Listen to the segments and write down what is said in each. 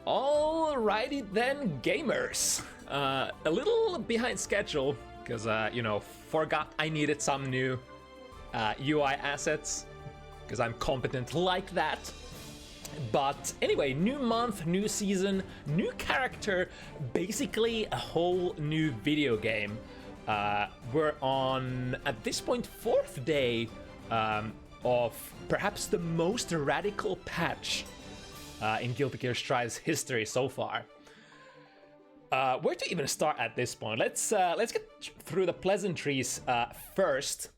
Alrighty then, gamers. A little behind schedule, because, you know, forgot I needed some new UI assets, because I'm competent like that. But anyway, new month, new season, new character, basically a whole new video game. We're on, at this point, 4th day of perhaps the most radical patch in Guilty Gear Strive's history so far. Where to even start at this point? Let's get through the pleasantries first.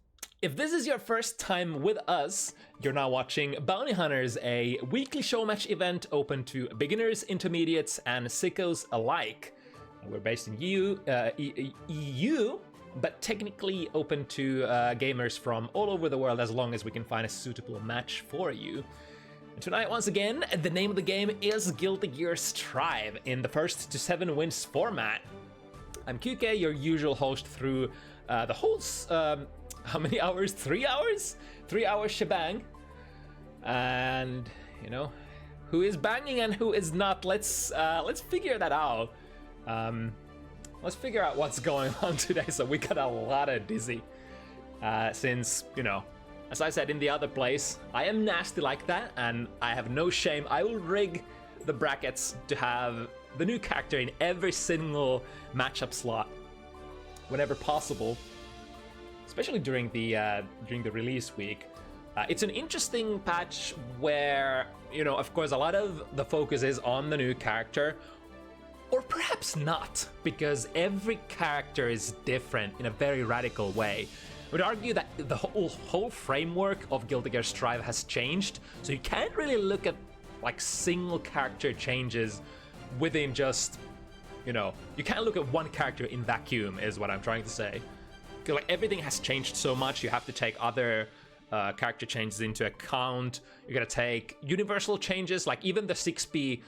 If this is your first time with us, you're now watching Bounty Hunters, a weekly show match event open to beginners, intermediates, and sickos alike. We're based in EU, but technically open to gamers from all over the world as long as we can find a suitable match for you. And tonight, once again, the name of the game is Guilty Gear Strive in the first to 7 wins format. I'm QK, your usual host through the whole, how many hours? 3 hours? 3 hour shebang. And, you know, who is banging and who is not? Let's figure that out. Let's figure out what's going on today. So we got a lot of dizzy. Since, you know, as I said in the other place, I am nasty like that, and I have no shame. I will rig the brackets to have the new character in every single matchup slot whenever possible, especially during the release week. It's an interesting patch where, you know, of course, a lot of the focus is on the new character, or perhaps not, because every character is different in a very radical way. I would argue that the whole framework of Guilty Gear Strive has changed, so you can't really look at like single character changes within just, you know, you can't look at one character in vacuum, is what I'm trying to say. Like, everything has changed so much, you have to take other character changes into account. You gotta take universal changes, like even the 6p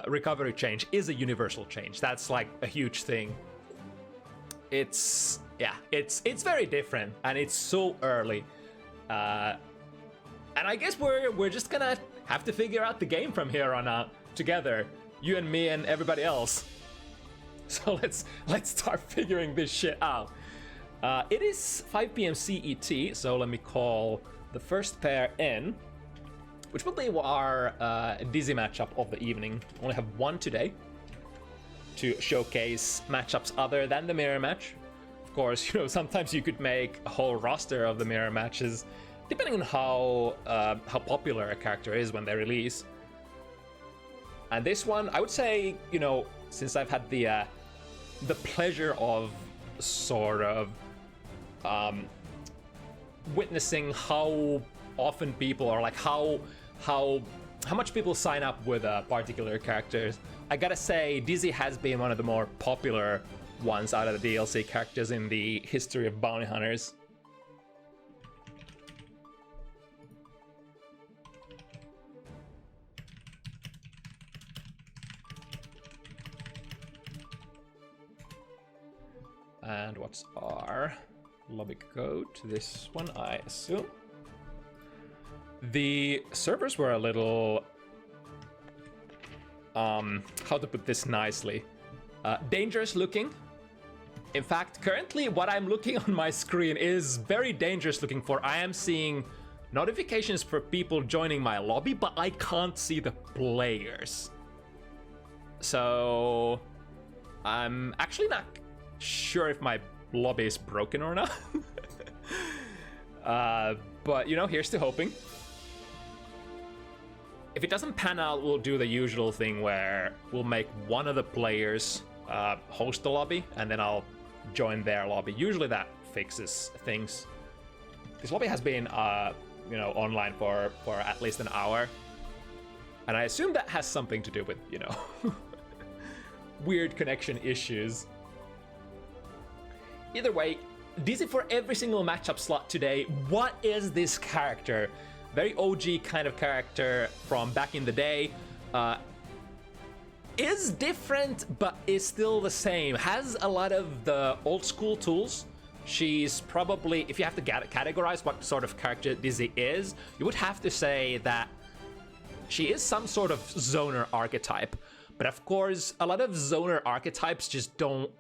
recovery change is a universal change. That's like a huge thing. It's very different, and it's so early. And I guess we're just gonna have to figure out the game from here on out together, you and me and everybody else. So let's start figuring this shit out. It is 5 p.m. CET, so let me call the first pair in, which will be our dizzy matchup of the evening. We only have one today to showcase matchups other than the mirror match. Of course, you know, sometimes you could make a whole roster of the mirror matches, depending on how popular a character is when they release. And this one, I would say, you know, since I've had the pleasure of sort of witnessing how often people are like how much people sign up with particular characters, I gotta say Dizzy has been one of the more popular ones out of the DLC characters in the history of Bounty Hunters. And what's our lobby code to this one, I assume? The servers were a little, how to put this nicely, dangerous looking. In fact, currently what I'm looking on my screen is very dangerous looking, for I am seeing notifications for people joining my lobby, but I can't see the players. So I'm actually not sure if my lobby is broken or not. But, you know, here's to hoping. If it doesn't pan out, we'll do the usual thing where we'll make one of the players host the lobby, and then I'll join their lobby. Usually that fixes things. This lobby has been, you know, online for at least an hour, and I assume that has something to do with, you know, weird connection issues. Either way, DC for every single matchup slot today. What is this character? Very OG kind of character from back in the day. Is different, but is still the same. Has a lot of the old school tools. She's probably, if you have to categorize what sort of character Dizzy is, you would have to say that she is some sort of zoner archetype. But of course, a lot of zoner archetypes just don't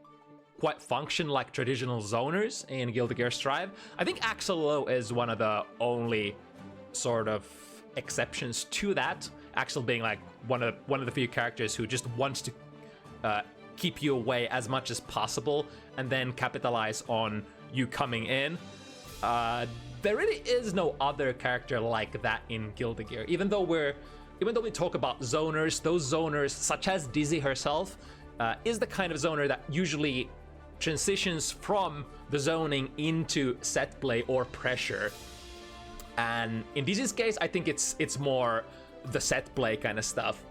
quite function like traditional zoners in Guilty Gear Strive. I think Axel is one of the only sort of exceptions to that. Axel being like one of the few characters who just wants to keep you away as much as possible and then capitalize on you coming in. There really is no other character like that in Guilty Gear. Even though we talk about zoners, those zoners, such as Dizzy herself, is the kind of zoner that usually transitions from the zoning into set play or pressure. And in Dizzy's case, I think it's more the set play kind of stuff.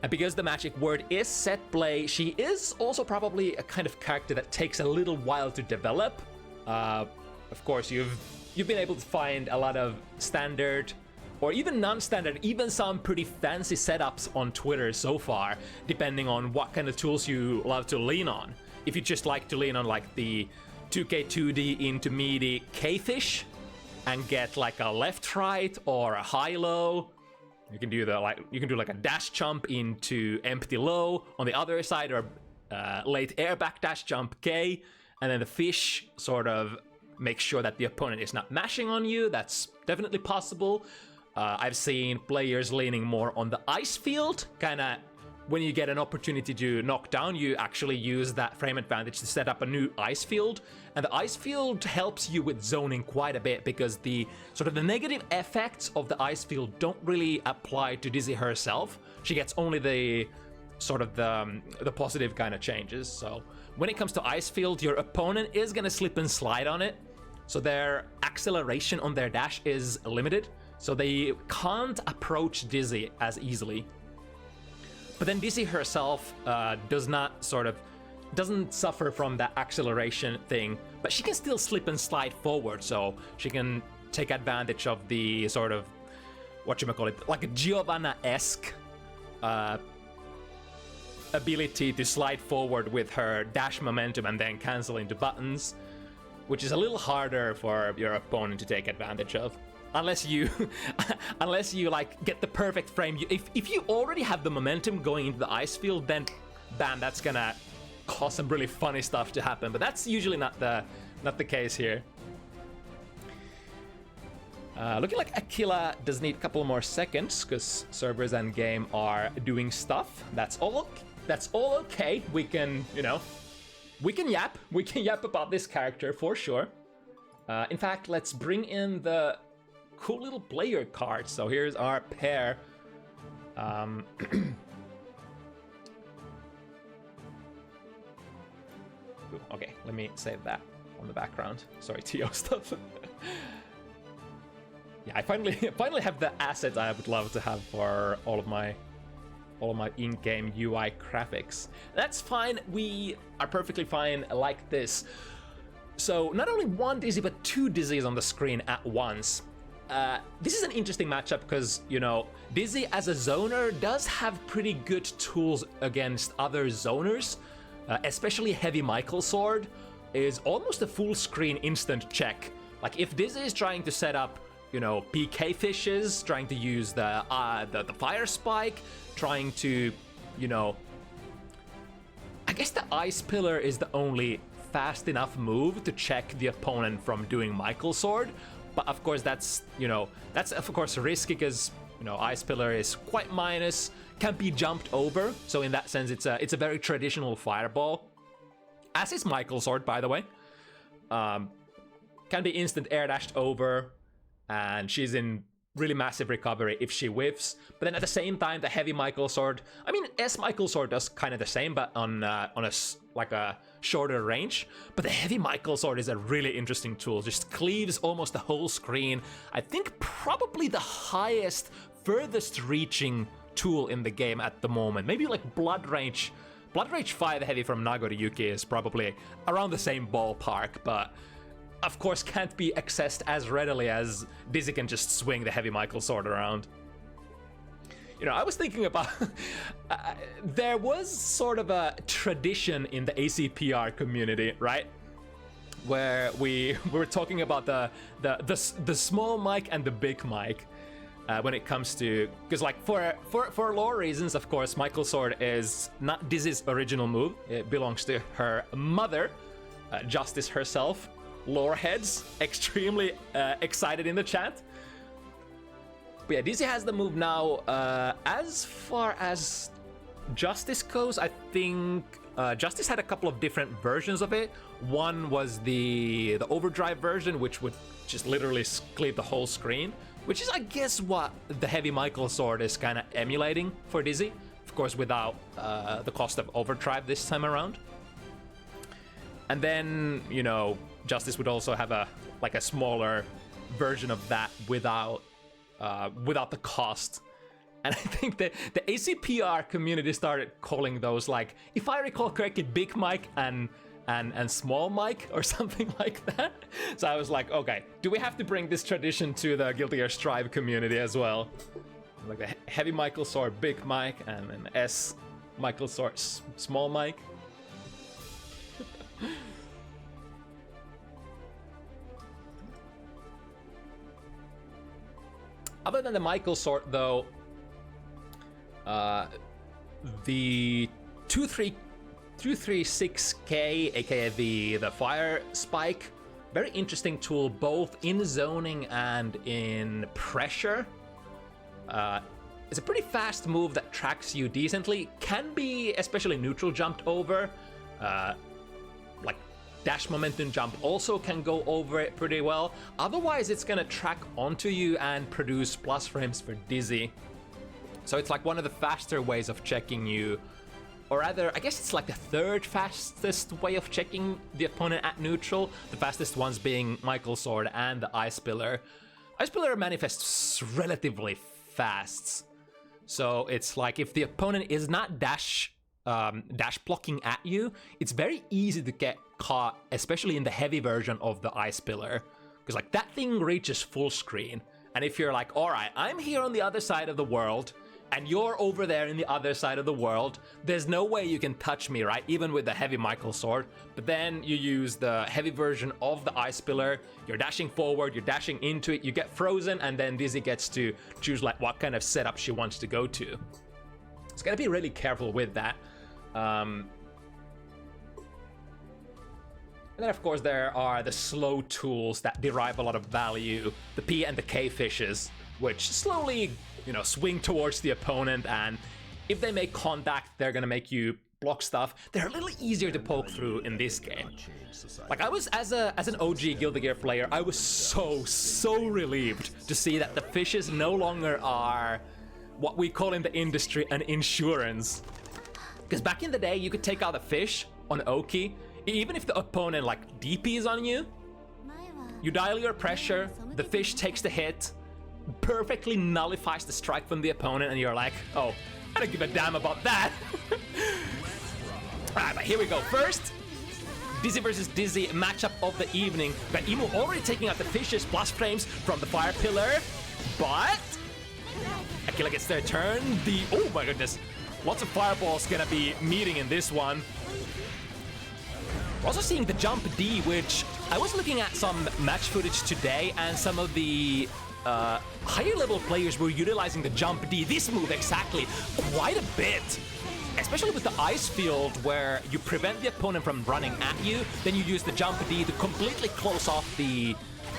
And because the magic word is set play, she is also probably a kind of character that takes a little while to develop. Of course, you've been able to find a lot of standard or even non-standard, even some pretty fancy setups on Twitter so far, depending on what kind of tools you love to lean on. If you just like to lean on like the 2K2D into meaty K-fish and get like a left-right or a high-low, you can do like a dash jump into empty low on the other side, or late air back dash jump K, and then the fish sort of makes sure that the opponent is not mashing on you. That's definitely possible. I've seen players leaning more on the ice field, kind of when you get an opportunity to knock down, you actually use that frame advantage to set up a new ice field. And the ice field helps you with zoning quite a bit because the sort of the negative effects of the ice field don't really apply to Dizzy herself. She gets only the sort of the positive kind of changes. So when it comes to ice field, your opponent is going to slip and slide on it. So their acceleration on their dash is limited. So they can't approach Dizzy as easily. But then Dizzy herself doesn't suffer from that acceleration thing, but she can still slip and slide forward, so she can take advantage of the sort of, whatchamacallit, like a Giovanna-esque ability to slide forward with her dash momentum and then cancel into buttons, which is a little harder for your opponent to take advantage of. Unless you like get the perfect frame. If you already have the momentum going into the ice field, then bam, that's gonna cause some really funny stuff to happen. But that's usually not the case here. Looking like Aquila does need a couple more seconds because servers and game are doing stuff. That's all okay. We can yap about this character for sure. In fact, let's bring in the cool little player cards. So here's our pair. Okay, let me save that on the background. Sorry, TO stuff. Yeah, I finally have the assets I would love to have for all of my in-game UI graphics. That's fine. We are perfectly fine like this. So not only one Dizzy, but two Dizzies on the screen at once. This is an interesting matchup because, Dizzy as a zoner does have pretty good tools against other zoners, especially Heavy Michael Sword is almost a full screen instant check. Like if Dizzy is trying to set up, PK fishes, trying to use the fire spike, trying to, I guess the ice pillar is the only fast enough move to check the opponent from doing Michael Sword. But of course that's of course risky because Ice Pillar is quite minus, can be jumped over. So in that sense, it's a very traditional fireball. As is Michael Sword, by the way. Can be instant air dashed over, and she's in really massive recovery if she whiffs. But then at the same time, the Heavy Michael Sword, I mean, S Michael Sword does kind of the same, but on a shorter range. But the Heavy Michael Sword is a really interesting tool. Just cleaves almost the whole screen. I think probably the highest, furthest reaching tool in the game at the moment. Maybe like Blood Rage 5 Heavy from Nagoriyuki is probably around the same ballpark, but of course can't be accessed as readily as Dizzy can just swing the Heavy Michael Sword around. I was thinking about there was sort of a tradition in the ACPR community, right? Where we were talking about the small mic and the big mic. when it comes to, because like for lore reasons, of course, Michael Sword is not Dizzy's original move. It belongs to her mother, Justice herself. Lore heads extremely excited in the chat. But yeah, Dizzy has the move now. As far as Justice goes, I think Justice had a couple of different versions of it. One was the overdrive version, which would just literally clear the whole screen, which is, I guess, what the heavy Michael Sword is kind of emulating for Dizzy. Of course, without the cost of overdrive this time around. And then, you know, Justice would also have a smaller version of that without the cost. And I think that the ACPR community started calling those, like, if I recall correctly, Big Mike and Small Mike or something like that. So I was like, okay, do we have to bring this tradition to the Guilty Gear Strive community as well? Like the heavy Michael Sword, Big Mike, and then S Michael Sword, Small Mike. Other than the Michael Sword, though, the 236K, aka the fire spike, very interesting tool both in zoning and in pressure. It's a pretty fast move that tracks you decently. Can be especially neutral jumped over. Like dash momentum jump also can go over it pretty well. Otherwise, it's gonna track onto you and produce plus frames for Dizzy. So it's like one of the faster ways of checking you, or rather, I guess it's like the third fastest way of checking the opponent at neutral. The fastest ones being Michael Sword and the Ice Pillar. Ice Pillar manifests relatively fast. So it's like if the opponent is not dash blocking at you, it's very easy to get caught, especially in the heavy version of the Ice Pillar, because like that thing reaches full screen, and if you're like, all right, I'm here on the other side of the world and you're over there in the other side of the world, there's no way you can touch me, right? Even with the heavy Michael Sword. But then you use the heavy version of the Ice Pillar, you're dashing forward, you're dashing into it, you get frozen, and then Dizzy gets to choose like what kind of setup she wants to go to. It's gotta be really careful with that. And then of course there are the slow tools that derive a lot of value, the P and the K fishes, which slowly, you know, swing towards the opponent, and if they make contact, they're gonna make you block stuff. They're a little easier to poke through in this game. Like I was, as an OG Guilty Gear player, I was so relieved to see that the fishes no longer are what we call in the industry an insurance. Because back in the day, you could take out a fish on Oki, even if the opponent like DPs on you, you dial your pressure, the fish takes the hit, perfectly nullifies the strike from the opponent, and you're like, oh, I don't give a damn about that. Alright, but here we go. First, Dizzy versus Dizzy matchup of the evening. Got Emu already taking out the fishes plus frames from the fire pillar, but Aquila gets their turn. Oh my goodness, lots of fireballs gonna be meeting in this one. We're also seeing the jump D, which I was looking at some match footage today, and some of the higher level players were utilizing the jump D, this move exactly, quite a bit. Especially with the ice field, where you prevent the opponent from running at you, then you use the jump D to completely close off the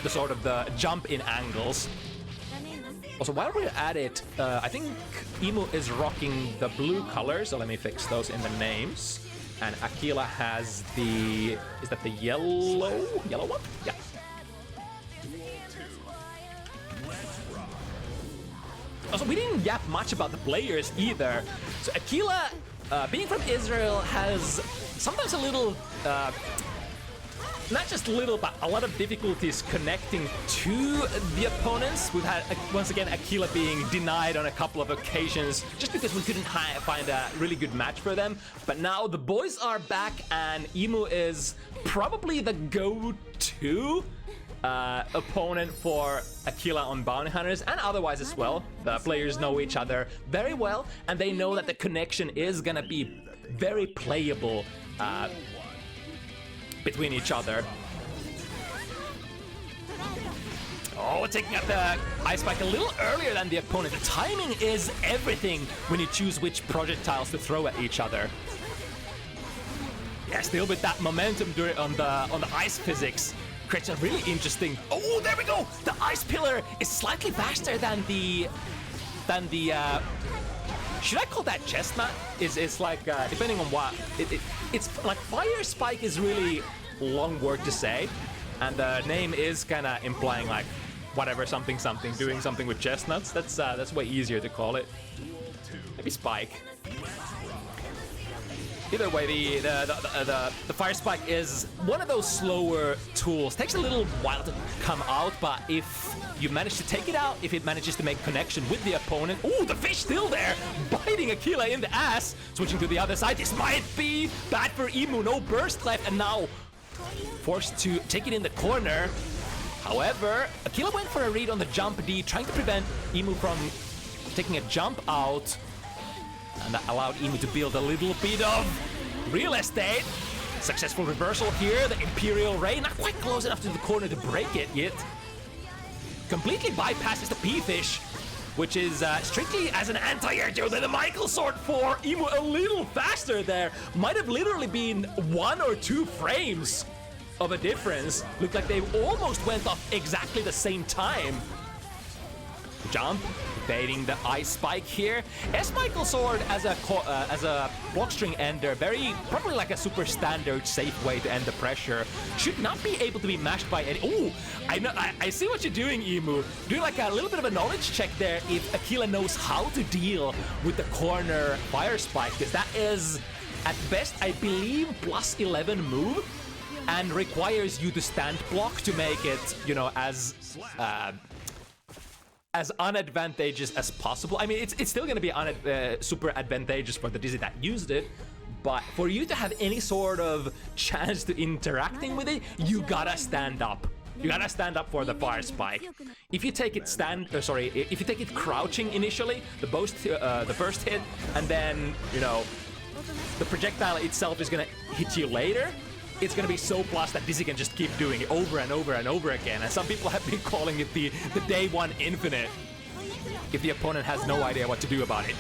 sort of the jump in angles. Also, while we're at it, I think Emu is rocking the blue color, so let me fix those in the names. And Aquila has the, is that the yellow one? Yeah. Also, we didn't yap much about the players either. So Aquila, being from Israel, has sometimes a little, not just little, but a lot of difficulties connecting to the opponents. We've had, once again, Aquila being denied on a couple of occasions just because we couldn't find a really good match for them. But now the boys are back, and Emu is probably the go-to opponent for Aquila on Bounty Hunters, and otherwise as well. The players know each other very well, and they know that the connection is gonna be very playable between each other. Oh, taking out the ice spike a little earlier than the opponent. The timing is everything when you choose which projectiles to throw at each other. Yeah, still with that momentum on the ice physics. Creates a really interesting... Oh, there we go! The ice pillar is slightly faster than the... should I call that chestnut? It's like, depending on what... It's like Fire Spike is really long word to say. And the name is kind of implying like, whatever, something, doing something with chestnuts. That's way easier to call it. Maybe Spike. Either way, the Fire Spike is one of those slower tools. Takes a little while to come out, but if you manage to take it out, if it manages to make connection with the opponent... Ooh, the fish still there, biting Aquila in the ass. Switching to the other side, this might be bad for Emu. No burst left, and now forced to take it in the corner. However, Aquila went for a read on the jump D, trying to prevent Emu from taking a jump out. And that allowed Emu to build a little bit of real estate. Successful reversal here, the Imperial Ray, not quite close enough to the corner to break it yet. Completely bypasses the P-Fish, which is strictly as an anti-air duel. The Michael Sword for Emu a little faster there. Might have literally been 1 or 2 frames of a difference. Looked like they almost went off exactly the same time. Jump. Baiting the ice spike here. S-Michael Sword as a block string ender, probably like a super standard safe way to end the pressure. Should not be able to be mashed by any... Ooh, I see what you're doing, Emu. Doing like a little bit of a knowledge check there if Aquila knows how to deal with the corner fire spike, because that is at best, I believe, plus 11 move and requires you to stand block to make it, you know, as unadvantageous as possible. I mean, it's still going to be super advantageous for the Dizzy that used it, but for you to have any sort of chance to interacting with it, you gotta stand up. You gotta stand up for the fire spike. If you take it if you take it crouching initially, the burst hit, and then, you know, the projectile itself is gonna hit you later, it's gonna be so plus that Dizzy can just keep doing it over and over and over again. And some people have been calling it the day one infinite if the opponent has no idea what to do about it.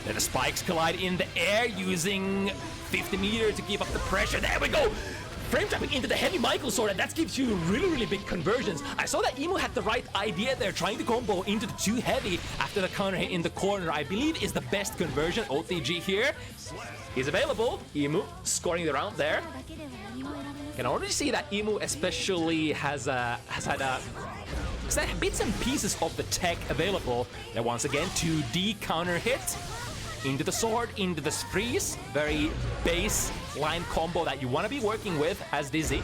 Then the spikes collide in the air using 50 meter to keep up the pressure. There we go! Frame trapping into the heavy Michael Sword, and that gives you really big conversions. I saw that Emu had the right idea there, trying to combo into the 2 heavy after the counter hit in the corner. I believe is the best conversion. OTG here is available. Emu scoring the round there. Can already see that Emu especially has had bits and pieces of the tech available. Then once again, 2D counter hit into the sword, into the freeze. Very base line combo that you want to be working with as Dizzy.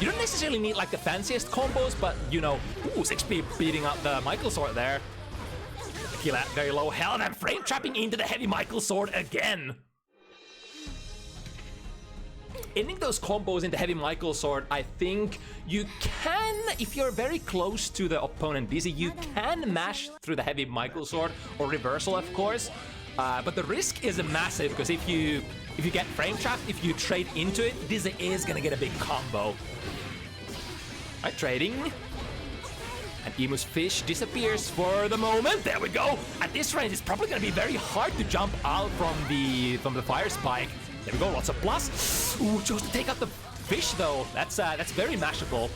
You don't necessarily need like the fanciest combos, but you know, ooh, 6P beating up the Michael Sword there. Aquila at very low health and frame trapping into the heavy Michael Sword again. Ending those combos into heavy Michael Sword, I think you can, if you're very close to the opponent Dizzy, you can mash through the heavy Michael Sword, or reversal of course. But the risk is massive, because if you get frame trapped, if you trade into it, Dizzy is gonna get a big combo. Alright, trading. And Emu's fish disappears for the moment. There we go. At this range, it's probably gonna be very hard to jump out from the fire spike. There we go, lots of plus. Ooh, chose to take out the fish though. That's very mashable.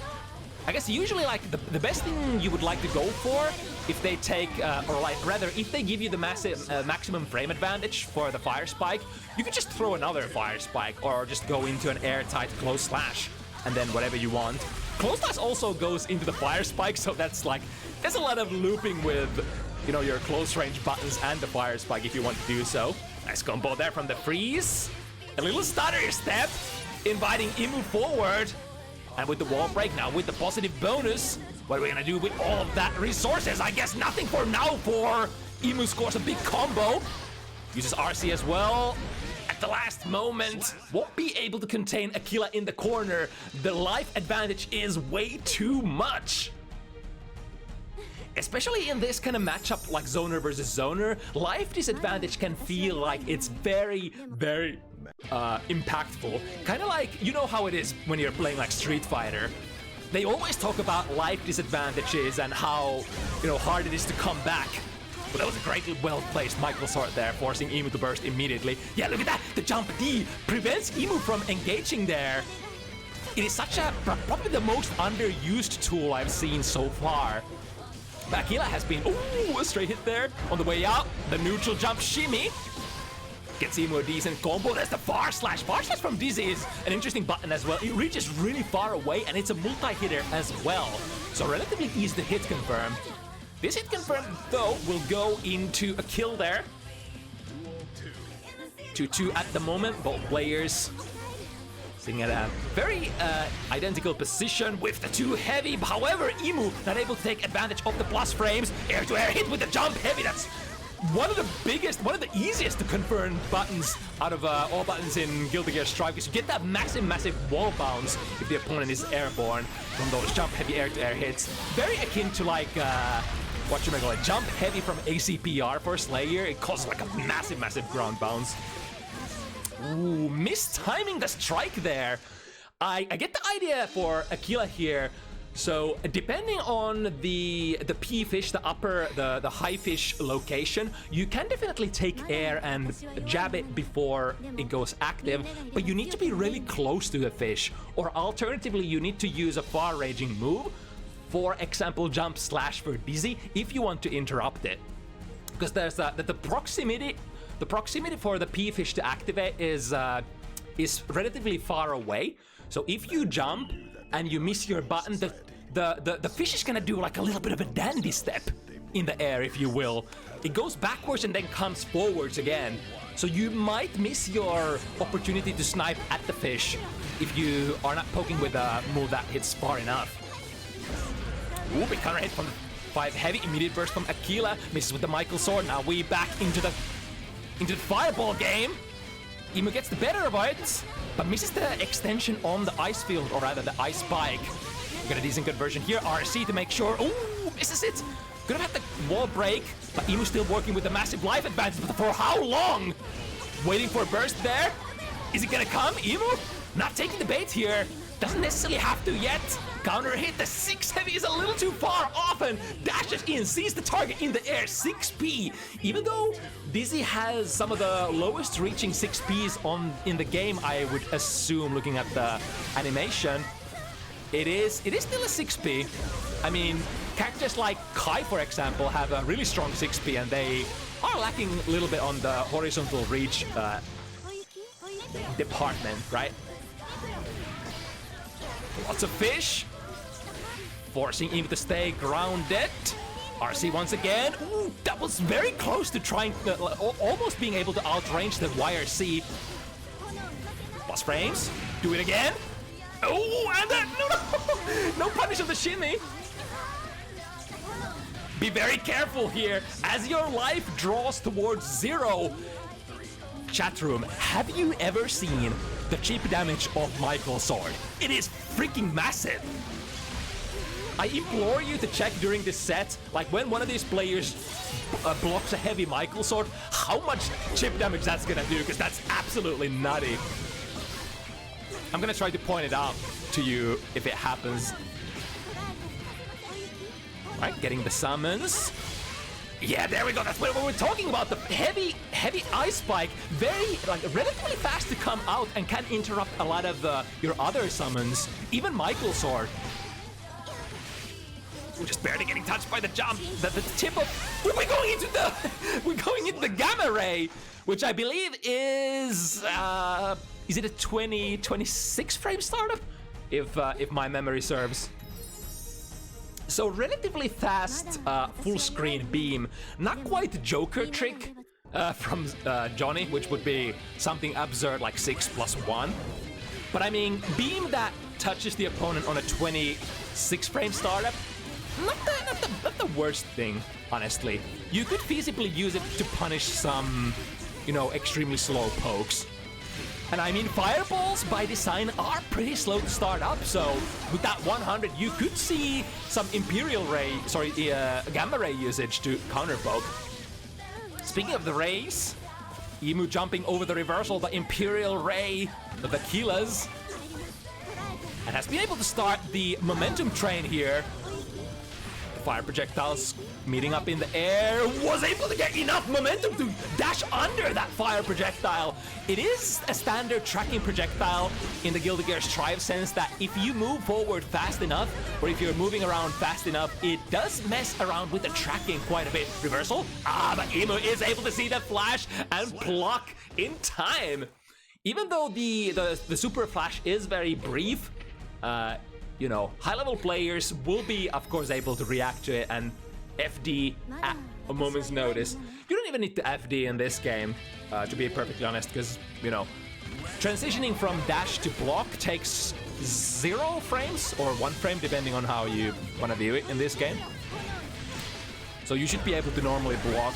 I guess usually like the best thing you would like to go for if they take, or like rather if they give you the maximum frame advantage for the fire spike, you could just throw another fire spike or just go into an airtight close slash and then whatever you want. Close slash also goes into the fire spike, so that's like, there's a lot of looping with, you know, your close range buttons and the fire spike if you want to do so. Nice combo there from the freeze. A little stutter step, inviting Emu forward. And with the wall break now, with the positive bonus, what are we gonna do with all of that resources? I guess nothing for now for Emu scores a big combo. Uses RC as well. At the last moment, won't be able to contain Aquila in the corner. The life advantage is way too much. Especially in this kind of matchup like zoner versus zoner, life disadvantage can feel like it's very impactful. Kind of like, you know how it is when you're playing like Street Fighter. they always talk about life disadvantages and how, you know, hard it is to come back. But that was a great, well-placed Michael Sword there, forcing Emu to burst immediately. Yeah, look at that! The jump D prevents Emu from engaging there. It is such a, probably the most underused tool I've seen so far. But Aquila has been, ooh, a straight hit there. On the way out, the neutral jump shimmy. Gets Emu a decent combo. There's the far slash. Far slash from Dizzy is an interesting button as well. It reaches really far away, and it's a multi-hitter as well. So relatively easy to hit confirm. This hit confirm, though, will go into a kill there. 2-2 at the moment. Both players sitting at a very identical position with the two heavy. However, Emu not able to take advantage of the plus frames. Air-to-air hit with the jump heavy. That's one of the biggest, one of the easiest to confirm buttons out of all buttons in Guilty Gear Strive, because you get that massive wall bounce if the opponent is airborne from those jump heavy air-to-air hits. Very akin to like whatchamacallit, jump heavy from ACPR for Slayer. It causes like a massive ground bounce. Ooh, mistiming the strike there. I get the idea for Aquila here. So depending on the P fish, the upper, the high fish location, you can definitely take air and jab it before it goes active, but you need to be really close to the fish, or alternatively you need to use a far ranging move, for example jump slash for Dizzy, if you want to interrupt it. Because there's the proximity for the P fish to activate is relatively far away. So if you jump and you miss your button, the fish is gonna do like a little bit of a dandy step in the air, if you will. It goes backwards and then comes forwards again. So you might miss your opportunity to snipe at the fish if you are not poking with a move that hits far enough. Ooh, big counter hit from the 5 heavy, immediate burst from Aquila, misses with the Michael Sword. Now we back into the fireball game. Emu gets the better of it, but misses the extension on the ice field, or rather the ice spike. Got a decent conversion here. RC to make sure. Ooh, misses it. Could have had the wall break, but Emu still working with the massive life advantage. But for how long? Waiting for a burst there. Is it gonna come? Emu not taking the bait here. Doesn't necessarily have to yet. Counter hit. The 6 heavy is a little too far off and dashes in, sees the target in the air. 6P. Even though Dizzy has some of the lowest reaching 6Ps in the game, I would assume, looking at the animation, it is still a 6P. I mean, characters like Kai, for example, have a really strong 6P, and they are lacking a little bit on the horizontal reach department, right? Lots of fish, forcing him to stay grounded. RC once again. Ooh, that was very close to trying, almost being able to outrange the YRC. Plus frames. Do it again. Oh, and then no punish of the shimmy. Be very careful here as your life draws towards 0. Chat room, have you ever seen the chip damage of Michael Sword? It is freaking massive. I implore you to check during this set, like when one of these players blocks a heavy Michael Sword, how much chip damage that's gonna do, because that's absolutely nutty. I'm gonna try to point it out to you if it happens. Alright, getting the summons. Yeah, there we go. That's what we're talking about. The heavy ice spike, very relatively fast to come out and can interrupt a lot of your other summons, even Michael Sword. We're just barely getting touched by the jump. The tip of we're going into the gamma ray, which I believe is it a 26 frame startup, if my memory serves. So relatively fast full screen beam, not quite the Joker trick from Johnny, which would be something absurd like 6+1. But I mean, beam that touches the opponent on a 26 frame startup, not the worst thing, honestly. You could feasibly use it to punish some, you know, extremely slow pokes. And I mean, fireballs by design are pretty slow to start up, so with that 100, you could see some gamma ray usage to counter poke. Speaking of the rays, Emu jumping over the reversal, the Imperial Ray of Aquila's. and has been able to start the momentum train here. The fire projectiles meeting up in the air, was able to get enough momentum to dash under that fire projectile. It is a standard tracking projectile in the Guilty Gear Strive sense that if you move forward fast enough, or if you're moving around fast enough, it does mess around with the tracking quite a bit. Reversal, but Emu is able to see the flash and block in time. Even though the super flash is very brief, you know, high-level players will be, of course, able to react to it and FD at a moment's notice. You don't even need to FD in this game, to be perfectly honest, because, you know, transitioning from dash to block takes 0 frames or 1 frame, depending on how you want to view it in this game. So you should be able to normally block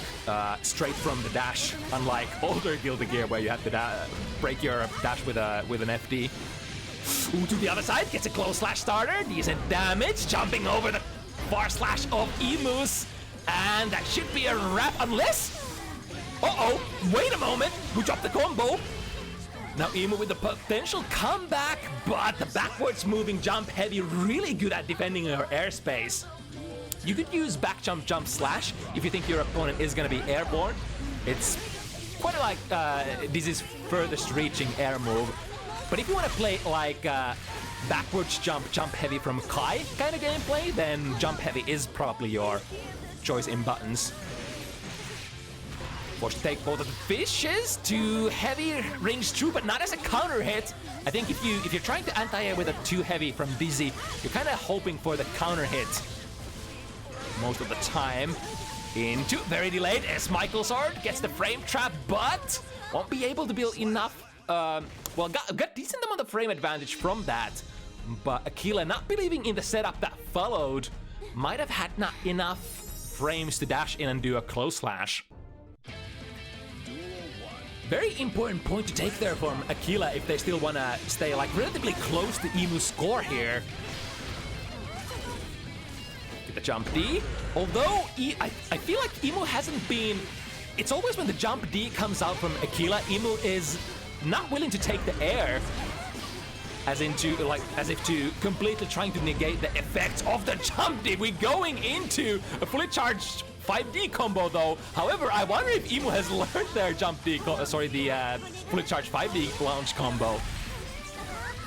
straight from the dash, unlike older Guilty Gear where you have to break your dash with an FD. Ooh, to the other side, gets a close slash starter, decent damage, jumping over the far slash of Emus, and that should be a wrap unless... Uh-oh, wait a moment, we dropped the combo. Now Emu with the potential comeback, but the backwards moving jump heavy, really good at defending her airspace. You could use back jump, jump slash if you think your opponent is going to be airborne. It's quite like this furthest reaching air move. But if you want to play like backwards jump, jump heavy from Kai kind of gameplay, then jump heavy is probably your choice in buttons. Forced to take both of the fishes to heavy rings true, but not as a counter hit. I think if you're trying to anti-air with a too heavy from Dizzy, you're kind of hoping for the counter hit most of the time. Into very delayed as Michael Sword gets the frame trap, but won't be able to build enough. Well, got decent amount of frame advantage from that, but Aquila, not believing in the setup that followed, might have had not enough frames to dash in and do a close slash. Very important point to take there from Aquila if they still want to stay like relatively close to Emu's score here. Get the jump D, although I feel like Emu hasn't been... It's always when the jump D comes out from Aquila, Emu is not willing to take the air, as if to completely trying to negate the effects of the jump D. We're going into a fully charged 5D combo though. However, I wonder if Emu has learned their jump D, the fully charged 5D launch combo.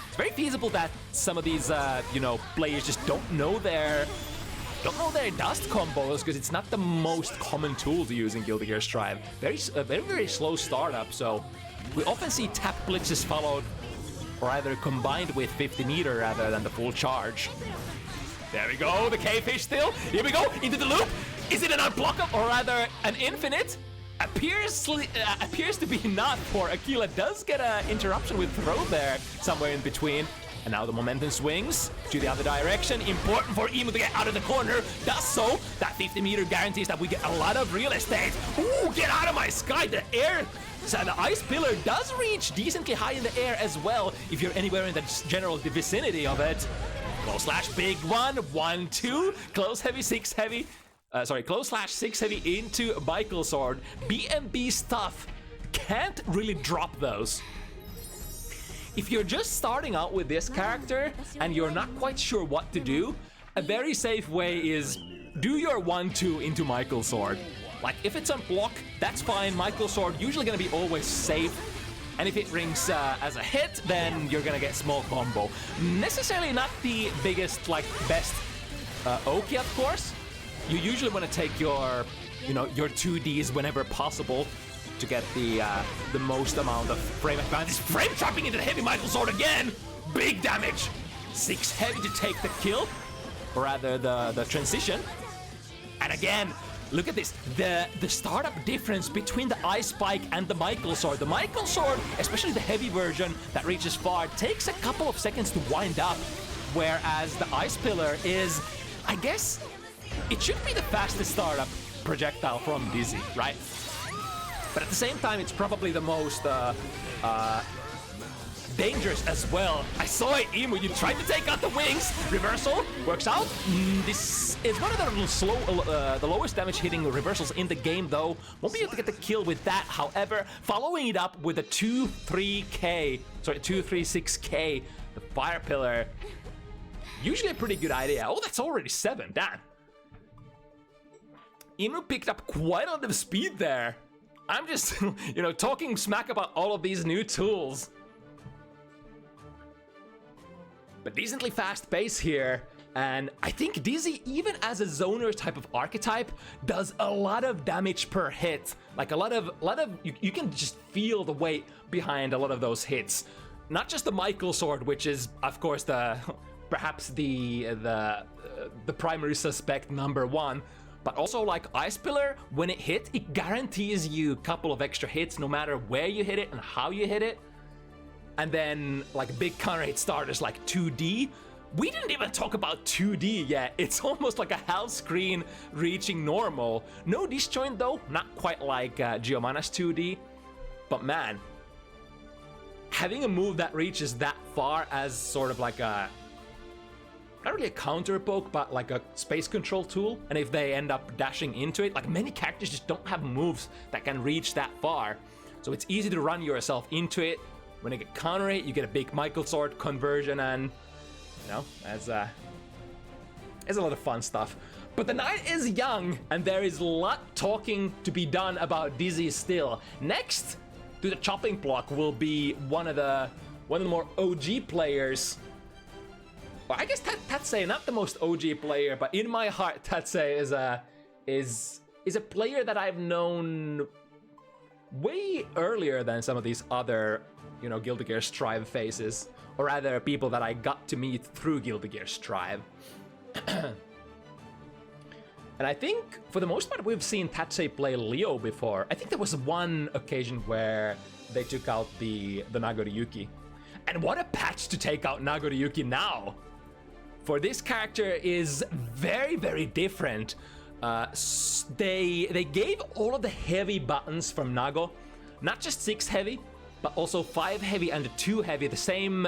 It's very feasible that some of these, you know, players just don't know their dust combos because it's not the most common tool to use in Guilty Gear Strive. Very slow startup, so we often see tap blitzes followed or either combined with 50 meter rather than the full charge. There we go, the K-Fish still. Here we go, into the loop. Is it an unblockable or rather an infinite? Appears to be not, for Aquila does get an interruption with throw there somewhere in between. And now the momentum swings to the other direction. Important for Emu to get out of the corner. Does so. That 50 meter guarantees that we get a lot of real estate. Ooh, get out of my sky. The air, so the ice pillar does reach decently high in the air as well if you're anywhere in the general vicinity of it. Close slash, big one. 1-2. Close heavy, 6 heavy. Close slash 6 heavy into Michael Sword. BMB stuff. Can't really drop those. If you're just starting out with this character and you're not quite sure what to do, a very safe way is do your 1-2 into Michael Sword. Like if it's on block, that's fine. Michael Sword usually gonna be always safe. And if it rings as a hit, then you're gonna get small combo. Necessarily not the biggest, like best Oki, of course. You usually want to take your, you know, your 2Ds whenever possible to get the most amount of frame advantage. Frame trapping into the heavy Michael Sword again! Big damage! 6 heavy to take the kill, or rather the transition. And again, look at this, the startup difference between the Ice Spike and the Michael Sword. The Michael Sword, especially the heavy version that reaches far, takes a couple of seconds to wind up, whereas the Ice Pillar is, I guess, it should be the fastest startup projectile from Dizzy, right? But at the same time, it's probably the most dangerous as well. I saw it, Emu, you tried to take out the wings. Reversal, works out. This is one of the lowest damage hitting reversals in the game though. Won't be able to get the kill with that, however, following it up with a 2-3-6K The fire pillar, usually a pretty good idea. Oh, that's already 7, damn. Emu picked up quite a lot of speed there. I'm just, you know, talking smack about all of these new tools. But decently fast pace here. And I think Dizzy, even as a zoner type of archetype, does a lot of damage per hit. Like a lot of you can just feel the weight behind a lot of those hits. Not just the Michael sword, which is of course perhaps the primary suspect #1, but also like Ice Pillar, when it hit, it guarantees you a couple of extra hits no matter where you hit it and how you hit it. And then like big counter hit starters like 2D. We didn't even talk about 2D yet. It's almost like a half screen reaching normal. No disjoint though, not quite like Giovanna's 2D. But man, having a move that reaches that far as sort of like a, not really a counter poke, but like a space control tool. And if they end up dashing into it, like many characters just don't have moves that can reach that far. So it's easy to run yourself into it. When you get counter hit, you get a big Michael sword conversion, and you know, it's a lot of fun stuff. But the night is young, and there is a lot talking to be done about Dizzy still. Next to the chopping block will be one of the more OG players. Well, I guess Tatze, not the most OG player, but in my heart, Tatze is a player that I've known way earlier than some of these other, you know, Guilty Gear Strive faces. Or rather, people that I got to meet through Guilty Gear Strive. And I think, for the most part, we've seen Tatze play Leo before. I think there was one occasion where they took out the Nagoriyuki. And what a patch to take out Nagoriyuki now! For this character is very, very different. They gave all of the heavy buttons from Nago, not just 6 heavy, but also 5 heavy and 2 heavy, the same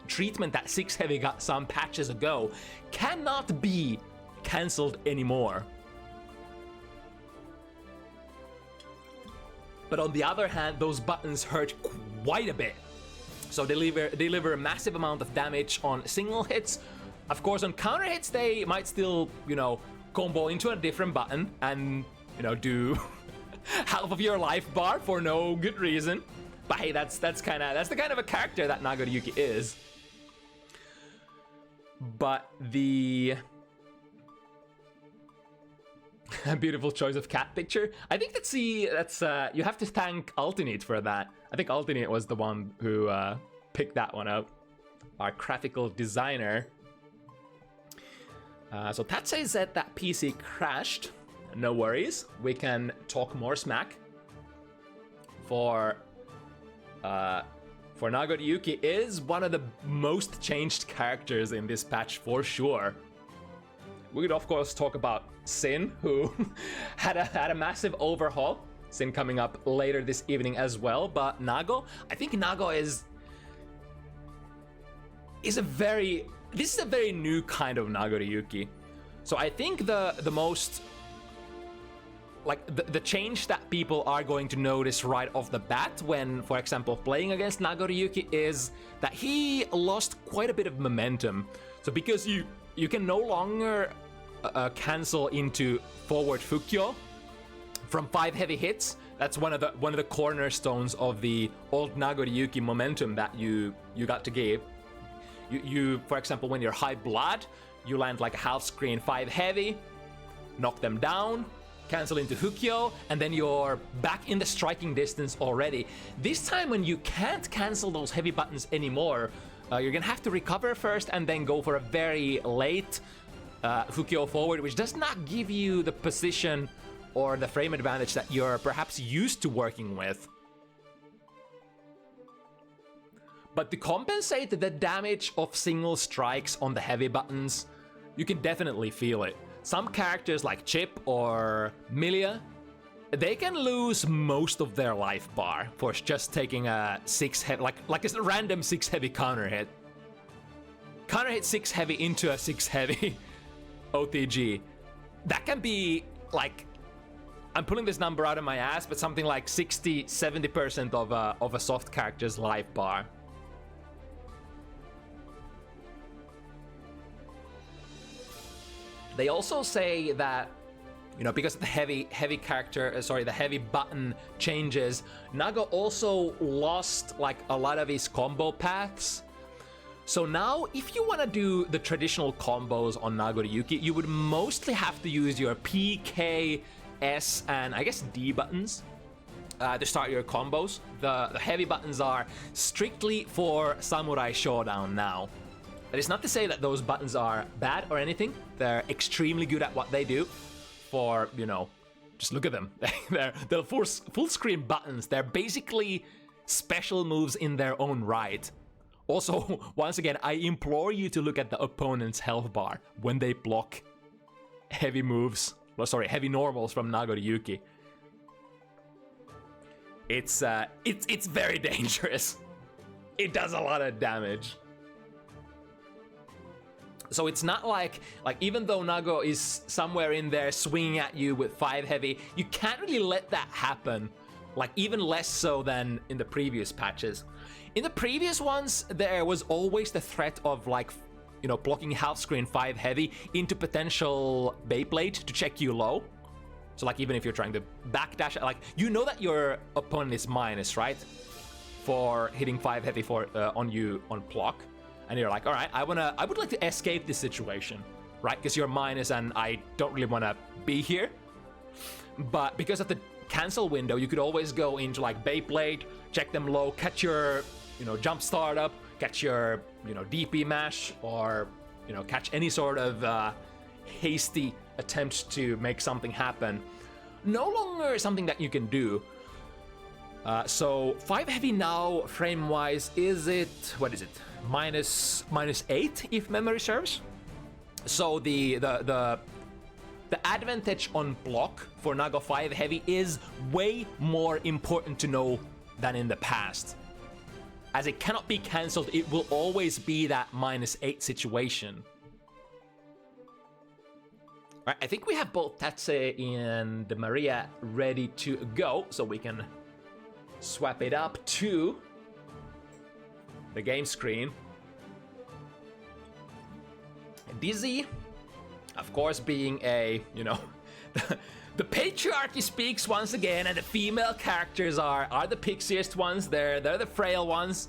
treatment that 6 heavy got some patches ago, cannot be cancelled anymore. But on the other hand, those buttons hurt quite a bit. So deliver a massive amount of damage on single hits. Of course, on counter hits, they might still, you know, combo into a different button and, you know, do half of your life bar for no good reason. But hey, that's the kind of a character that Nagoriyuki is. But the beautiful choice of cat picture. I think that's you have to thank Ultimate for that. I think Ultimate was the one who picked that one up. Our graphical designer. So Tatze said that PC crashed. No worries, we can talk more smack. For Nagoriyuki is one of the most changed characters in this patch for sure. We could of course talk about Sin, who had a massive overhaul. Sin coming up later this evening as well, but Nago, I think Nago is a very new kind of Nagoriyuki. So I think the most, like, the change that people are going to notice right off the bat when, for example, playing against Nagoriyuki is that he lost quite a bit of momentum. So because you can no longer cancel into forward Fukyo from 5 heavy hits. That's one of the cornerstones of the old Nagoriyuki momentum that you got to give. You, for example, when you're high blood, you land like a half screen 5 heavy, knock them down, cancel into Fukyo, and then you're back in the striking distance already. This time when you can't cancel those heavy buttons anymore, you're gonna have to recover first and then go for a very late Fukyo forward, which does not give you the position or the frame advantage that you're perhaps used to working with. But to compensate the damage of single strikes on the heavy buttons, you can definitely feel it. Some characters like Chip or Milia, they can lose most of their life bar for just taking a 6 heavy, like a random 6 heavy counter hit. Counter hit 6 heavy into a 6 heavy OTG. That can be like, I'm pulling this number out of my ass, but something like 60-70% of a soft character's life bar. They also say that, you know, because of the the heavy button changes, Nago also lost like a lot of his combo paths. So now, if you want to do the traditional combos on Nagoriyuki, you would mostly have to use your P, K, S, and I guess D buttons to start your combos. The heavy buttons are strictly for Samurai Showdown now. That is not to say that those buttons are bad or anything. They're extremely good at what they do. For, you know, just look at them. They're full screen buttons. They're basically special moves in their own right. Also, once again, I implore you to look at the opponent's health bar when they block heavy moves. Well, sorry, heavy normals from Nagoriyuki. It's very dangerous. It does a lot of damage. So it's not like even though Nago is somewhere in there swinging at you with 5 heavy, you can't really let that happen. Like even less so than in the previous patches. In the previous ones, there was always the threat of like, you know, blocking half screen 5 heavy into potential Beyblade to check you low. So like even if you're trying to backdash, like you know that your opponent is minus, right? For hitting 5 heavy on you on block. And you're like, all right, I would like to escape this situation, right? Because you're minus and I don't really want to be here. But because of the cancel window, you could always go into like Beyblade, check them low, catch your, you know, jump startup, catch your, you know, DP mash, or, you know, catch any sort of hasty attempt to make something happen. No longer something that you can do. So 5 heavy now, frame-wise, what is it? Minus 8, if memory serves. So the advantage on block for Nago 5 heavy is way more important to know than in the past. As it cannot be cancelled, it will always be that -8 situation. Alright, I think we have both Tatze and Maria ready to go, so we can swap it up to the game screen. Dizzy, of course, being a, you know, the patriarchy speaks once again, and the female characters are the pixiest ones. They're the frail ones,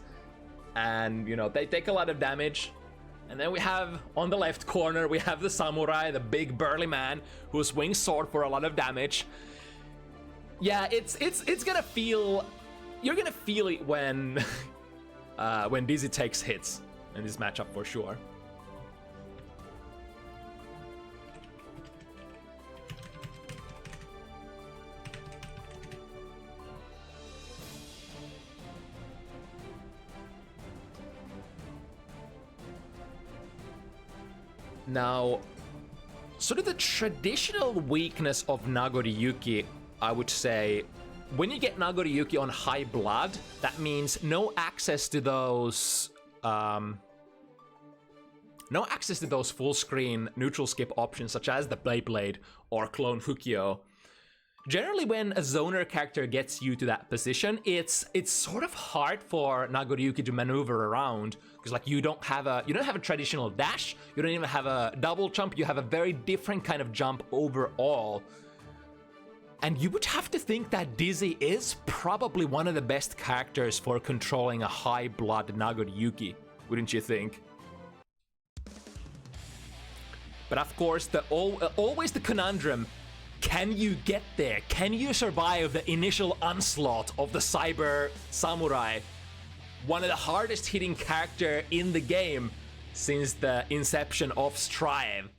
and you know they take a lot of damage. And then we have on the left corner we have the samurai, the big burly man who swings sword for a lot of damage. Yeah, it's gonna feel. You're gonna feel it when Dizzy takes hits in this matchup for sure. Now, sort of the traditional weakness of Nagoriyuki, I would say, when you get Nagoriyuki on high blood, that means no access to those full screen neutral skip options such as the Beyblade or Clone Hukyo. Generally, when a zoner character gets you to that position, it's sort of hard for Nagoriyuki to maneuver around, because like you don't have a traditional dash, you don't even have a double jump, you have a very different kind of jump overall. And you would have to think that Dizzy is probably one of the best characters for controlling a high blood Nagoriyuki, wouldn't you think? But of course, always the conundrum. Can you get there? Can you survive the initial onslaught of the Cyber Samurai? One of the hardest hitting character in the game since the inception of Strive.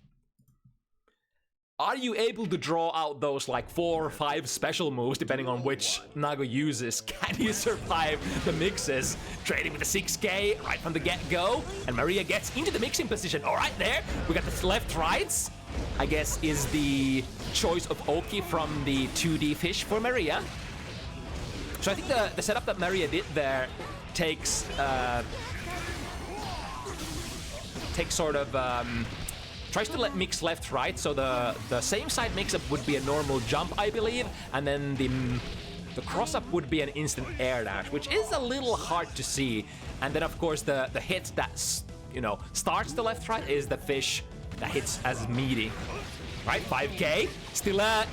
Are you able to draw out those like 4 or 5 special moves depending on which Nago uses? Can you survive the mixes? Trading with the 6K right from the get-go, and Maria gets into the mixing position. All right, there we got the left-rights. I guess is the choice of Oki from the 2D fish for Maria. So I think the setup that Maria did there takes sort of tries to let mix left right, so the same side mix-up would be a normal jump, I believe, and then the cross-up would be an instant air dash, which is a little hard to see. And then of course the hit that, you know, starts the left right is the fish that hits as meaty. Right, 5k. Still a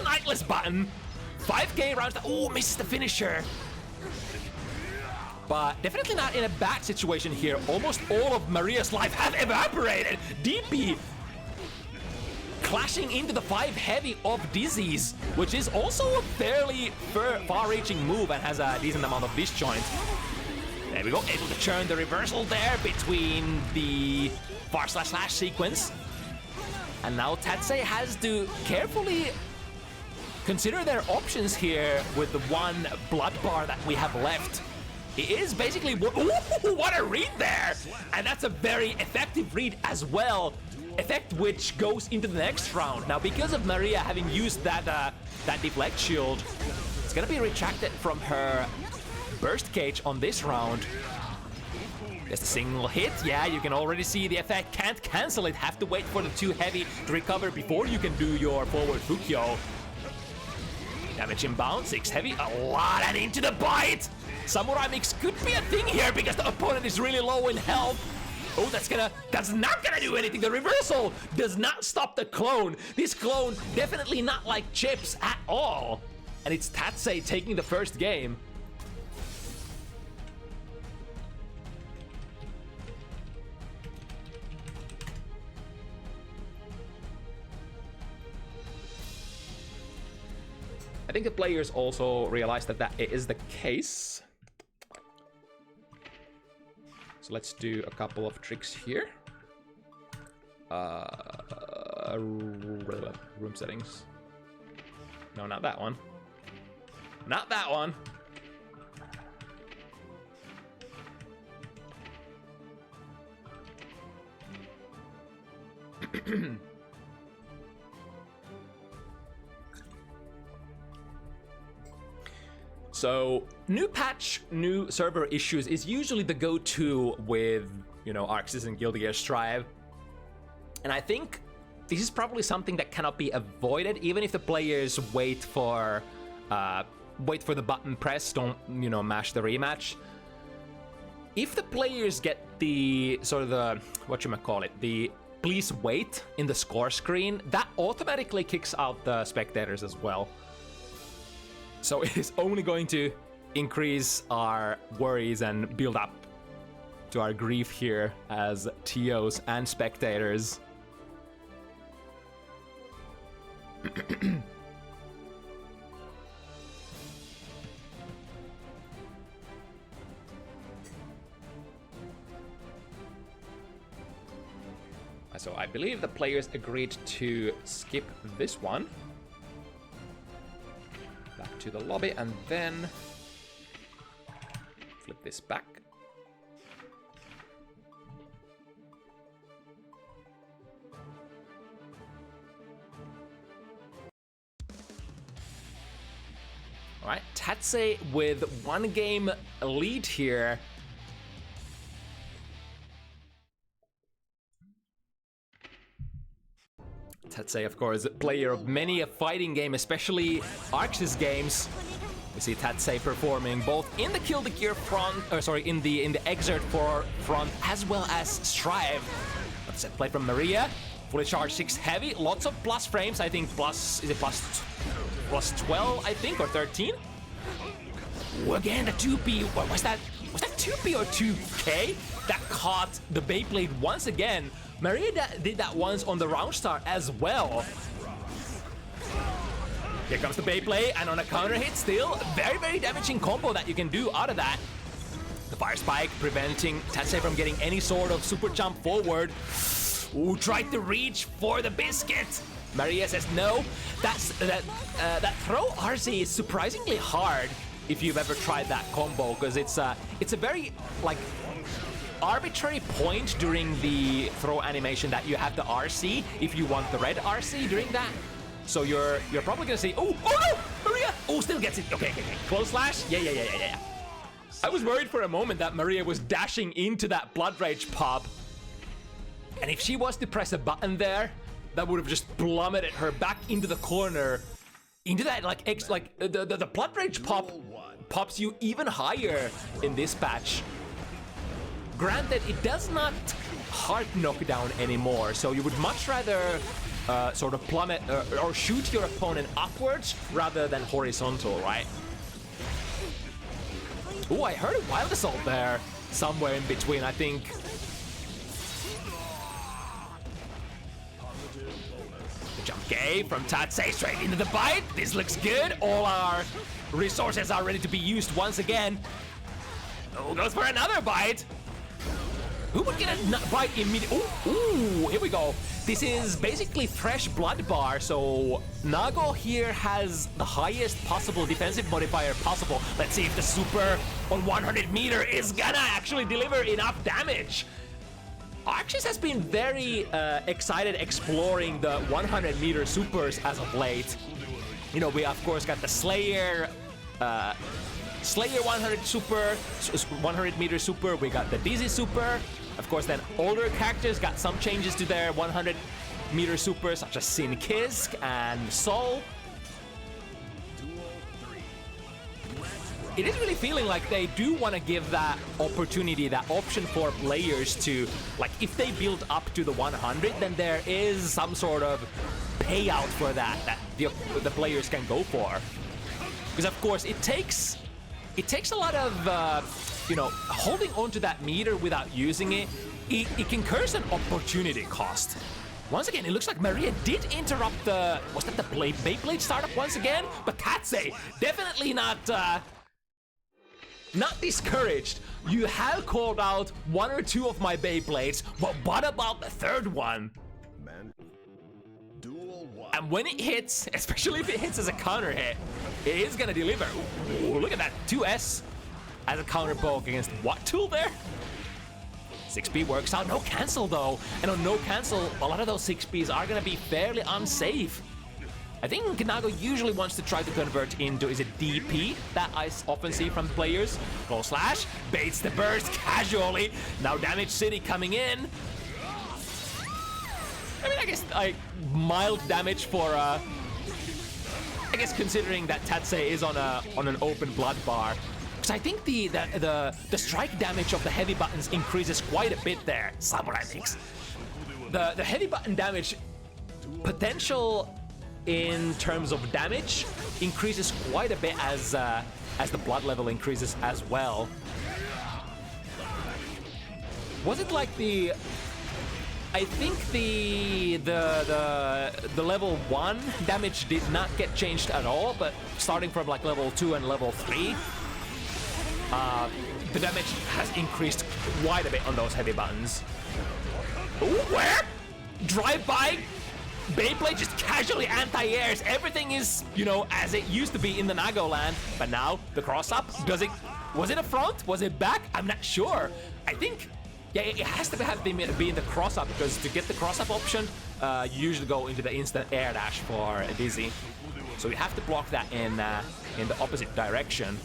Nightless button. 5k rounds. Oh, misses the finisher. But definitely not in a bad situation here. Almost all of Maria's life have evaporated. DP clashing into the 5 heavy of Dizzy's, which is also a fairly far-reaching move and has a decent amount of disjoint. There we go, able to churn the reversal there between the // sequence. And now Tatze has to carefully consider their options here with the one blood bar that we have left. It is basically, ooh, what a read there! And that's a very effective read as well. Effect which goes into the next round. Now, because of Maria having used that deflect shield, it's gonna be retracted from her burst cage on this round. Just a single hit. Yeah, you can already see the effect. Can't cancel it. Have to wait for the 2 heavy to recover before you can do your forward Fukyo. Damage inbound, 6 heavy, a lot, and into the bite! Samurai mix could be a thing here because the opponent is really low in health. Oh, that's not gonna do anything. The reversal does not stop the clone. This clone definitely not like Chips at all. And it's Tatze taking the first game. I think the players also realize that it is the case. So let's do a couple of tricks here. Room settings. No, not that one. Not that one. So, new patch, new server issues is usually the go-to with, you know, Arxis and Guilty Gear Strive. And I think this is probably something that cannot be avoided, even if the players wait for the button press, don't, you know, mash the rematch. If the players get the, sort of the, whatchamacallit, the please wait in the score screen, that automatically kicks out the spectators as well. So it is only going to increase our worries and build up to our grief here as TOs and spectators. So I believe the players agreed to skip this one. Back to the lobby and then flip this back. All right, Tatze with 1 game lead here. Tatze, of course, player of many a fighting game, especially Arxis games. We see Tatze performing both in the Kill the Gear front, or sorry, in the Exert 4 front, as well as Strive. But set play from Maria, fully charged 6 heavy, lots of plus frames. I think plus 12, I think, or 13. Ooh, again, the 2P. What was that? Was that 2P or 2K? That caught the Beyblade once again. Maria did that once on the round start as well. Here comes the Beyblade, and on a counter hit, still very, very damaging combo that you can do out of that. The Fire Spike preventing Tatze from getting any sort of super jump forward. Ooh, tried to reach for the biscuit. Maria says no. That throw RC is surprisingly hard if you've ever tried that combo, because it's a very, like, arbitrary point during the throw animation that you have the RC if you want the red RC during that. So you're probably gonna say, oh no, Maria! Oh, still gets it. Okay. Close slash. Yeah. I was worried for a moment that Maria was dashing into that Blood Rage pop. And if she was to press a button there, that would have just plummeted her back into the corner. Into that, like, the Blood Rage pop pops you even higher in this patch. Granted, it does not hard knockdown anymore, so you would much rather sort of plummet or shoot your opponent upwards rather than horizontal, right? Oh, I heard a wild assault there, somewhere in between, I think. The jump K from Tatze straight into the bite. This looks good. All our resources are ready to be used once again. Oh, goes for another bite. Who would get a bite immediately? Ooh, here we go. This is basically fresh blood bar, so Nago here has the highest possible defensive modifier possible. Let's see if the super on 100 meter is gonna actually deliver enough damage. Arxis has been very excited exploring the 100 meter supers as of late. You know, we of course got the Slayer 100 super, 100 meter super. We got the Dizzy super. Of course, then older characters got some changes to their 100 meter supers, such as Sin Kisk and Sol. It is really feeling like they do want to give that opportunity, that option for players to, like, if they build up to the 100, then there is some sort of payout for that the players can go for. Because of course, it takes a lot of, you know, holding on to that meter without using it. It can curse an opportunity cost. Once again, it looks like Maria did interrupt the, was that the Beyblade startup once again? But Tatze, definitely not discouraged. You have called out one or two of my Beyblades, but what about the third one? And when it hits, especially if it hits as a counter hit, it is gonna deliver. Ooh, look at that, 2S as a counter poke against what tool there? 6B works out, no cancel though. And on no cancel, a lot of those 6Bs are gonna be fairly unsafe. I think Nago usually wants to try to convert into, is it DP that I often see from players? Close slash, baits the burst casually. Now Damage City coming in. I mean, I guess like mild damage for I guess considering that Tatze is on an open blood bar. Because I think the strike damage of the heavy buttons increases quite a bit there. Samurai Mix. The heavy button damage potential in terms of damage increases quite a bit as the blood level increases as well. Was it like the? I think the level 1 damage did not get changed at all, but starting from like level 2 and level 3, the damage has increased quite a bit on those heavy buttons. Ooh, where? Drive-by Beyblade just casually anti-airs. Everything is, you know, as it used to be in the Nago land, but now the cross-up, was it a front? Was it back? I'm not sure. I think, yeah, it has to be in the cross-up, because to get the cross-up option, you usually go into the instant air dash for a Dizzy. So you have to block that in the opposite direction.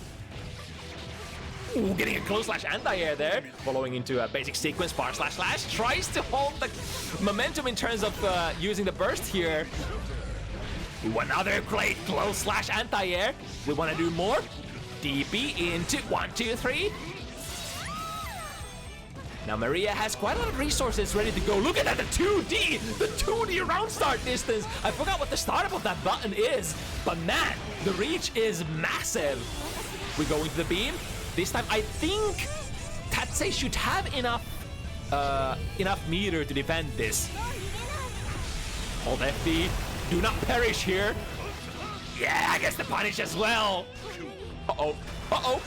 Ooh, getting a close slash anti-air there, following into a basic sequence, bar slash slash, tries to hold the momentum in terms of using the burst here. Ooh, another great close slash anti-air. We want to do more. DP into 1, 2, 3. Now Maria has quite a lot of resources ready to go. Look at that, the 2D round start distance. I forgot what the startup of that button is, but man, the reach is massive. We go into the beam. This time, I think Tatze should have enough meter to defend this. Hold FD. Do not perish here. Yeah, I guess the punish as well. Uh-oh. Uh-oh.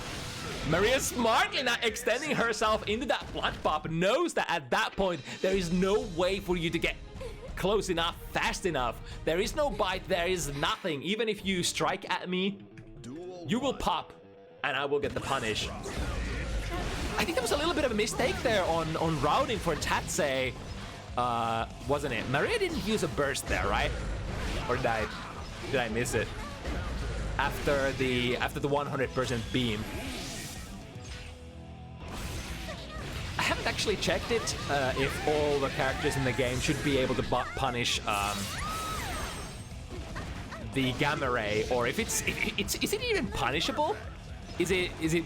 Maria smartly not extending herself into that blood pop, knows that at that point, there is no way for you to get close enough, fast enough. There is no bite, there is nothing. Even if you strike at me, you will pop. And I will get the punish. I think there was a little bit of a mistake there on routing for Tatze, wasn't it? Maria didn't use a burst there, right? Or did I miss it? After the 100% beam. I haven't actually checked it if all the characters in the game should be able to punish the gamma ray, or if is it even punishable?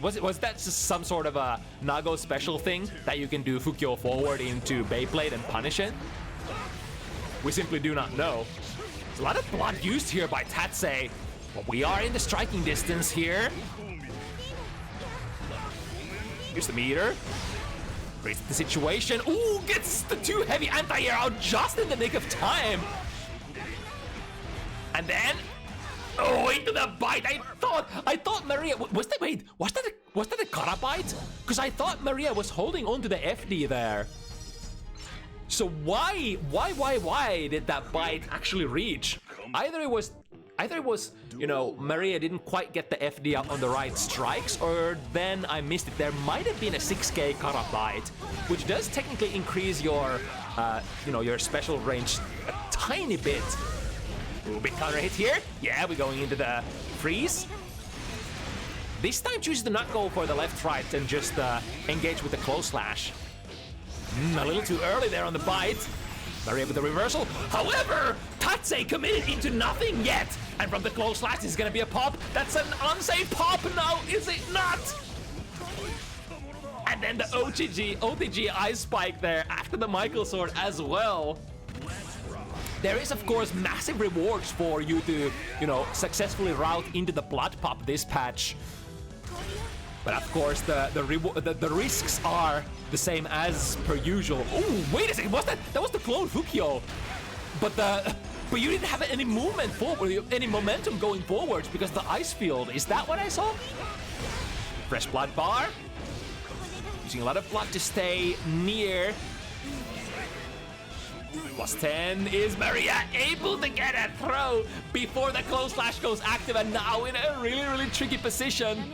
Was that just some sort of a Nago special thing that you can do Fukyo forward into Beyblade and punish it? We simply do not know. There's a lot of blood used here by Tatze, but we are in the striking distance here. Here's the meter. Reads the situation. Ooh, gets the 2 heavy anti-air out just in the nick of time. And then, oh, into the bite. I thought Maria was that. Wait, was that a Kara bite? Because I thought Maria was holding on to the FD there. So why did that bite actually reach? Either it was, you know, Maria didn't quite get the FD out on the right strikes, or then I missed it. There might have been a 6k Kara bite, which does technically increase your, you know, your special range a tiny bit. Ooh, big counter hit here. Yeah, we're going into the freeze. This time chooses to not go for the left-right and just engage with the close slash. A little too early there on the bite. Maria with the reversal. However, Tatze committed into nothing yet. And from the close slash, this is gonna be a pop. That's an unsafe pop now, is it not? And then the OTG ice spike there after the Michael sword as well. There is, of course, massive rewards for you to, you know, successfully route into the blood pop this patch. But of course, the risks are the same as per usual. Oh, wait a second, that was the clone Fukyo. But you didn't have any movement forward, any momentum going forwards because of the ice field. Is that what I saw? Fresh blood bar. Using a lot of blood to stay near. +10 is Maria able to get a throw before the close slash goes active, and now in a really, really tricky position.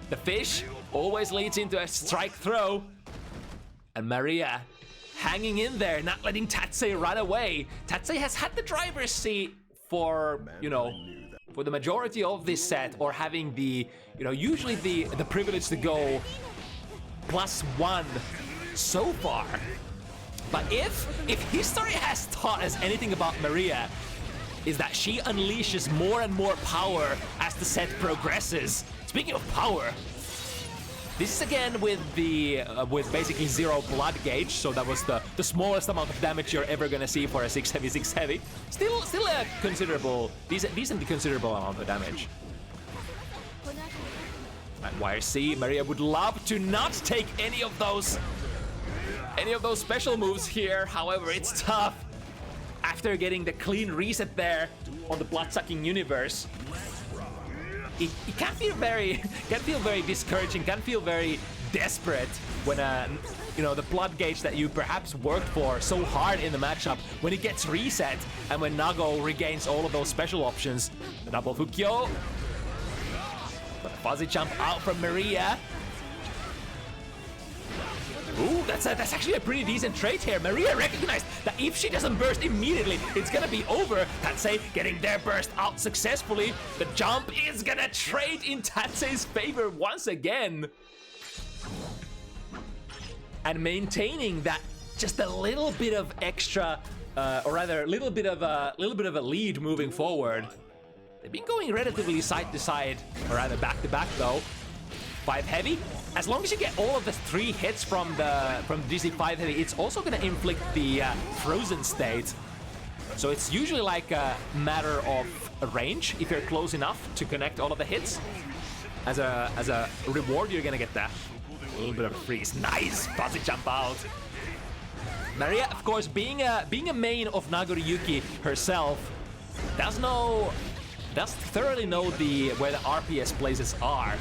The fish always leads into a strike throw. And Maria hanging in there, not letting Tatze run away. Tatze has had the driver's seat for, you know, for the majority of this set, or having the, you know, usually the privilege to go +1 so far. But if history has taught us anything about Maria, is that she unleashes more and more power as the set progresses. Speaking of power, this is again with the with basically 0 blood gauge, so that was the smallest amount of damage you're ever gonna see for a 6 heavy. Still a considerable, decently considerable amount of damage. And YRC, Maria would love to not take any of those special moves here. However, it's tough after getting the clean reset there on the blood-sucking universe. It can feel very discouraging, can feel very desperate when you know, the blood gauge that you perhaps worked for so hard in the matchup, when it gets reset and when Nago regains all of those special options. The double Fukyo. But a fuzzy jump out from Maria. Ooh, that's actually a pretty decent trade here. Maria recognized that if she doesn't burst immediately, it's gonna be over. Tatze getting their burst out successfully. The jump is gonna trade in Tatze's favor once again. And maintaining that just a little bit of extra, or rather a little bit of a lead moving forward. They've been going relatively side to side, or rather back to back though. 5 heavy. As long as you get all of the 3 hits from the DC 5 heavy, it's also gonna inflict the frozen state. So it's usually like a matter of a range. If you're close enough to connect all of the hits, as a reward, you're gonna get that little bit of a freeze. Nice fuzzy jump out. Maria, of course, being a main of Nagoriyuki herself, does thoroughly know where the RPS places are.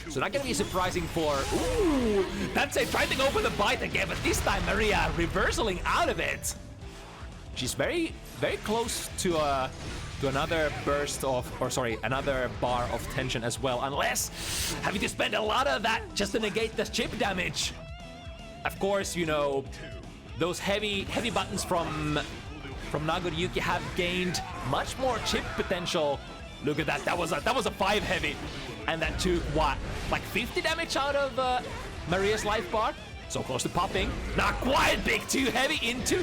So not gonna be surprising for... Ooh! Tatze trying to go for the bite again, but this time Maria reversaling out of it. She's very, very close to another burst of... Or sorry, another bar of tension as well. Unless having to spend a lot of that just to negate the chip damage. Of course, you know, those heavy buttons from Nagoriyuki have gained much more chip potential. Look at that, that was a 5 heavy. And that took, what, like 50 damage out of Maria's life bar? So close to popping. Not quite big 2 heavy into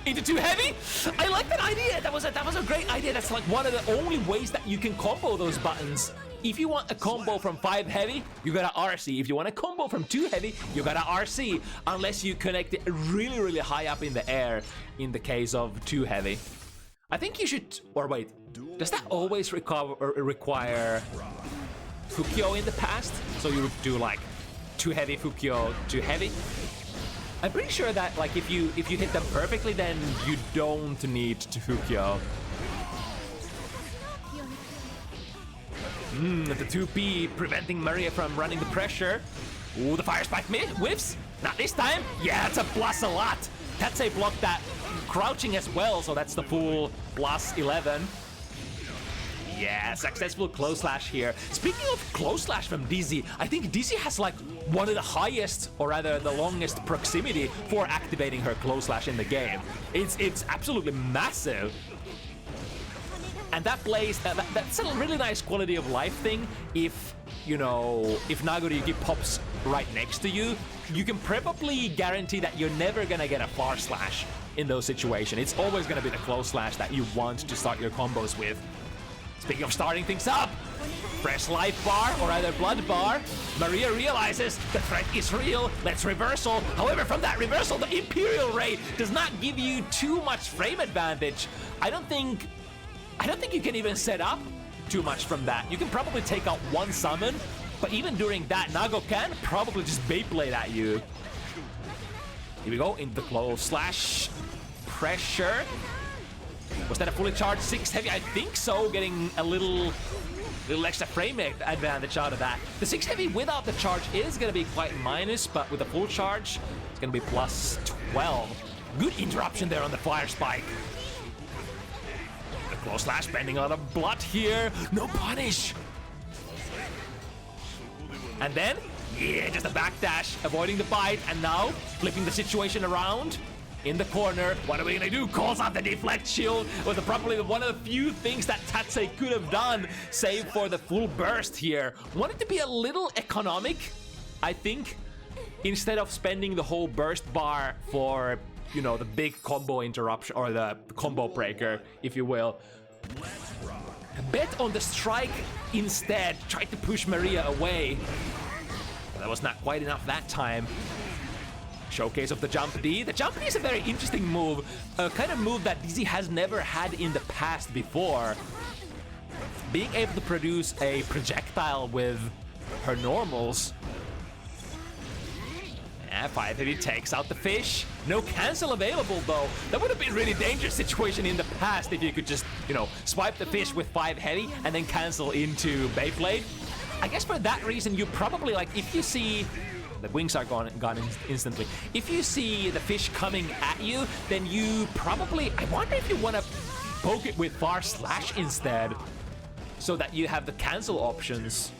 2 heavy? I like that idea. That was a great idea. That's like one of the only ways that you can combo those buttons. If you want a combo from 5 heavy, you gotta RC. If you want a combo from 2 heavy, you gotta RC. Unless you connect it really, really high up in the air in the case of 2 heavy. I think you should... Or wait, does that always require Fukyo in the past? So you would do like 2 heavy Fukyo, 2 heavy? I'm pretty sure that like if you hit them perfectly, then you don't need to Fukyo. The 2P preventing Maria from running the pressure. Ooh, the fire spike whiffs. Not this time. Yeah, it's a plus a lot. Tatze blocked that crouching as well, so that's the full plus 11. Yeah, successful close slash here. Speaking of close slash from Dizzy, I think Dizzy has like one of the highest, or rather the longest proximity for activating her close slash in the game. It's absolutely massive. And that plays, that's a really nice quality of life thing. If, you know, if Nagoriyuki pops right next to you, you can probably guarantee that you're never gonna get a far slash in those situations. It's always gonna be the close slash that you want to start your combos with. Speaking of starting things up, fresh life bar, or either blood bar. Maria realizes the threat is real. Let's reversal. However, from that reversal, the Imperial Ray does not give you too much frame advantage. I don't think you can even set up too much from that. You can probably take out one summon, but even during that, Nago can probably just Beyblade at you. Here we go, into the close slash. Pressure. Was that a fully charged 6 heavy? I think so, getting a little extra frame advantage out of that. The 6 heavy without the charge is going to be quite minus, but with a full charge, it's going to be plus 12. Good interruption there on the fire spike. The close slash, spending a lot of blood here. No punish. And then, yeah, just a backdash, avoiding the bite, and now flipping the situation around. In the corner, what are we gonna do? Calls out the deflect shield. Was probably one of the few things that Tatze could have done, save for the full burst here. Wanted to be a little economic, I think, instead of spending the whole burst bar for, you know, the big combo interruption, or the combo breaker, if you will. Bet on the strike instead, tried to push Maria away. But that was not quite enough that time. Showcase of the jump D. The jump D is a very interesting move, a kind of move that Dizzy has never had in the past before. Being able to produce a projectile with her normals. Yeah, 5 heavy takes out the fish. No cancel available though. That would have been a really dangerous situation in the past if you could just, you know, swipe the fish with 5 heavy and then cancel into Beyblade. I guess for that reason, you probably, like, if you see... The wings are gone instantly. If you see the fish coming at you, then you probably... I wonder if you want to poke it with far slash instead, so that you have the cancel options.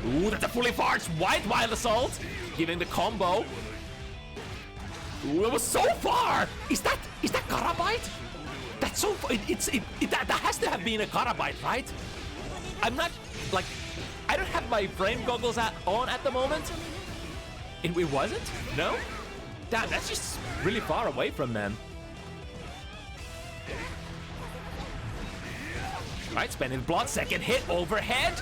Ooh, that's a fully farged white wild assault, giving the combo. Ooh, it was so far. Is that Karabite? That's so far. That has to have been a Karabite, right? I'm not like... I don't have my frame goggles on at the moment. It wasn't? No? Damn, that's just really far away from them. Right, spending blood, second hit, overhead.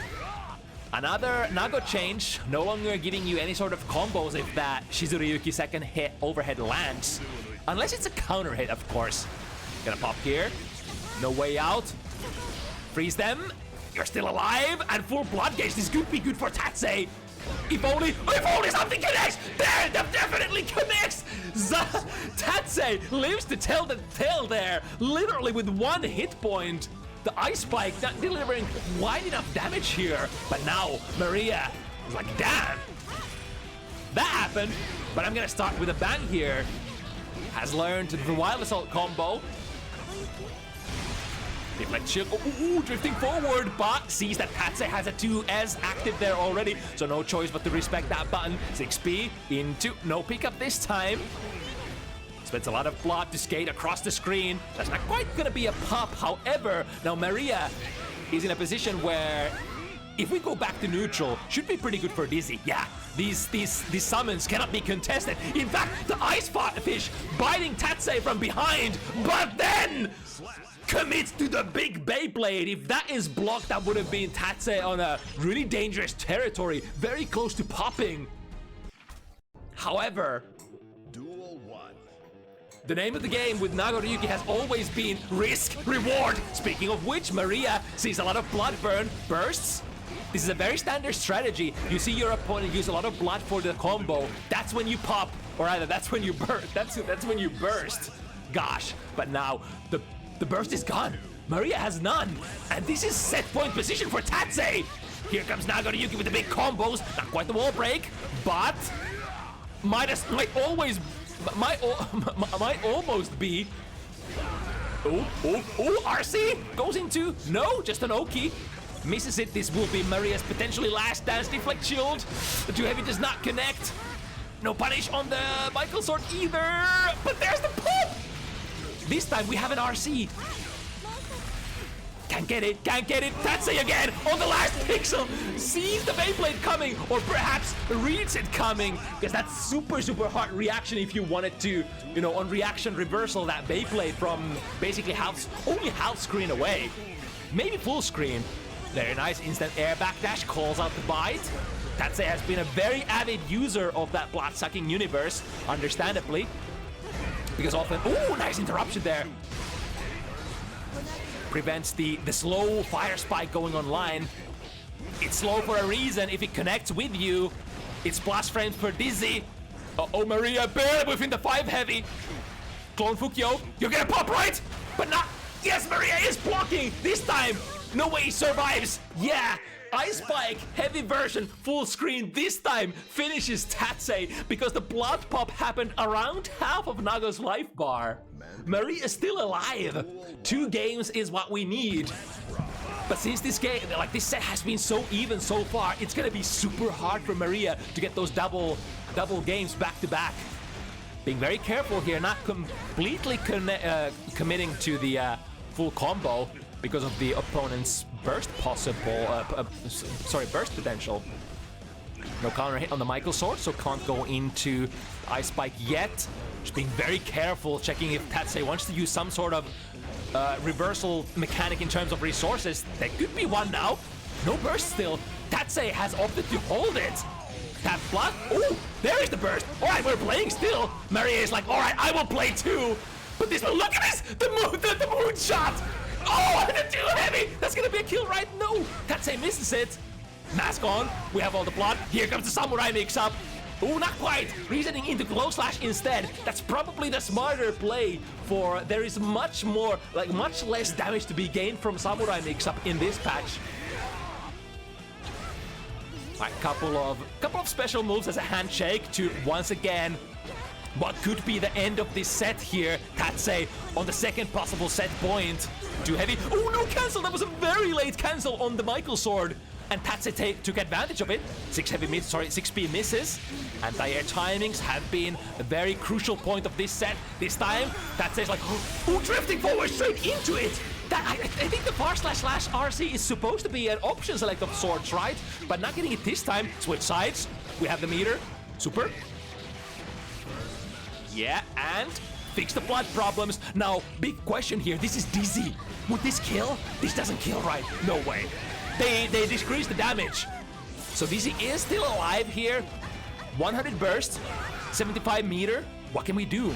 Another Nago change, no longer giving you any sort of combos if that Shizuriyuki second hit overhead lands. Unless it's a counter hit, of course. Gonna pop here. No way out. Freeze them. You're still alive, and full blood gauge. This could be good for Tatze. If only something connects. There, that definitely connects. Tatze lives to tell the tale there, literally with 1 hit point. The ice spike not delivering quite enough damage here, but now Maria is like, damn, that happened. But I'm gonna start with a bang here. Has learned the wild assault combo. Deflect shield, drifting forward, but sees that Tatze has a 2S active there already, so no choice but to respect that button. 6P into, no pickup this time. Spends a lot of blood to skate across the screen. That's not quite gonna be a pop, however, now Maria is in a position where if we go back to neutral, should be pretty good for Dizzy. Yeah, these summons cannot be contested. In fact, the ice fish biting Tatze from behind, but then commits to the big Beyblade. If that is blocked, that would have been Tatze on a really dangerous territory, very close to popping. However, the name of the game with Nagoriyuki has always been risk, reward. Speaking of which, Maria sees a lot of blood burn, bursts. This is a very standard strategy. You see your opponent use a lot of blood for the combo. That's when you pop, or rather, that's when you burst. That's when you burst. Gosh, but now the burst is gone. Maria has none, and this is set point position for Tatze. Here comes Nagoriyuki with the big combos. Not quite the wall break, but might almost be. RC goes into, no, just an Oki. Misses it. This will be Maria's potentially last dance. Deflect shield. The Too Heavy does not connect. No punish on the Michael sword either. But there's the pop. This time we have an RC. Can't get it. Tatze again on the last pixel. Sees the Beyblade coming, or perhaps reads it coming, because that's super hard reaction if you wanted to, on reaction reversal that Beyblade from basically only half screen away. Maybe full screen. Very nice instant air backdash, calls out the bite. Tatze has been a very avid user of that blood-sucking universe, understandably. Because often, nice interruption there. Prevents the slow fire spike going online. It's slow for a reason. If it connects with you, it's plus frames per Dizzy. Maria barely within the 5 heavy. Clone Fukyo, you're gonna pop right? But not. Yes, Maria is blocking this time. No way he survives. Yeah, Ice Spike, heavy version, full screen. This time finishes Tatze because the blood pop happened around half of Naga's life bar. Maria is still alive. 2 games is what we need. But since this set has been so even so far, it's gonna be super hard for Maria to get those double games back to back. Being very careful here, not completely committing to the full combo because of the opponent's burst burst potential. No counter hit on the Michael sword, so can't go into Ice Spike yet. Just being very careful, checking if Tatze wants to use some sort of reversal mechanic in terms of resources. There could be one now. No burst still. Tatze has opted to hold it. Tap block. Oh, there is the burst. All right, we're playing still. Maria is like, all right, I will play too. But this one, look at this, the moon shot. Oh, the Too Heavy. That's gonna be a kill, right? No. Tatze misses it. Mask on. We have all the blood. Here comes the Samurai mix-up. Oh, not quite. Reasoning into Glow Slash instead. That's probably the smarter play, for there is much less damage to be gained from Samurai mix-up in this patch. A couple of special moves as a handshake to once again what could be the end of this set here. Tatze on the second possible set point. Too Heavy. Oh, no cancel. That was a very late cancel on the Michael sword. And Tatze took advantage of it. 6P misses. Anti-air timings have been a very crucial point of this set. This time, Tatze's like, oh, drifting forward straight into it. I think the // RC is supposed to be an option select of sorts, right? But not getting it this time. Switch sides. We have the meter. Super. Yeah, and fix the blood problems. Now, big question here. This is Dizzy. Would this kill? This doesn't kill, right? No way. They decrease the damage. So Dizzy is still alive here. 100 burst, 75 meter. What can we do?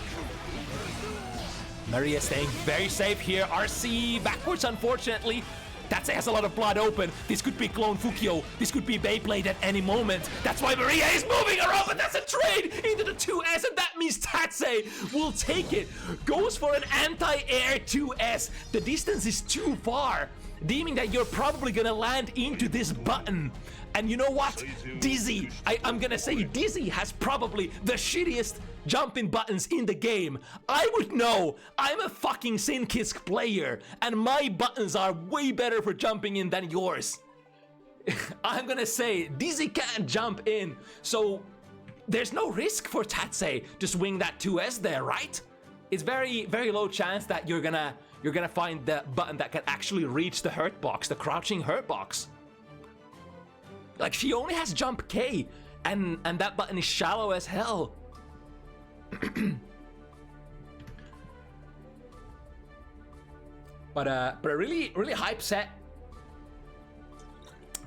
Maria staying very safe here. RC backwards, unfortunately. Tatze has a lot of blood open. This could be Clone Fukyo. This could be Beyblade at any moment. That's why Maria is moving around, but that's a trade into the 2S, and that means Tatze will take it. Goes for an anti-air 2S. The distance is too far, deeming that you're probably gonna land into this button. And you know what? Dizzy, I'm gonna say Dizzy has probably the shittiest jumping buttons in the game. I would know. I'm a fucking Sinkisk player, and my buttons are way better for jumping in than yours. I'm gonna say Dizzy can't jump in, so there's no risk for Tatze to swing that 2S there, right? It's very, very low chance that you're gonna find the button that can actually reach the hurt box, the crouching hurt box. Like, she only has jump K, and that button is shallow as hell. But a really hype set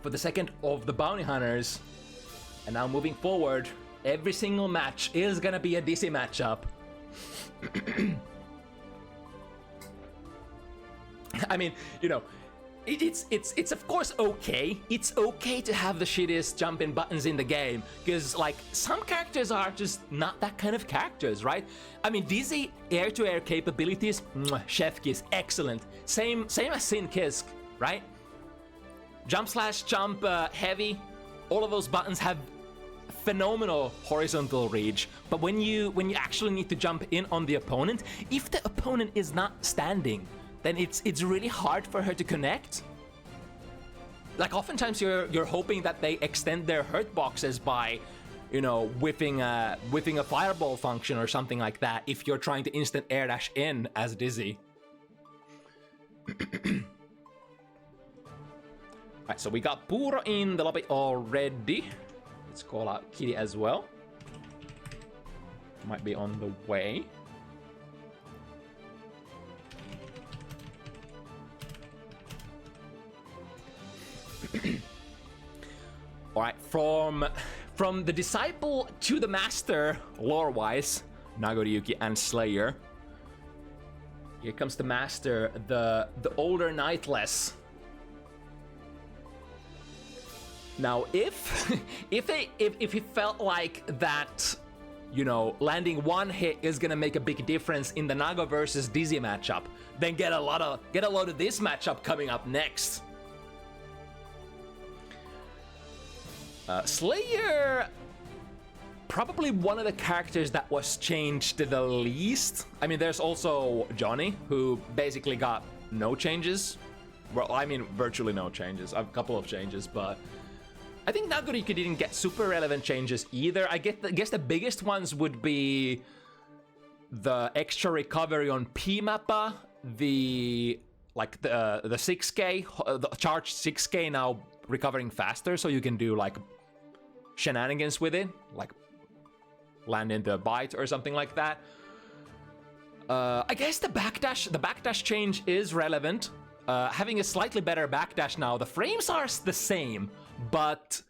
for the second of the Bounty Hunters. And now moving forward, every single match is gonna be a Dizzy matchup. I mean, you know, it's of course okay. It's okay to have the shittiest jump-in buttons in the game, because like some characters are just not that kind of characters, right? I mean, Dizzy air-to-air capabilities, chef kiss, excellent. Same as Sin Kisk, right? Jump slash jump heavy, all of those buttons have phenomenal horizontal reach, but when you actually need to jump in on the opponent, if the opponent is not standing, then it's really hard for her to connect. Like oftentimes you're hoping that they extend their hurt boxes by, you know, whipping a fireball function or something like that if you're trying to instant air dash in as Dizzy. Alright, so we got Puuro in the lobby already. Let's call out Kitty as well. Might be on the way. Alright, from the disciple to the master, lore-wise, Nagoriyuki and Slayer. Here comes the master, the older Knightless. Now, if he felt like that, you know, landing one hit is gonna make a big difference in the Naga versus Dizzy matchup, then get a lot of this matchup coming up next. Slayer, probably one of the characters that was changed the least. I mean, there's also Johnny, who basically got no changes. Well, I mean, virtually no changes. A couple of changes, but I think Nagoriyuki didn't get super relevant changes either. I guess the biggest ones would be the extra recovery on P-Mappa, the 6K, the charged 6K now recovering faster, so you can do like shenanigans with it, like land into a bite or something like that. I guess the backdash change is relevant. Having a slightly better backdash now, the frames are the same, but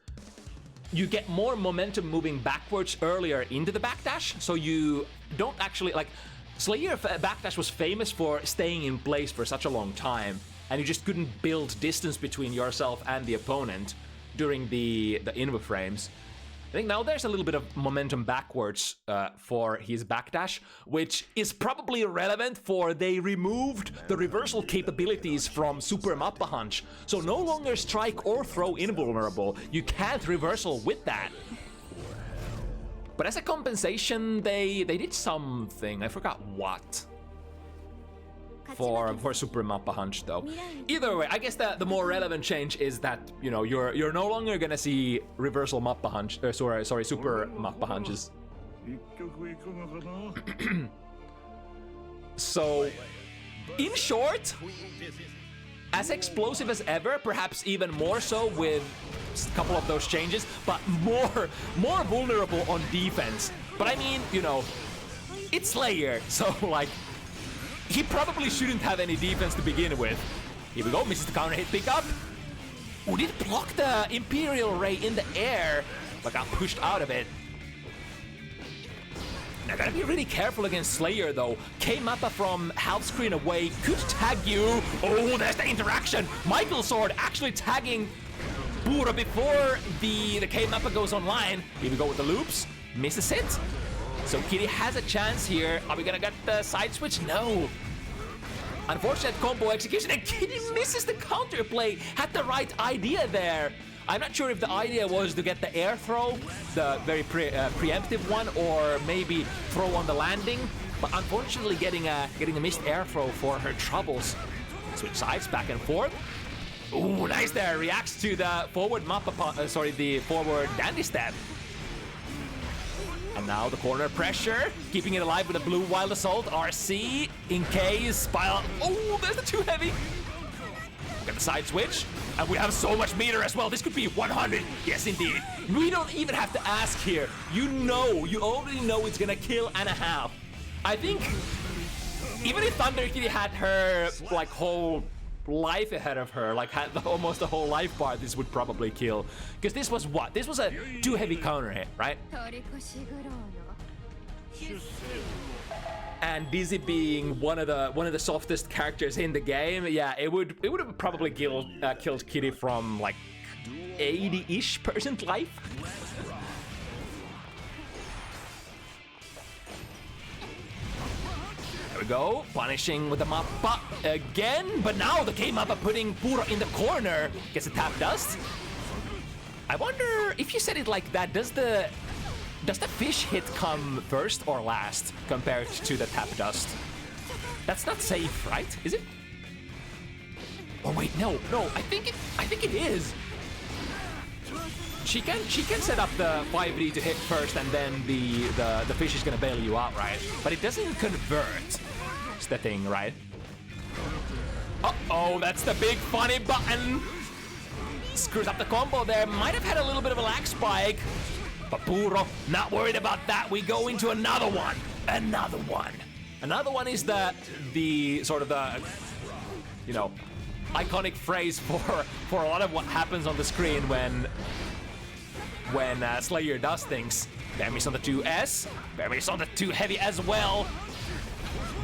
you get more momentum moving backwards earlier into the backdash, so you don't actually, like, Slayer backdash was famous for staying in place for such a long time, and you just couldn't build distance between yourself and the opponent during the invo frames. I think now there's a little bit of momentum backwards for his backdash, which is probably relevant for they removed the reversal capabilities from Super Mappa Hunch. So no longer strike or throw invulnerable. You can't reversal with that. But as a compensation, they did something. I forgot what. For Super Mappa Hunch though. Either way, I guess the more relevant change is that, you know, you're no longer gonna see reversal Mappa Hunch, sorry, Super Mappa Hunches. So, in short, as explosive as ever, perhaps even more so with a couple of those changes, but more vulnerable on defense. But I mean, you know, it's Slayer, so like, he probably shouldn't have any defense to begin with. Here we go, misses the counter hit pickup. Ooh, did block the Imperial Ray in the air, but got pushed out of it. Now gotta be really careful against Slayer though. K-Mappa from half screen away could tag you. Oh, there's the interaction. Michael Sword actually tagging Puuro before the K-Mappa goes online. Here we go with the loops. Misses it. So Kitty has a chance here. Are we gonna get the side switch? No. Unfortunate combo execution, and Kitty misses the counter play. Had the right idea there. I'm not sure if the idea was to get the air throw, the very preemptive one, or maybe throw on the landing. But unfortunately, getting a missed air throw for her troubles. Switch sides back and forth. Ooh, nice there. Reacts to the forward the forward dandy step. And now the corner pressure, keeping it alive with a blue wild assault. RC in case, pile. Oh, there's the too heavy. Look at the side switch. And we have so much meter as well. This could be 100. Yes, indeed. We don't even have to ask here. You already know it's gonna kill and a half. I think even if Thunder Kitty had her like whole life ahead of her, like had almost the whole life bar, this would probably kill. Because this was what? This was a too heavy counter hit, right? And Dizzy being one of the softest characters in the game, yeah, it would have probably killed Kitty from like 80-ish% life. There we go, punishing with the Mappa again, but now the K-Mappa putting Puuro in the corner. Gets a tap dust. I wonder if you said it like that, does the fish hit come first or last compared to the tap dust? That's not safe, right? Is it? Oh wait, no, I think it is. She can set up the 5D to hit first, and then the fish is gonna bail you out, right? But it doesn't convert. It's the thing, right? Uh-oh, that's the big funny button. Screws up the combo there. Might have had a little bit of a lag spike. But Puuro, not worried about that. We go into another one. Another one. Another one is the sort of the, you know, iconic phrase for a lot of what happens on the screen when Slayer does things. Bear on the 2S. Bear on the 2 heavy as well.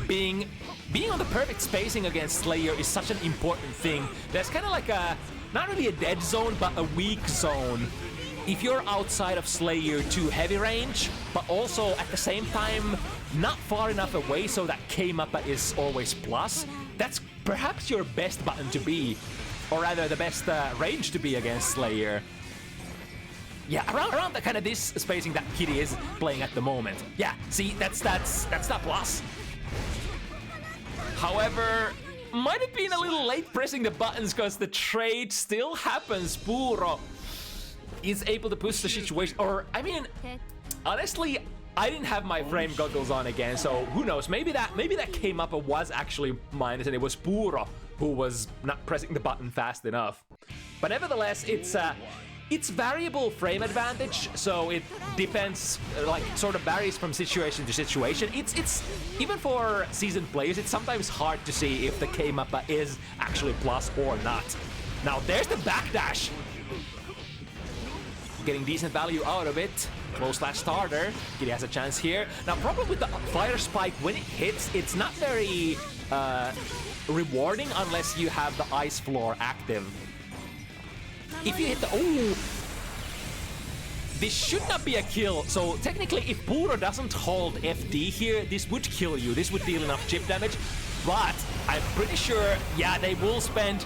Being on the perfect spacing against Slayer is such an important thing. There's kind of like a, not really a dead zone, but a weak zone. If you're outside of Slayer 2 heavy range, but also at the same time not far enough away so that K-Mappa is always plus, that's perhaps your best button to be, or rather the best range to be against Slayer. Yeah, around the kind of this spacing that Kitty is playing at the moment. Yeah, see, that's the plus. However, might have been a little late pressing the buttons because the trade still happens. Puuro is able to push the situation, or I mean, honestly, I didn't have my frame goggles on again, so who knows? Maybe that came up and was actually minus, and it was Puuro who was not pressing the button fast enough. But nevertheless, it's variable frame advantage, so it depends, like sort of varies from situation to situation. It's even for seasoned players, it's sometimes hard to see if the K-Mappa is actually plus or not. Now there's the backdash. Getting decent value out of it. Close slash starter. Kitty has a chance here. Now, problem with the fire spike, when it hits, it's not very rewarding unless you have the ice floor active. If you hit the... Oh! This should not be a kill. So, technically, if Puuro doesn't hold FD here, this would kill you. This would deal enough chip damage. But I'm pretty sure, yeah, they will spend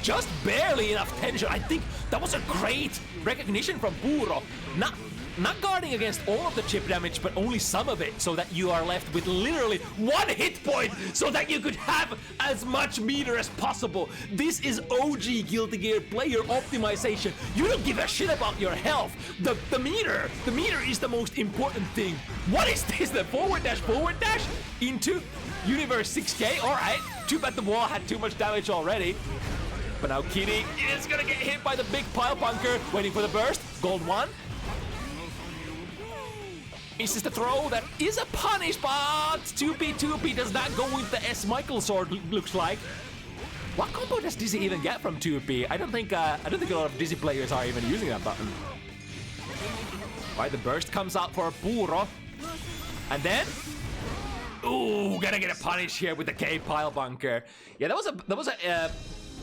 just barely enough tension. I think that was a great recognition from Puuro. Not guarding against all of the chip damage, but only some of it, so that you are left with literally 1 hit point, so that you could have as much meter as possible. This is OG Guilty Gear player optimization. You don't give a shit about your health. The meter is the most important thing. What is this? The forward dash into Universe 6K? All right. Too bad the wall had too much damage already. But now Kitty is gonna get hit by the big pile punker. Waiting for the burst. Gold 1. Misses the throw. That is a punish, but 2P does not go with the S. Michael sword, looks like. What combo does Dizzy even get from 2P? I don't think a lot of Dizzy players are even using that button. Right, the burst comes out for Puuro. And then... Ooh, gonna get a punish here with the K pile bunker. Yeah, that was a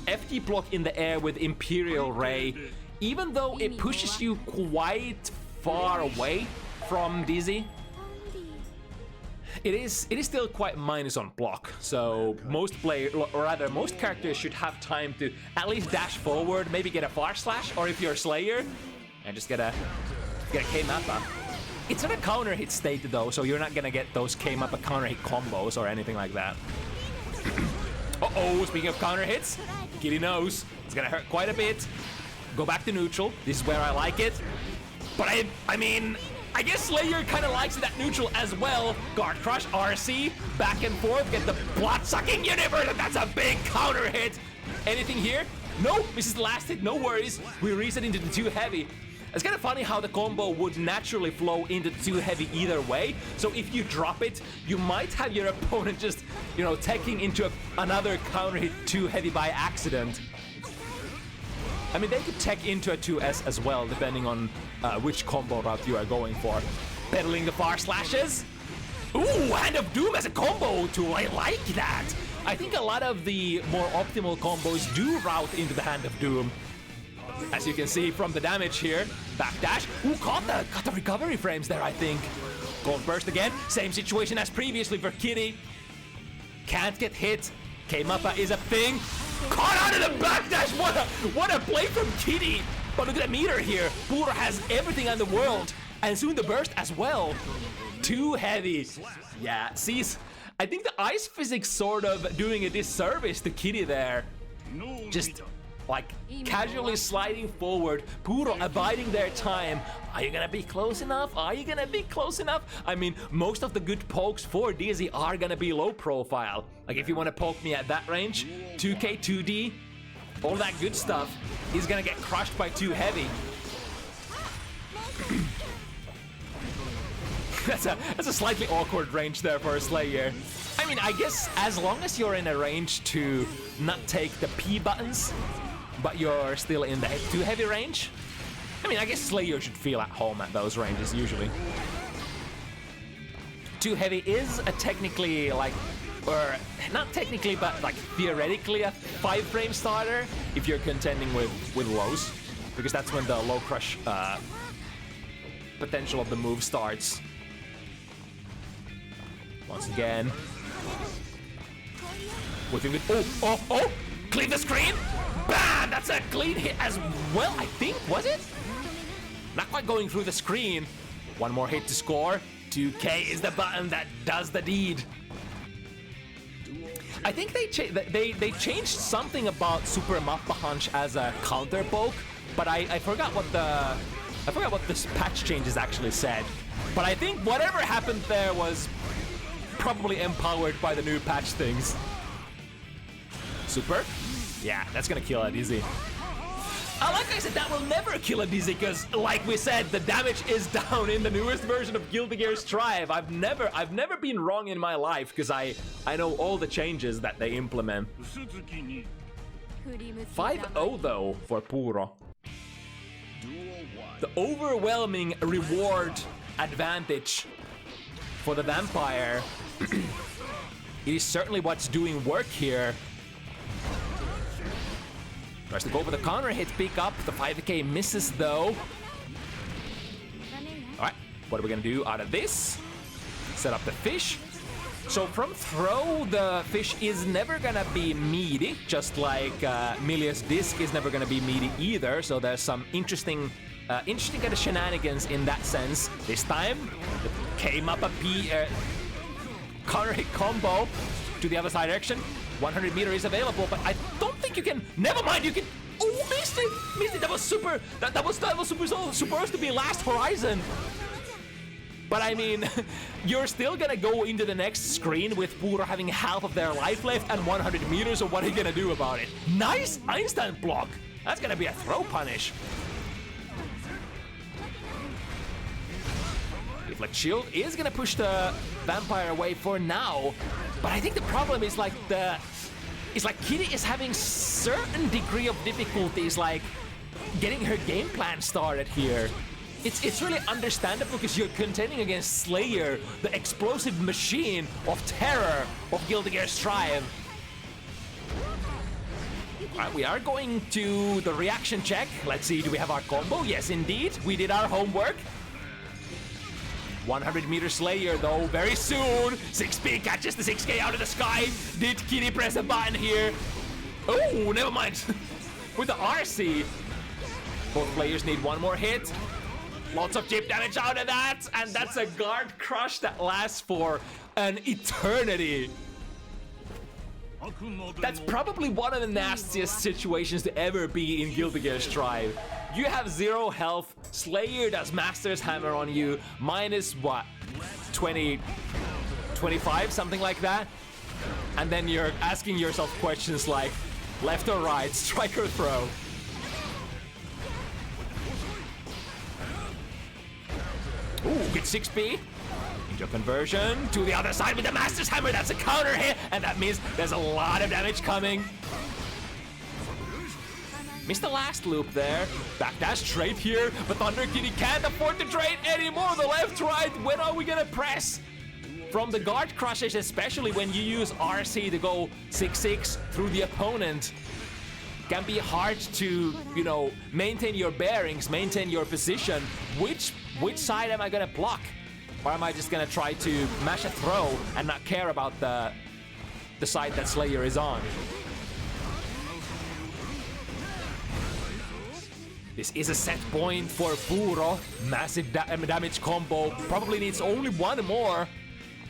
FT block in the air with Imperial Ray. Even though it pushes you quite far away from Dizzy, it is still quite minus on block. So most characters should have time to at least dash forward, maybe get a far slash, or if you're a Slayer, and just get a K-Mappa. It's not a counter hit state though, so you're not gonna get those K-Mappa counter hit combos or anything like that. Uh-oh, speaking of counter hits, Kitty knows it's gonna hurt quite a bit. Go back to neutral. This is where I like it. But I mean, I guess Slayer kind of likes it at neutral as well. Guard Crush, RC, back and forth, get the blood-sucking universe, and that's a big counter hit. Anything here? No, misses the last hit, no worries. We reset into the 2 heavy. It's kind of funny how the combo would naturally flow into the 2 heavy either way. So if you drop it, you might have your opponent just, you know, taking into another counter hit 2 heavy by accident. I mean, they could tech into a 2S as well, depending on which combo route you are going for. Pedaling the far slashes. Ooh, Hand of Doom as a combo tool. I like that. I think a lot of the more optimal combos do route into the Hand of Doom. As you can see from the damage here, backdash. Ooh, caught the recovery frames there, I think. Gold burst again. Same situation as previously for Kitty. Can't get hit. K-Mappa is a thing. Caught out of the backdash. What a play from Kitty. But look at the meter here. Puuro has everything in the world. And soon the burst as well. 2 heavy. Yeah, sees. I think the ice physics sort of doing a disservice to Kitty there. Just like casually sliding forward, Puuro abiding their time. Are you gonna be close enough? Are you gonna be close enough? I mean, most of the good pokes for DZ are gonna be low profile. Like if you want to poke me at that range, 2K, 2D, all that good stuff is gonna get crushed by 2 heavy. That's a slightly awkward range there for a Slayer. I mean, I guess as long as you're in a range to not take the P buttons, but you're still in the 2 heavy range, I mean, I guess Slayer should feel at home at those ranges usually. 2 heavy is a technically like, or not technically, but like theoretically a 5-frame starter if you're contending with lows, because that's when the low crush potential of the move starts. Once again. Whipping with, oh! Clean the screen! Bam! That's a clean hit as well, I think, was it? Not quite going through the screen. One more hit to score. 2K is the button that does the deed. I think they changed something about Super Mappa Hunch as a counter poke, but I forgot what the patch changes actually said. But I think whatever happened there was probably empowered by the new patch things. Super? Yeah, that's gonna kill a Dizzy. Like I said, that will never kill a Dizzy because, like we said, the damage is down in the newest version of Guilty Gear Strive. I've never been wrong in my life because I know all the changes that they implement. 5-0 though for Puuro. The overwhelming reward advantage for the Vampire. It is certainly what's doing work here. Tries to go for the counter hit, pick up. The 5K misses though. Alright, what are we gonna do out of this? Set up the fish. So from throw, the fish is never gonna be meaty, just like Milia's disc is never gonna be meaty either. So there's some interesting kind of shenanigans in that sense. This time, it came up a counter hit combo to the other side direction. 100 meter is available, but I don't think you can. Never mind, you can. Oh, missed it! That was super. That was supposed to be last horizon. But I mean, you're still gonna go into the next screen with Puuro having half of their life left and 100 meters. So what are you gonna do about it? Nice instant block. That's gonna be a throw punish. Deflect shield is gonna push the Vampire away for now, but I think the problem is like Kitty is having certain degree of difficulties like getting her game plan started here. It's really understandable because you're contending against Slayer, the explosive machine of terror of Guilty Gear Strive. Alright, we are going to the reaction check. Let's see, do we have our combo? Yes, indeed. We did our homework. 100 meter Slayer though, very soon. 6P catches the 6K out of the sky. Did Kitty press a button here? Oh, never mind. With the RC. Both players need one more hit. Lots of chip damage out of that. And that's a guard crush that lasts for an eternity. That's probably one of the nastiest situations to ever be in Guilty Gear Strive. You have 0 health, Slayer does Master's Hammer on you, minus what, 20, 25, something like that? And then you're asking yourself questions like, Left or right, strike or throw. Ooh, good 6B. Into conversion to the other side with the Master's Hammer. That's a counter hit, and that means there's a lot of damage coming. Missed the last loop there. Backdash straight here, but Thunder Kitty can't afford to trade anymore. The left, right, when are we gonna press? From the guard crushes, especially when you use RC to go 6-6 through the opponent, can be hard to, you know, maintain your bearings, maintain your position. Which side am I gonna block? Or am I just gonna try to mash a throw and not care about the side that Slayer is on? This is a set point for Puuro. Massive damage combo. Probably needs only one more.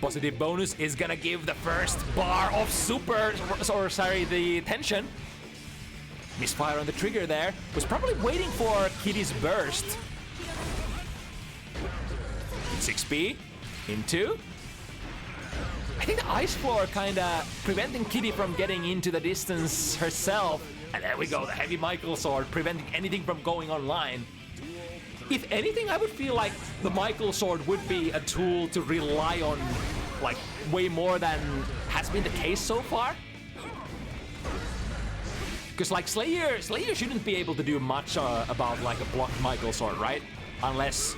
Positive bonus is gonna give the first bar of the tension. Misfire on the trigger there. Was probably waiting for Kitty's burst. 6B into. I think the ice floor kinda preventing Kitty from getting into the distance herself. And there we go, the heavy Michael sword preventing anything from going online. If anything, I would feel like the Michael sword would be a tool to rely on, like, way more than has been the case so far. Because, like, Slayer shouldn't be able to do much about, like, a blocked Michael sword, right? Unless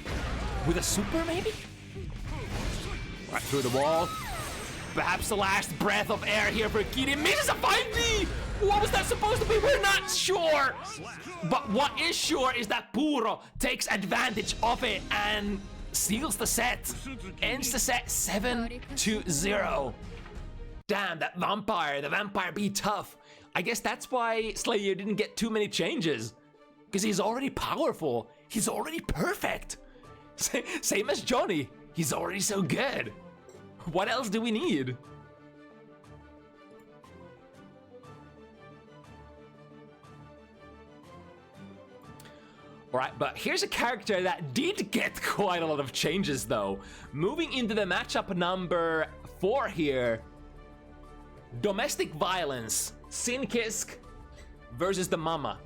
with a super, maybe? Right through the wall. Perhaps the last breath of air here for Kitty. Misses a 5D! What was that supposed to be? We're not sure! But what is sure is that Puuro takes advantage of it and seals the set. Ends the set 7-0. Damn, the vampire be tough. I guess that's why Slayer didn't get too many changes. Because he's already powerful. He's already perfect. Same as Johnny. He's already so good. What else do we need? Alright, but here's a character that did get quite a lot of changes though. Moving into the matchup number 4 here. Domestic Violence. Sinkisk versus the Mama.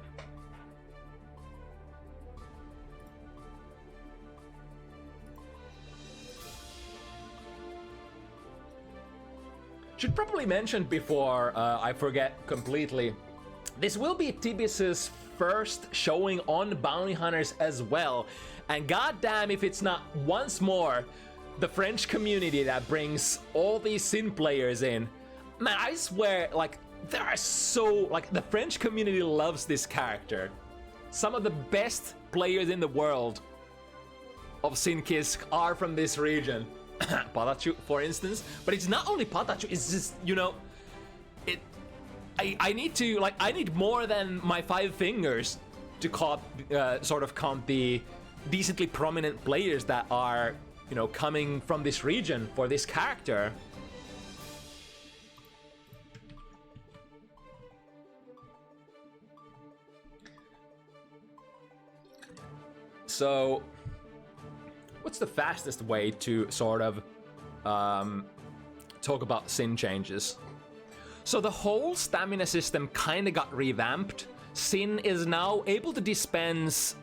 Should probably mention before I forget completely. This will be Tibisu's first showing on Bounty Hunters as well. And goddamn if it's not once more the French community that brings all these Sin players in. Man, I swear, like, there are the French community loves this character. Some of the best players in the world of Sinkisk are from this region. Patachu, for instance. But it's not only Patachu, it's just, you know, I need more than my 5 fingers to count the decently prominent players that are, you know, coming from this region for this character. So, what's the fastest way to sort of talk about Sin changes? So the whole stamina system kind of got revamped. Sin is now able to dispense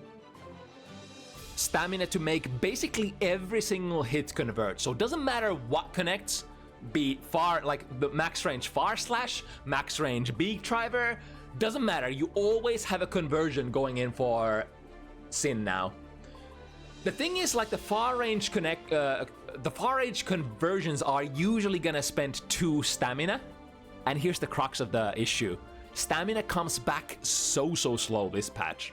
stamina to make basically every single hit convert. So it doesn't matter what connects, be far, like the max range far slash, max range beak driver, doesn't matter. You always have a conversion going in for Sin now. The thing is, like, the far range conversions are usually gonna spend 2 stamina. And here's the crux of the issue. Stamina comes back so slow this patch.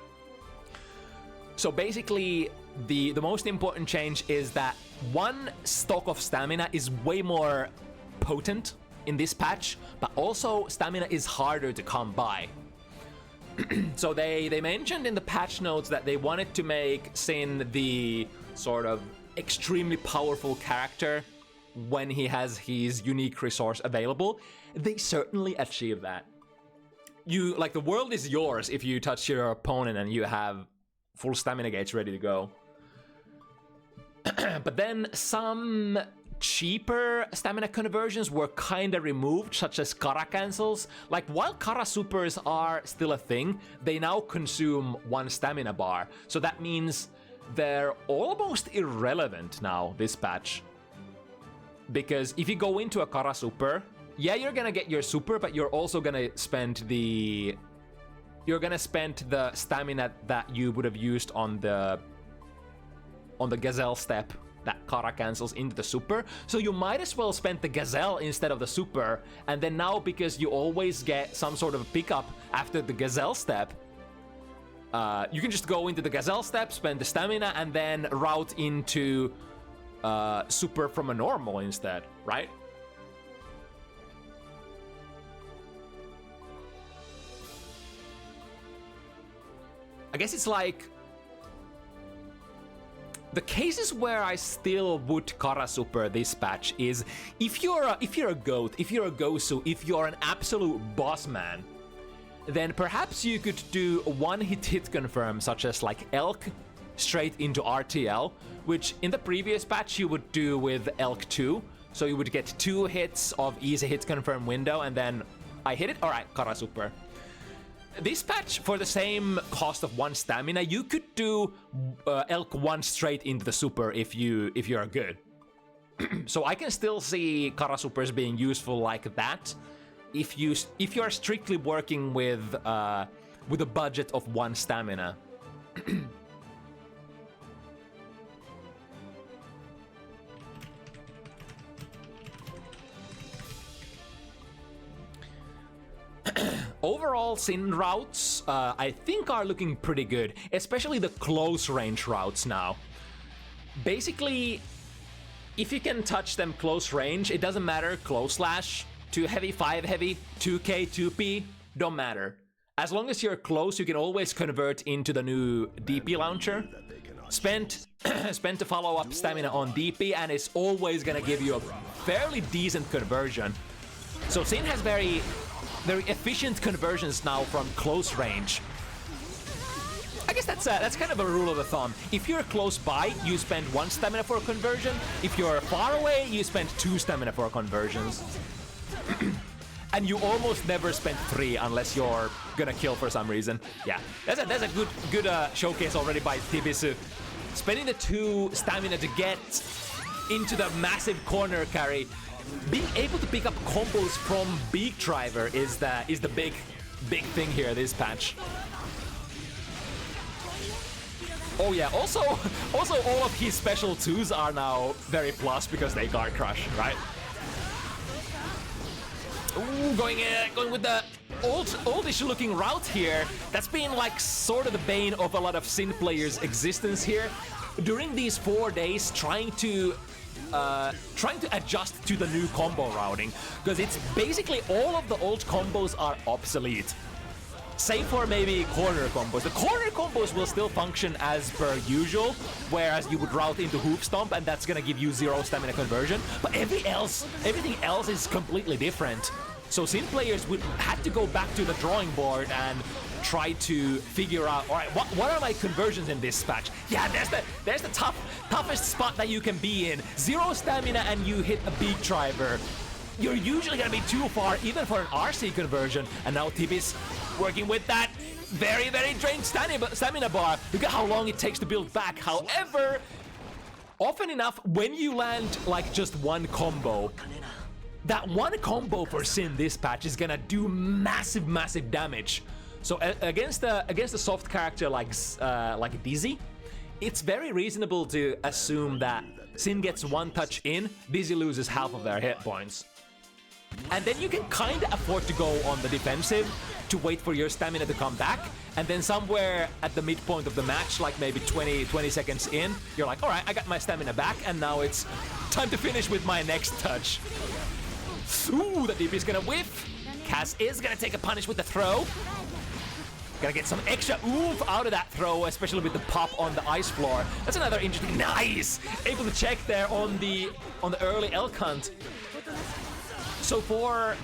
So basically, the most important change is that 1 stock of stamina is way more potent in this patch, but also stamina is harder to come by. So they mentioned in the patch notes that they wanted to make Sin the sort of extremely powerful character when he has his unique resource available. They certainly achieve that. You, like, the world is yours if you touch your opponent and you have full stamina gauge ready to go. But then some cheaper stamina conversions were kind of removed, such as Kara cancels. Like, while Kara supers are still a thing, they now consume 1 stamina bar. So that means they're almost irrelevant now, this patch. Because if you go into a Kara super, yeah, you're gonna get your super, but you're also gonna spend the... You're gonna spend the stamina that you would have used on the Gazelle step that Kara cancels into the super. So you might as well spend the Gazelle instead of the super. And then now, because you always get some sort of a pickup after the Gazelle step, you can just go into the Gazelle step, spend the stamina, and then route into super from a normal instead, right? I guess it's like... The cases where I still would Kara super this patch is if you're a goat, if you're a gosu, if you're an absolute boss man, then perhaps you could do 1 hit confirm, such as like Elk straight into RTL, which in the previous patch you would do with Elk 2. So you would get 2 hits of easy hit confirm window, and then I hit it, alright, Kara super. This patch, for the same cost of 1 stamina, you could do Elk 1 straight into the super if you're good. So I can still see Kara supers being useful like that if you're strictly working with a budget of 1 stamina. Overall, Sin routes, I think are looking pretty good, especially the close range routes now. Basically, if you can touch them close range, it doesn't matter, close slash, 2 heavy, 5 heavy, 2k, 2p, don't matter. As long as you're close, you can always convert into the new DP launcher. Spend to follow up stamina on DP, and it's always gonna give you a fairly decent conversion. So Sin has very efficient conversions now from close range. I guess that's kind of a rule of the thumb. If you're close by, you spend 1 stamina for a conversion. If you're far away, you spend 2 stamina for conversions. And you almost never spend 3 unless you're gonna kill for some reason. Yeah, that's a good showcase already by Tibisu. Spending the 2 stamina to get into the massive corner carry. Being able to pick up combos from Beak Driver is the big thing here this patch. Oh yeah, also all of his special 2s are now very plus because they guard crush, right? Ooh, going with the oldish looking route here. That's been like sort of the bane of a lot of Sin players' existence here. During these 4 days, trying to adjust to the new combo routing, because it's basically all of the old combos are obsolete. Same for maybe corner combos. The corner combos will still function as per usual, whereas you would route into Hoof Stomp and that's gonna give you 0 stamina conversion, but everything else is completely different. So Sin players would have to go back to the drawing board and try to figure out, all right, what are my conversions in this patch? Yeah, there's the toughest spot that you can be in. 0 stamina and you hit a Beak Driver. You're usually gonna be too far, even for an RC conversion. And now Tibis working with that very drained stamina bar. Look at how long it takes to build back. However, often enough, when you land like just 1 combo, that 1 combo for Sin this patch is gonna do massive damage. So against a soft character like Dizzy, it's very reasonable to assume that Sin gets 1 touch in, Dizzy loses half of their hit points. And then you can kind of afford to go on the defensive to wait for your stamina to come back, and then somewhere at the midpoint of the match, like maybe 20 seconds in, you're like, alright, I got my stamina back, and now it's time to finish with my next touch. Ooh, the DP is gonna whiff. Cass is gonna take a punish with the throw. Gotta get some extra oomph out of that throw, especially with the pop on the ice floor. That's another interesting, nice! Able to check there on the early elk hunt. So for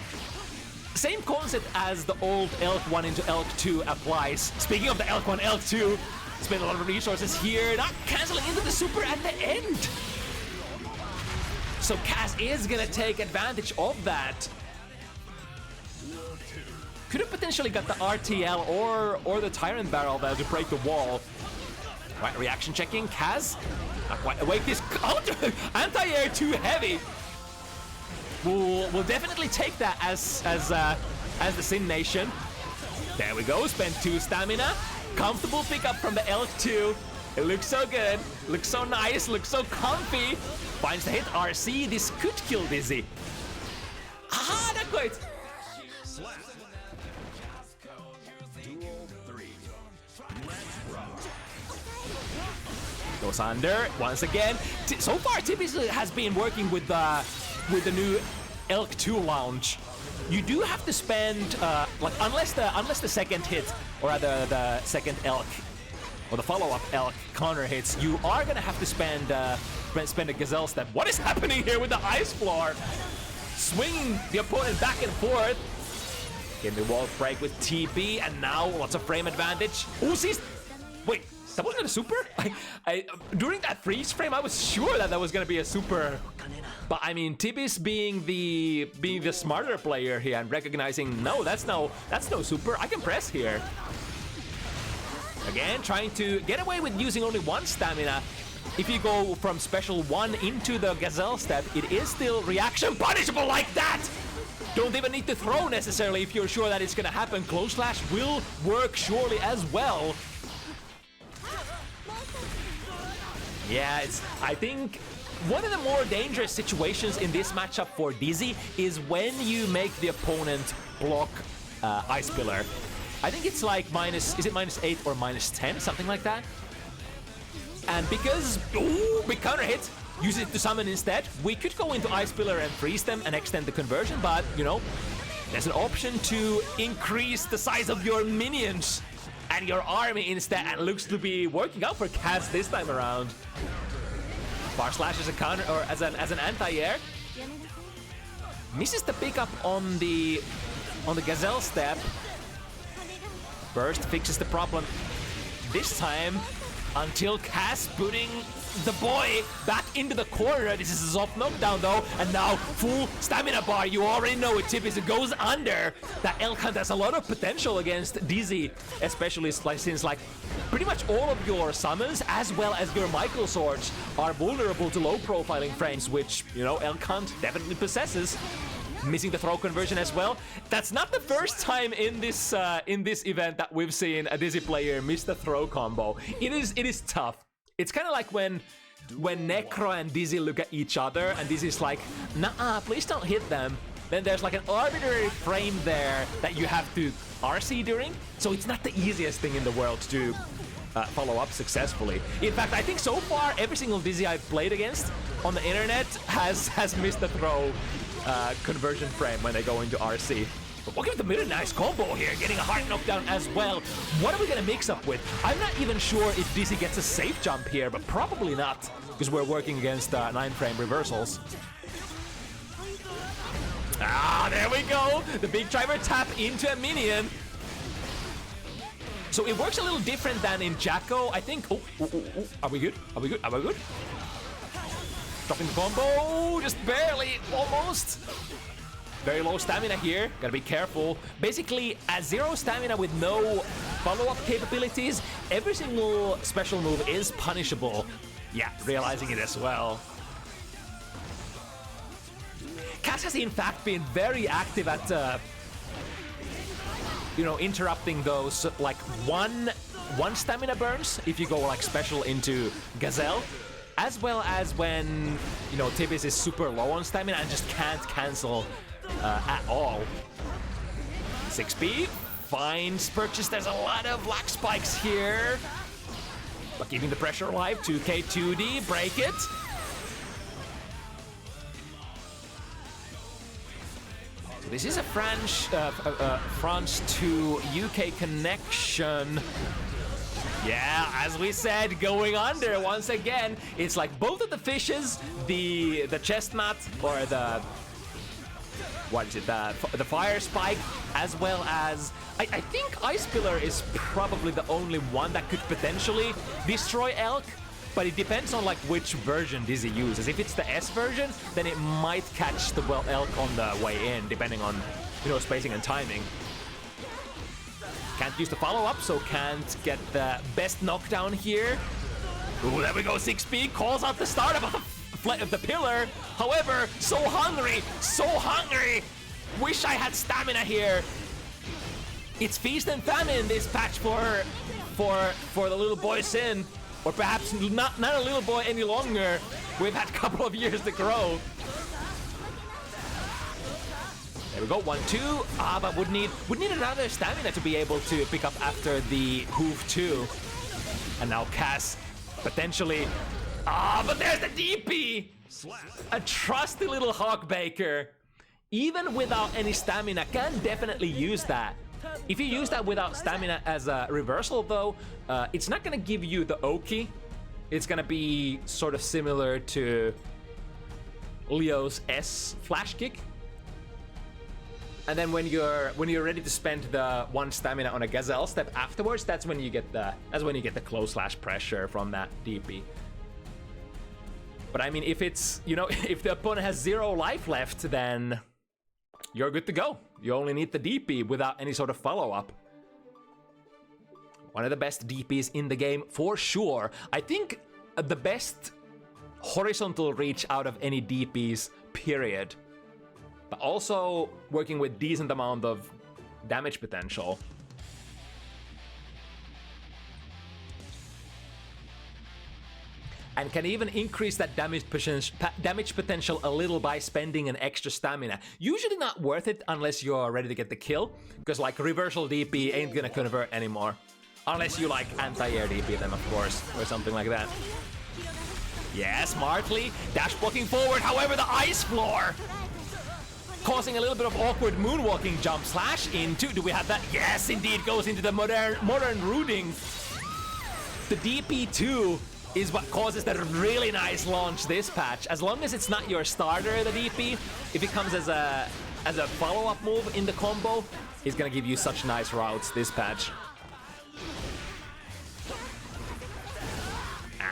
same concept as the old Elk 1 into Elk 2 applies. Speaking of the Elk 1, Elk 2, spend a lot of resources here, not canceling into the super at the end. So Cass is gonna take advantage of that. Could have potentially got the RTL or the Tyrant Barrel there to break the wall. Right, reaction checking. Cass, not quite awake. This anti-air too heavy. We'll definitely take that as the Sin Nation. There we go. Spend 2 stamina. Comfortable pickup from the Elk 2. It looks so good. Looks so nice. Looks so comfy. Finds the hit. RC. This could kill Dizzy. Ah, not quite. Goes under once again. So far, Tibisu has been working with the new Elk 2 launch. You do have to spend like unless the second hit or rather the second Elk or the follow-up Elk counter hits, you are gonna have to spend a Gazelle Step. What is happening here with the ice floor? Swinging the opponent back and forth. Getting the wall break with TB, and now lots of frame advantage. Oh, sees. Wait. That wasn't a super? During that freeze frame, I was sure that was gonna be a super. But I mean, Tibis being the smarter player here and recognizing, no, that's no super. I can press here. Again, trying to get away with using only 1 stamina. If you go from special 1 into the Gazelle Step, it is still reaction punishable like that. Don't even need to throw necessarily if you're sure that it's gonna happen. Close slash will work surely as well. Yeah, I think one of the more dangerous situations in this matchup for Dizzy is when you make the opponent block Ice Pillar. I think it's like is it -8 or -10, something like that? And because, big counter hit, use it to summon instead, we could go into Ice Pillar and freeze them and extend the conversion, but, you know, there's an option to increase the size of your minions and your army instead, and looks to be working out for Cass this time around. Bar slash as a counter or as an anti-air. Misses the pickup on the Gazelle Step. Burst fixes the problem this time until Cass putting the boy back into the corner. This is a soft knockdown though, and now full stamina bar. You already know it. Tibisu goes under. That Elk Hunt has a lot of potential against Dizzy, especially since like pretty much all of your summons as well as your Michael Swords are vulnerable to low profiling frames, which, you know, Elk Hunt definitely possesses. Missing the throw conversion as well. That's not the first time in this event that we've seen a Dizzy player miss the throw combo. It is tough. It's kind of like when Necro and Dizzy look at each other and Dizzy's like, nah, please don't hit them. Then there's like an arbitrary frame there that you have to RC during. So it's not the easiest thing in the world to follow up successfully. In fact, I think so far every single Dizzy I've played against on the internet has missed the throw conversion frame when they go into RC. But look at the middle, nice combo here, getting a hard knockdown as well. What are we gonna mix up with? I'm not even sure if Dizzy gets a safe jump here, but probably not, because we're working against 9-frame reversals. Ah, there we go! The big driver tap into a minion. So it works a little different than in Jacko, I think. Oh, are we good? Are we good? Are we good? Dropping the combo, just barely, almost. Very low stamina here, gotta be careful. Basically, at 0 stamina with no follow-up capabilities, every single special move is punishable. Yeah, realizing it as well. Cass has in fact been very active at, you know, interrupting those like one stamina burns if you go like special into Gazelle. As well as when, you know, Tibis is super low on stamina and just can't cancel at all. 6B finds purchase. There's a lot of black spikes here, but keeping the pressure alive. 2K 2D, break it. So this is a France to UK connection. Yeah, as we said, going under once again. It's like both of the fishes, the chestnut or the the fire spike, as well as I think Ice Pillar is probably the only one that could potentially destroy Elk. but it depends on like which version Dizzy uses. If it's the S version, then it might catch the elk on the way in, depending on, you know, spacing and timing. Can't use the follow-up, so can't get the best knockdown here. Ooh, there we go, 6B calls out the startup of the pillar. However, so hungry, so hungry. Wish I had stamina here. It's feast and famine in this patch for the little boy Sin. Or perhaps not a little boy any longer. We've had a couple of years to grow. There we go, 1-2. But would need another stamina to be able to pick up after the hoof 2. And now Cass potentially. But there's the DP! A trusty little Hawkbaker. Even without any stamina, can definitely use that. If you use that without stamina as a reversal though, it's not gonna give you the Oki. It's gonna be sort of similar to Leo's S flash kick. And then when you're ready to spend the 1 stamina on a Gazelle step afterwards, that's when you get the close slash pressure from that DP. But I mean, if it's, you know, if the opponent has 0 life left, then you're good to go. You only need the DP without any sort of follow-up. One of the best DPs in the game for sure. I think the best horizontal reach out of any DPs, period. But also working with decent amount of damage potential. And can even increase that damage potential a little by spending an extra stamina. Usually not worth it unless you're ready to get the kill, because like reversal DP ain't gonna convert anymore. Unless you like anti-air DP them, of course, or something like that. Yeah, smartly, dash blocking forward, however the ice floor causing a little bit of awkward moonwalking jump slash into, do we have that? Yes, indeed, goes into the modern rooting. The DP2 is what causes that really nice launch this patch. As long as it's not your starter, the DP, if it comes as a follow-up move in the combo, it's gonna give you such nice routes this patch.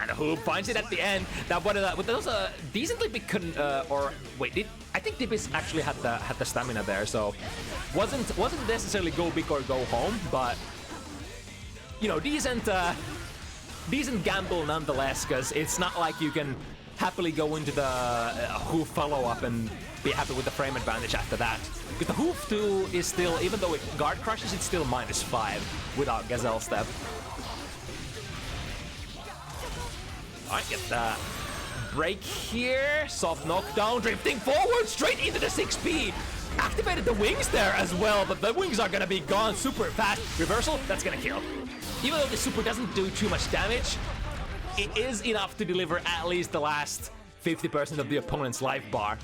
And Hoop finds it at the end. That was a decently big I think Tibis actually had the stamina there, so wasn't necessarily go big or go home, but you know, decent gamble nonetheless, because it's not like you can happily go into the hoof follow-up and be happy with the frame advantage after that. Because the hoof 2 is still, even though it guard crushes, it's still -5 without Gazelle Step. Alright, get the break here. Soft knockdown, drifting forward, straight into the 6P. Activated the wings there as well, but the wings are gonna be gone super fast. Reversal, that's gonna kill. Even though the super doesn't do too much damage, it is enough to deliver at least the last 50% of the opponent's life bar.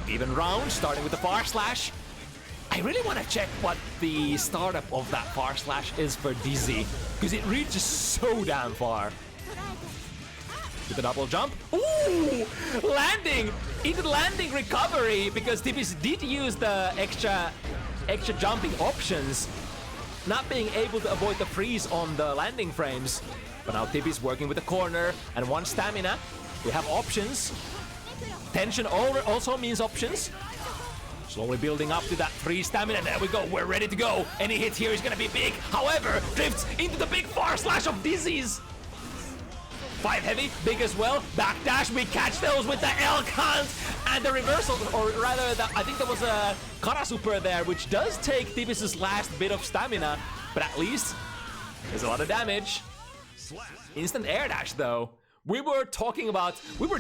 Even round, starting with the far slash. I really want to check what the startup of that far slash is for Dizzy, because it reaches so damn far. With the double jump. Ooh! Landing! Into landing recovery, because Tibisu did use the extra jumping options, not being able to avoid the freeze on the landing frames. But now Tibi's working with the corner and 1 stamina. We have options. Tension also means options. Slowly building up to that 3 stamina. There we go, we're ready to go. Any hit here is gonna be big. However, drifts into the big far slash of Dizzy's. 5 heavy, big as well. Backdash, we catch those with the elk hunt. And the reversal, or rather, I think there was a Kara super there, which does take Tibisu's last bit of stamina. But at least, there's a lot of damage. Instant air dash, though. We were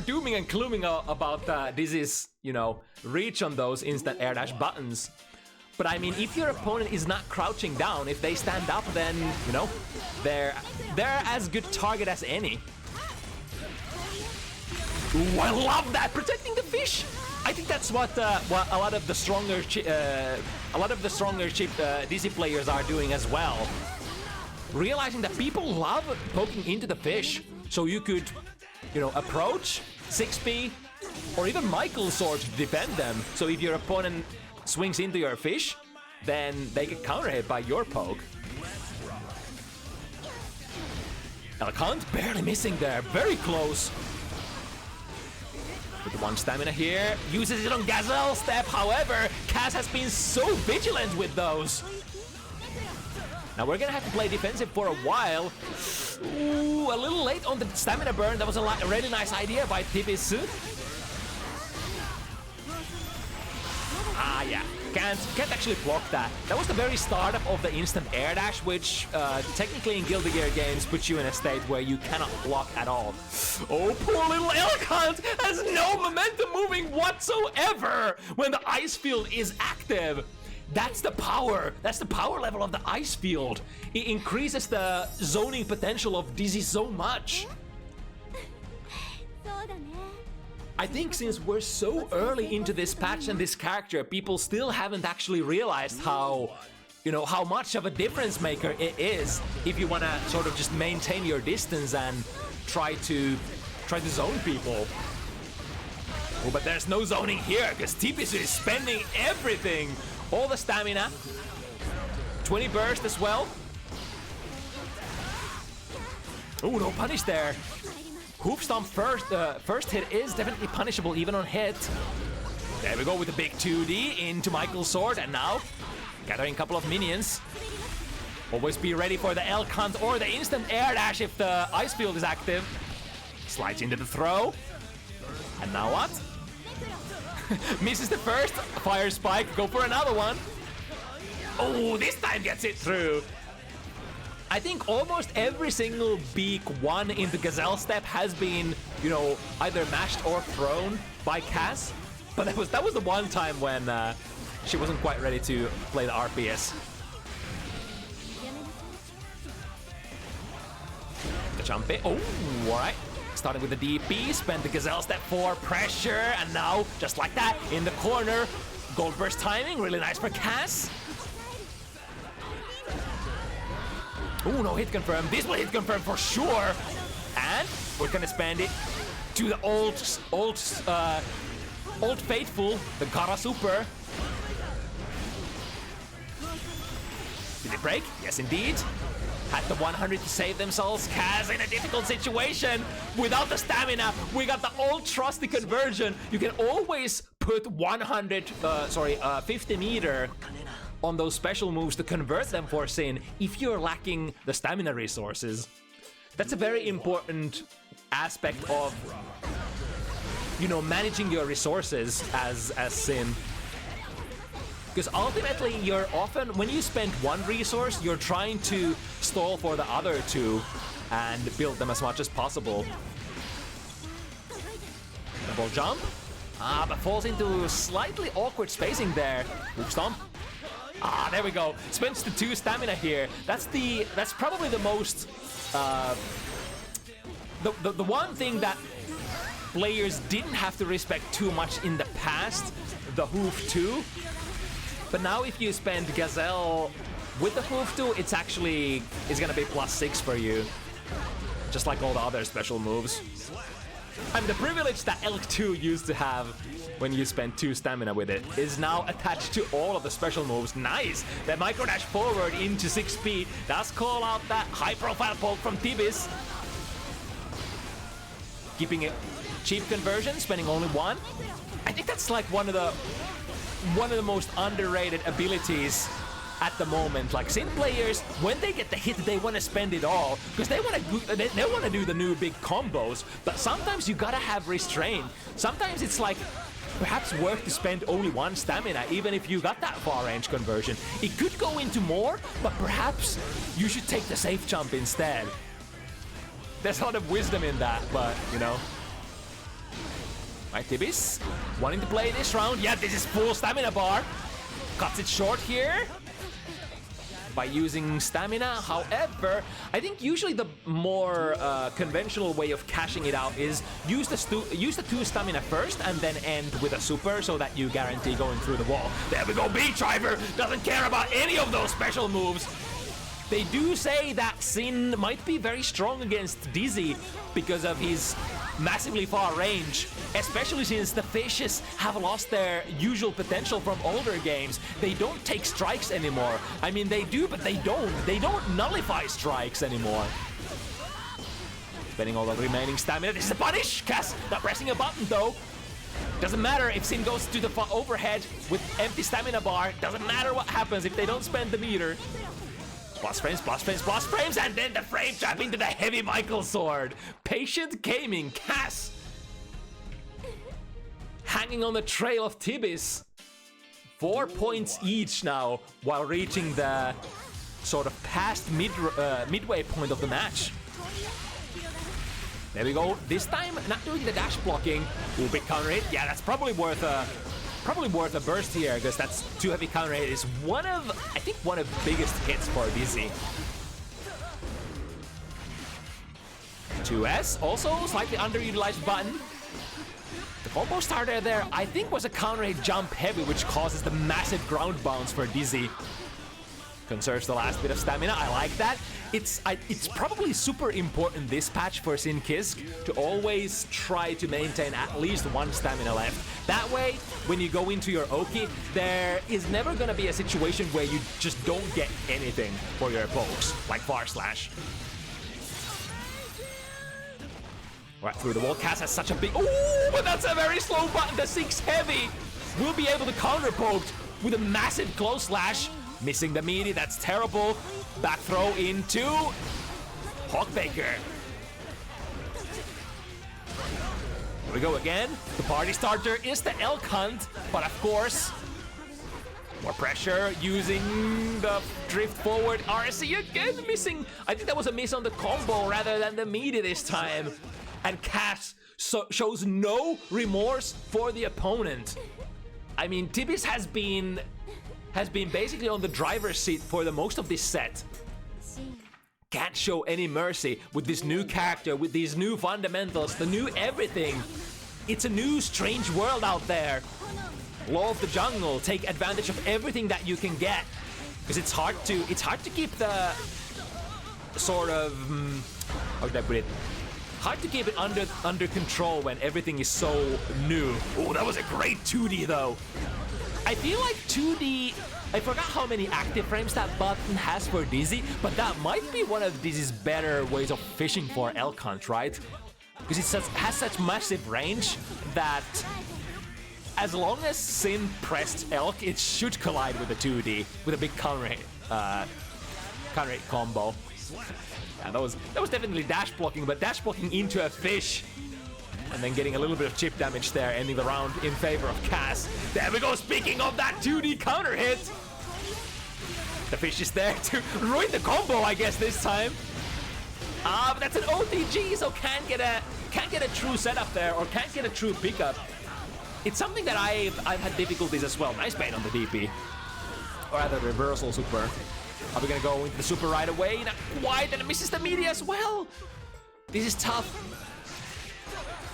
dooming and glooming about Dizzy's, you know, reach on those instant air dash buttons. But I mean, if your opponent is not crouching down, if they stand up, then, you know, they're as good target as any. Ooh, I love that, protecting the fish. I think that's what a lot of the stronger Dizzy players are doing as well. Realizing that people love poking into the fish, so you could, you know, approach 6P or even Michael's sword to defend them. So if your opponent swings into your fish, then they get counter hit by your poke. Deknud barely missing there, very close. With the 1 stamina here, uses it on Gazelle Step. However, Cass has been so vigilant with those. Now we're gonna have to play defensive for a while. Ooh, a little late on the stamina burn. That was a really nice idea by Tibisu. Ah, yeah. Can't actually block that. That was the very startup of the instant air dash, which technically in Guilty Gear games puts you in a state where you cannot block at all. Oh, poor little Deknud has no momentum moving whatsoever when the ice field is active. That's the power. That's the power level of the ice field. It increases the zoning potential of Dizzy so much. I think since we're so early into this patch and this character, people still haven't actually realized how, you know, how much of a difference maker it is if you want to sort of just maintain your distance and try to zone people. Oh, but there's no zoning here because Tibisu is spending everything. All the stamina. 20 burst as well. Oh, no punish there. Hoof Stomp first hit is definitely punishable even on hit. There we go with the big 2D into Michael's sword, and now gathering a couple of minions. Always be ready for the Deknud or the instant air dash if the ice field is active. Slides into the throw. And now what? Misses the first. Fire spike. Go for another one. Oh, this time gets it through. I think almost every single beak one in the Gazelle Step has been, you know, either mashed or thrown by Cass. But that was the one time when she wasn't quite ready to play the RPS. The jump in. Oh, alright. Starting with the DP, spent the Gazelle Step for pressure, and now, just like that, in the corner. Gold burst timing, really nice for Cass. Oh, no hit confirm. This will hit confirm for sure. And we're gonna spend it to the old faithful, the Kara Super. Did it break? Yes, indeed. Had the 100 to save themselves. Cass in a difficult situation. Without the stamina, we got the old trusty conversion. You can always put 50 meter on those special moves to convert them for Sin if you're lacking the stamina resources. That's a very important aspect of, you know, managing your resources as Sin. Because ultimately, you're often, when you spend one resource, you're trying to stall for the other two and build them as much as possible. Double jump. Ah, but falls into slightly awkward spacing there. Hook stomp. Ah, there we go. Spends the 2 stamina here. That's probably the most the one thing that players didn't have to respect too much in the past, the Hoof 2. But now if you spend Gazelle with the Hoof 2, it's gonna be +6 for you. Just like all the other special moves. And the privilege that Elk 2 used to have when you spend 2 stamina with it is now attached to all of the special moves. Nice! The micro dash forward into 6p does call out that high profile poke from Tibis. Keeping it cheap conversion, spending only 1. I think that's like one of the most underrated abilities at the moment. Like, Sin players, when they get the hit, they want to spend it all because they want to do the new big combos. But sometimes you gotta have restraint. Sometimes it's like perhaps worth to spend only 1 stamina, even if you got that far range conversion. It could go into more, but perhaps you should take the safe jump instead. There's a lot of wisdom in that, but you know. Right, Tibis wanting to play this round. Yeah, this is full stamina bar. Cuts it short here by using stamina. However, I think usually the more conventional way of cashing it out is use the 2 stamina first and then end with a super so that you guarantee going through the wall. There we go, Beat Driver doesn't care about any of those special moves. They do say that Sin might be very strong against Dizzy because of his massively far range, especially since the fishes have lost their usual potential from older games. They don't take strikes anymore. I mean, they do, but they don't. They don't nullify strikes anymore. Spending all the remaining stamina. This is a punish! Cass not pressing a button though. Doesn't matter if Sin goes to the overhead with empty stamina bar. Doesn't matter what happens if they don't spend the meter. Plus frames, plus frames, plus frames, and then the frame trap into the heavy Michael sword. Patient gaming, Cass hanging on the trail of Tibis. 4 points each now, while reaching the sort of past midway point of the match. There we go. This time, not doing the dash blocking. Ooh, big counter hit. Yeah, that's probably worth a burst here, because that's 2 heavy counter hit is I think one of the biggest hits for Dizzy. 2S, also slightly underutilized button. The combo starter there, I think, was a counter hit jump heavy, which causes the massive ground bounce for Dizzy. Conserves the last bit of stamina. I like that. It's probably super important this patch for Sin Kisk to always try to maintain at least 1 stamina left. That way, when you go into your Oki, there is never gonna be a situation where you just don't get anything for your pokes, like Far Slash. Right through the wall. Cass has such a big... Ooh, but that's a very slow button. The 6 heavy will be able to counter poke with a massive close slash. Missing the meaty, that's terrible. Back throw into Hawkbaker. Here we go again. The party starter is the Elk Hunt, but of course, more pressure using the drift forward. RC again missing. I think that was a miss on the combo rather than the meaty this time. And Cass shows no remorse for the opponent. I mean, Tibis has been basically on the driver's seat for the most of this set. Can't show any mercy with this new character, with these new fundamentals, the new everything. It's a new strange world out there. Law of the jungle, take advantage of everything that you can get. Because it's hard to keep the sort of, how should I put it? Hard to keep it under control when everything is so new. Oh, that was a great 2D though. I feel like 2D, I forgot how many active frames that button has for Dizzy, but that might be one of Dizzy's better ways of fishing for Elk Hunt, right? Because it has such massive range that as long as Sin pressed Elk, it should collide with the 2D, with a big counter hit combo. Yeah, that was definitely dash blocking, but dash blocking into a fish. And then getting a little bit of chip damage there, ending the round in favor of Cass. There we go, speaking of that 2D counter hit. The fish is there to ruin the combo, I guess, this time. But that's an OTG, so can't get a true setup there, or can't get a true pickup. It's something that I've had difficulties as well. Nice bait on the DP. Or rather, reversal super. Are we gonna go into the super right away? Not quite, and it misses the meaty as well. This is tough.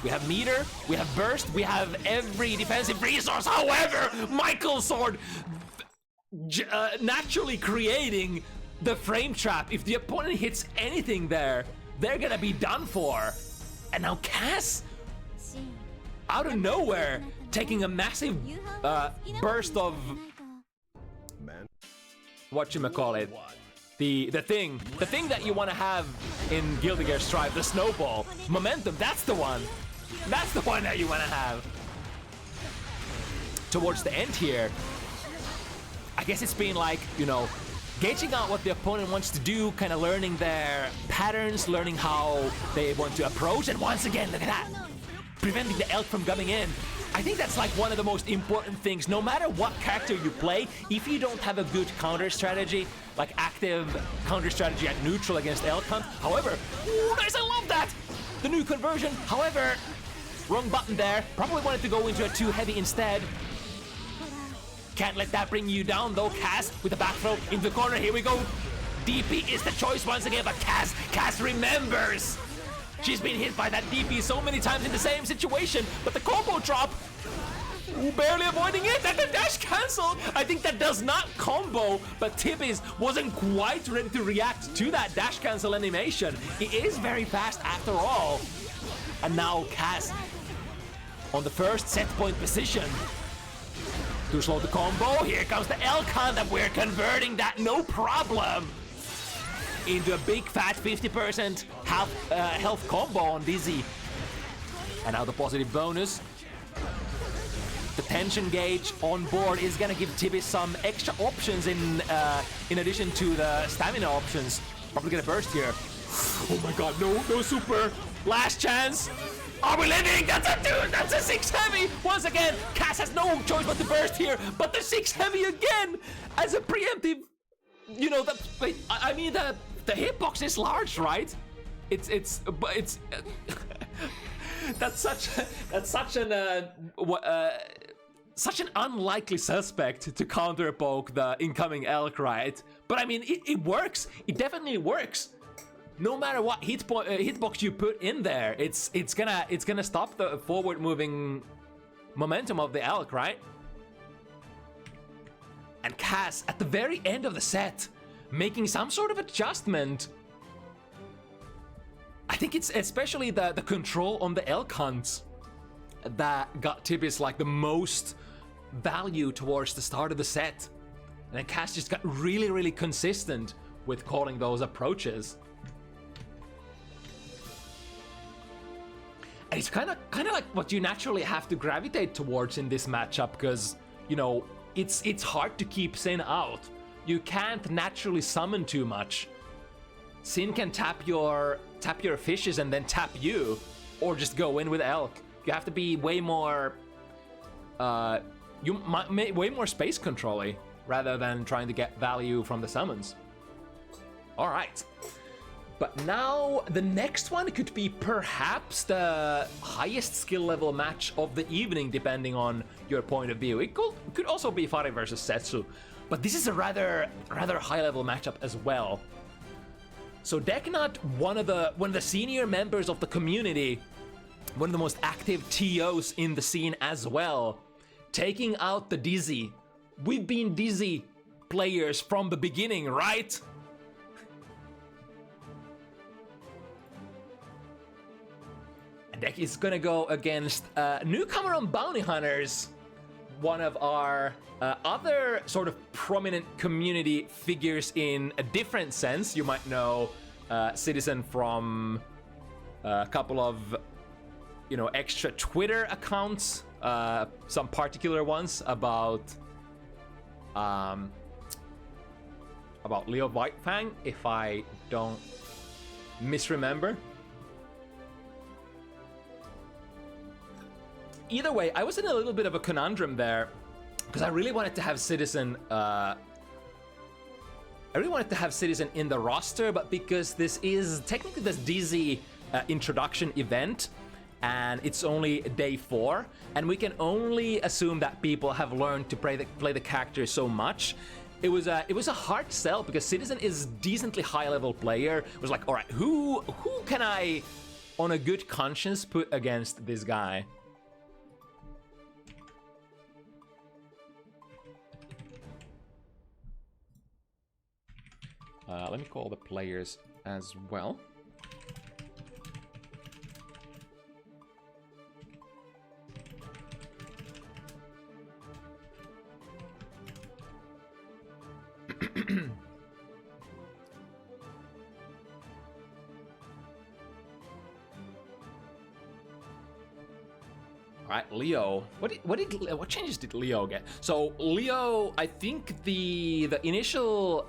We have meter, we have burst, we have every defensive resource. However, Michael's sword naturally creating the frame trap. If the opponent hits anything there, they're gonna be done for. And now Cass, out of nowhere, taking a massive burst of whatchamacallit, the thing that you want to have in Guilty Gear Strive, the snowball momentum. That's the one that you want to have. Towards the end here, I guess it's been like, you know, gauging out what the opponent wants to do, kind of learning their patterns, learning how they want to approach, and once again, look at that, preventing the Elk from coming in. I think that's like one of the most important things. No matter what character you play, if you don't have a good counter strategy, like active counter strategy at neutral against Elk Hunt. However, ooh, nice, I love that! The new conversion, however, wrong button there. Probably wanted to go into a 2 heavy instead. Can't let that bring you down though. Cass with the back throw into the corner. Here we go. DP is the choice once again, but Cass remembers. She's been hit by that DP so many times in the same situation, but the combo drop, ooh, barely avoiding it, and the dash cancel. I think that does not combo, but Tibis wasn't quite ready to react to that dash cancel animation. He is very fast after all. And now Cass on the first set point position. Too slow the combo, here comes the Elk Hunt, and we're converting that, no problem. into a big fat 50% health combo on Dizzy. And now the positive bonus. The tension gauge on board is gonna give Tibi some extra options in addition to the stamina options. Probably gonna burst here. Oh my god, no super. Last chance. Are we living? That's a dude. That's a 6 heavy. Once again, Cass has no choice but to burst here. But the 6 heavy again as a preemptive. You know, I mean the hitbox is large, right? It's that's such an unlikely suspect to counter poke the incoming elk, right? But I mean, it works. It definitely works. No matter what hitbox you put in there, it's gonna stop the forward moving momentum of the elk, right? And Cass at the very end of the set making some sort of adjustment. I think it's especially the control on the elk hunts that got Tibi's like the most value towards the start of the set. And then Cass just got really consistent with calling those approaches. And it's kind of like what you naturally have to gravitate towards in this matchup, because, you know, it's hard to keep Sin out. You can't naturally summon too much. Sin can tap your fishes and then tap you, or just go in with elk. You have to be way more way more space controlly rather than trying to get value from the summons. All right. But now the next one could be perhaps the highest skill level match of the evening, depending on your point of view. It could also be Fari versus Setsu, but this is a rather high level matchup as well. So Deknud, one of the senior members of the community, one of the most active TOs in the scene as well, taking out the Dizzy. We've been Dizzy players from the beginning, right? Deck is gonna go against newcomer on Bounty Hunters, one of our other sort of prominent community figures in a different sense. You might know Citizen from a couple of, you know, extra Twitter accounts, some particular ones about Leo Whitefang, if I don't misremember. Either way, I was in a little bit of a conundrum there, because I really wanted to have Citizen. I really wanted to have Citizen in the roster, but because this is technically this DZ introduction event, and it's only day 4, and we can only assume that people have learned to play the character so much. It was a hard sell, because Citizen is decently high level player. It was like, all right, who can I, on a good conscience, put against this guy? Let me call the players as well. All right, Leo. What changes did Leo get? So Leo, I think the initial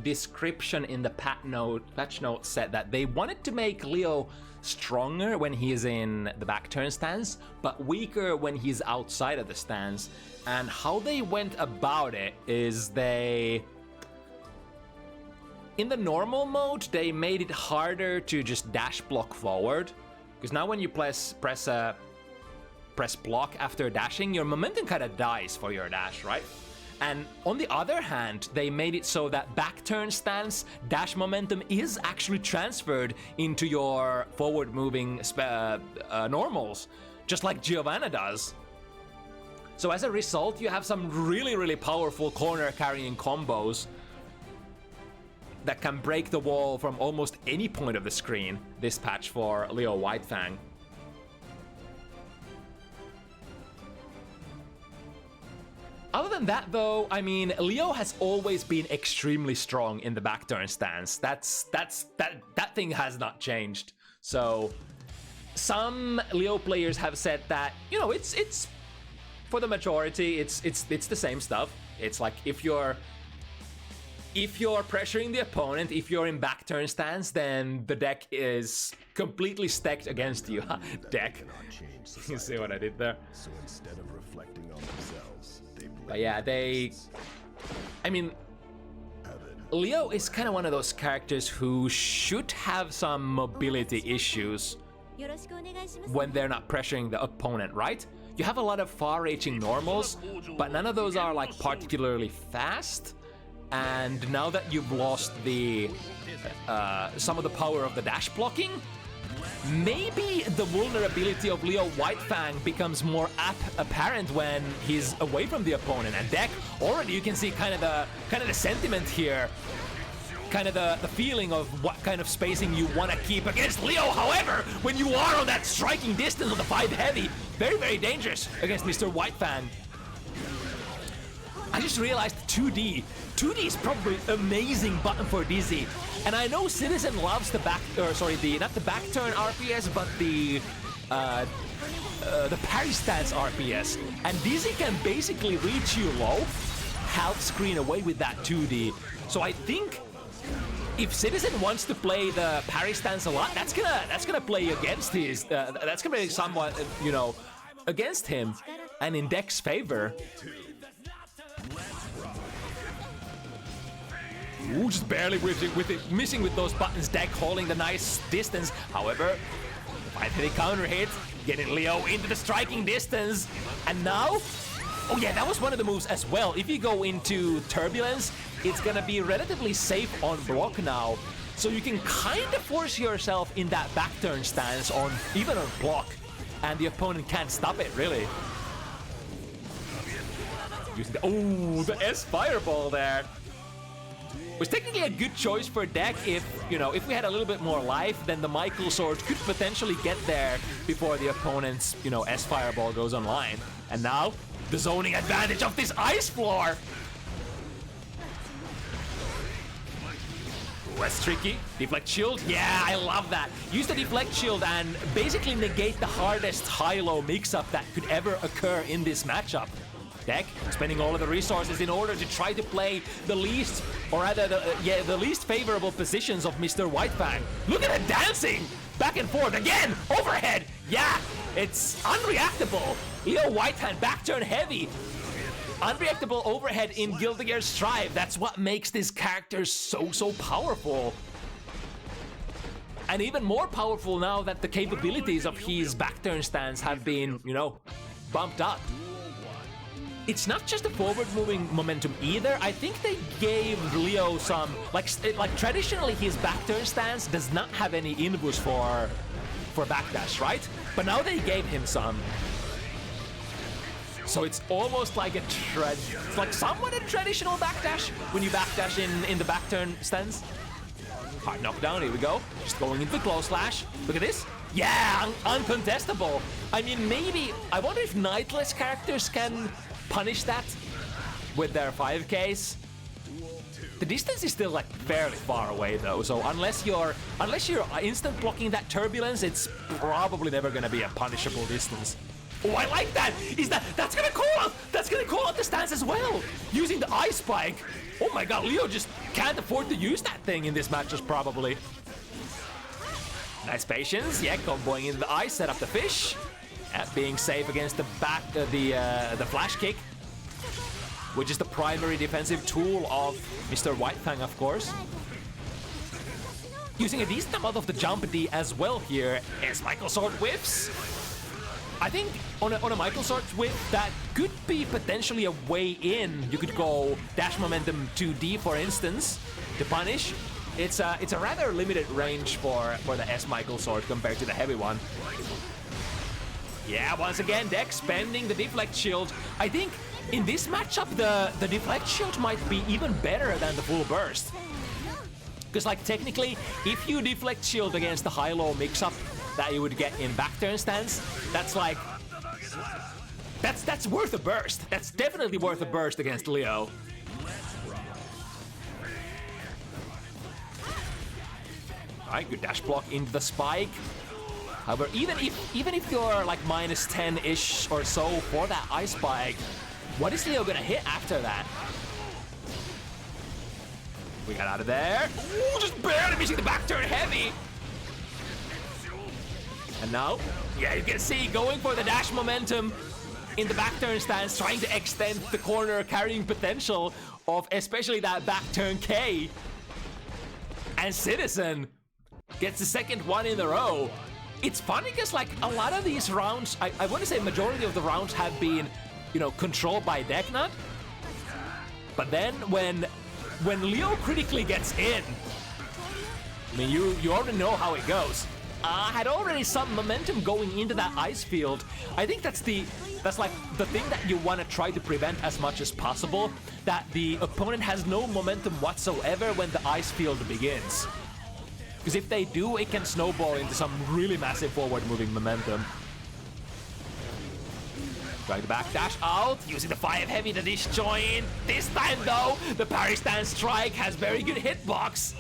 description in the patch note said that they wanted to make Leo stronger when he is in the back turn stance, but weaker when he's outside of the stance. And how they went about it is in the normal mode, they made it harder to just dash block forward, because now when you press block after dashing, your momentum kind of dies for your dash, right? And on the other hand, they made it so that back turn stance dash momentum is actually transferred into your forward moving normals, just like Giovanna does. So as a result, you have some really powerful corner carrying combos that can break the wall from almost any point of the screen, this patch for Leo Whitefang. Other than that, though, I mean, Leo has always been extremely strong in the back turn stance. That thing has not changed. So some Leo players have said that, you know, it's for the majority, it's the same stuff. It's like if you're pressuring the opponent, if you're in back turn stance, then the deck is completely stacked against you. Deck. You see what I did there? So instead of reflecting on themselves, but yeah, I mean, Leo is kind of one of those characters who should have some mobility issues when they're not pressuring the opponent, right? You have a lot of far-reaching normals, but none of those are like particularly fast. And now that you've lost the some of the power of the dash blocking, maybe the vulnerability of Leo Whitefang becomes more apparent when he's away from the opponent. And deck, already you can see kind of the sentiment here, kind of the feeling of what kind of spacing you want to keep against Leo. However, when you are on that striking distance of the 5 heavy, very, very dangerous against Mr. Whitefang. I just realized 2D. 2D is probably amazing button for Dizzy. And I know Citizen loves the back, or sorry, not the back turn RPS, but the parry stance RPS. And Dizzy can basically reach you low, half screen away with that 2D. So I think if Citizen wants to play the parry stance a lot, that's gonna play against his, that's gonna be somewhat, you know, against him and in Deck's favor. Ooh, just barely missing with those buttons. Deck holding the nice distance. However, 5-heavy counter hit, getting Leo into the striking distance. And now, oh yeah, that was one of the moves as well. If you go into Turbulence, it's gonna be relatively safe on block now. So you can kind of force yourself in that back turn stance on even on block. And the opponent can't stop it, really. Using the S Fireball there. Was technically a good choice for Deck if, you know, if we had a little bit more life, then the Michael Sword could potentially get there before the opponent's, you know, S Fireball goes online. And now, the zoning advantage of this ice floor! Ooh, that's tricky. Deflect Shield, yeah, I love that. Use the Deflect Shield and basically negate the hardest high-low mix-up that could ever occur in this matchup. Deck spending all of the resources in order to try to play the least, or rather, the least favorable positions of Mr. Whitefang. Look at it dancing back and forth again. Overhead, yeah, it's unreactable. Leo Whitefang back turn heavy. Unreactable overhead in Guilty Gear Strive. That's what makes this character so powerful. And even more powerful now that the capabilities of his back turn stance have been, you know, bumped up. It's not just a forward-moving momentum either. I think they gave Leo some, like traditionally his back turn stance does not have any inboost for backdash, right? But now they gave him some. So it's almost like it's like somewhat a traditional backdash when you backdash in the back turn stance. Hard knockdown, here we go. Just going into the close slash. Look at this. Yeah, uncontestable. I mean, maybe, I wonder if Nightless characters can punish that with their 5Ks. The distance is still like fairly far away though, so unless you're instant blocking that Turbulence, it's probably never gonna be a punishable distance. Oh, I like that! That's gonna call out the stance as well! Using the Ice Spike! Oh my god, Leo just can't afford to use that thing in this match, just probably. Nice patience, yeah, comboing into the ice, set up the fish. Being safe against the flash kick, which is the primary defensive tool of Mr. Whitefang, of course. Using a decent amount of the jump D as well here as Michael Sword whiffs. I think on a Michael Sword whiff, that could be potentially a way in. You could go dash momentum 2D, for instance, to punish. It's a rather limited range for the S Michael Sword compared to the heavy one. Yeah, once again, Deck spending the Deflect Shield. I think in this matchup, the Deflect Shield might be even better than the full burst. Because, like, technically, if you Deflect Shield against the high-low mix-up that you would get in back turn stance, that's like That's worth a burst. That's definitely worth a burst against Leo. Alright, good dash block into the spike. However, even if you're like minus 10-ish or so for that ice spike, what is Leo gonna hit after that? We got out of there. Ooh, just barely missing the back turn heavy. And now, yeah, you can see going for the dash momentum in the back turn stance, trying to extend the corner carrying potential of especially that back turn K. And Citizen gets the second one in a row. It's funny because like a lot of these rounds, I want to say majority of the rounds have been, you know, controlled by Deknud. But then when Leo critically gets in, I mean, you already know how it goes. Had already some momentum going into that ice field. I think that's like the thing that you want to try to prevent as much as possible, that the opponent has no momentum whatsoever when the ice field begins. Because if they do, it can snowball into some really massive forward-moving momentum. Trying to backdash out, using the 5 heavy to disjoin. This time though, the parry stance strike has very good hitbox.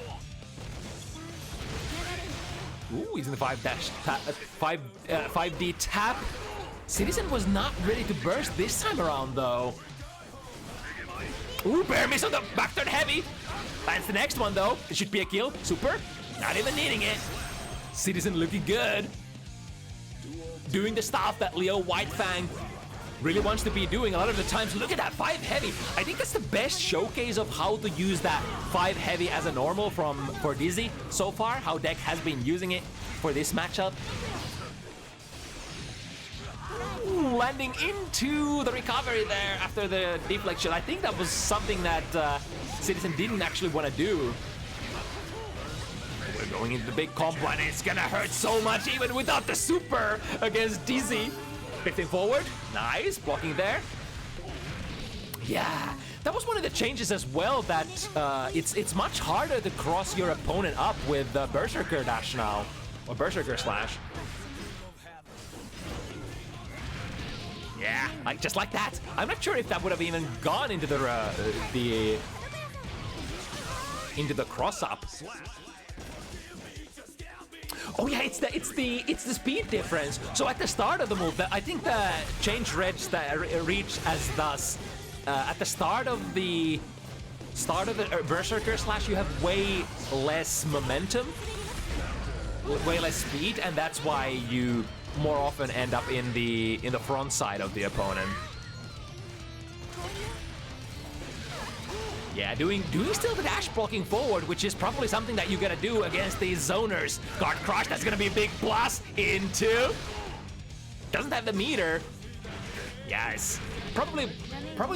Ooh, using the 5D tap. Citizen was not ready to burst this time around though. Ooh, bear miss on the back turn heavy. Lands the next one though. It should be a kill. Super. Not even needing it. Citizen looking good. Doing the stuff that Leo Whitefang really wants to be doing a lot of the times. Look at that 5 heavy. I think that's the best showcase of how to use that 5 heavy as a normal for Dizzy so far. How Deck has been using it for this matchup. Ooh, landing into the recovery there after the deflection. I think that was something that Citizen didn't actually want to do. We're going into the big combo and it's gonna hurt so much even without the super against Dizzy. 15 forward, nice, blocking there. Yeah, that was one of the changes as well, that it's much harder to cross your opponent up with Berserker dash now, or Berserker slash. Yeah, like just like that. I'm not sure if that would have even gone into the cross up. Oh yeah, it's the speed difference. So at the start of the move, I think the change reach as thus. At the start of the Berserker slash, you have way less momentum, way less speed, and that's why you more often end up in the front side of the opponent. Yeah, doing still the dash blocking forward, which is probably something that you gotta do against these zoners. Guard crush, that's gonna be a big plus into. Doesn't have the meter. Yes, probably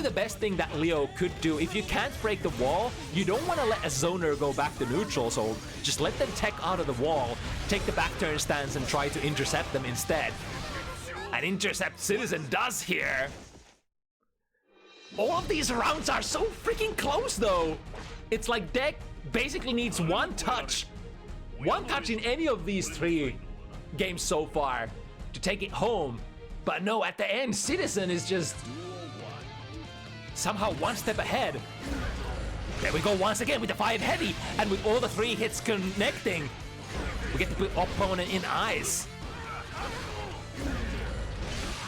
the best thing that Leo could do. If you can't break the wall, you don't want to let a zoner go back to neutral, so just let them tech out of the wall, take the back turn stance and try to intercept them instead. An intercept Citizen does here. All of these rounds are so freaking close though. It's like Deck basically needs one touch in any of these 3 games so far to take it home. But no, at the end, Citizen is just somehow one step ahead. There we go once again with the 5 heavy, and with all the 3 hits connecting, we get to put opponent in ice.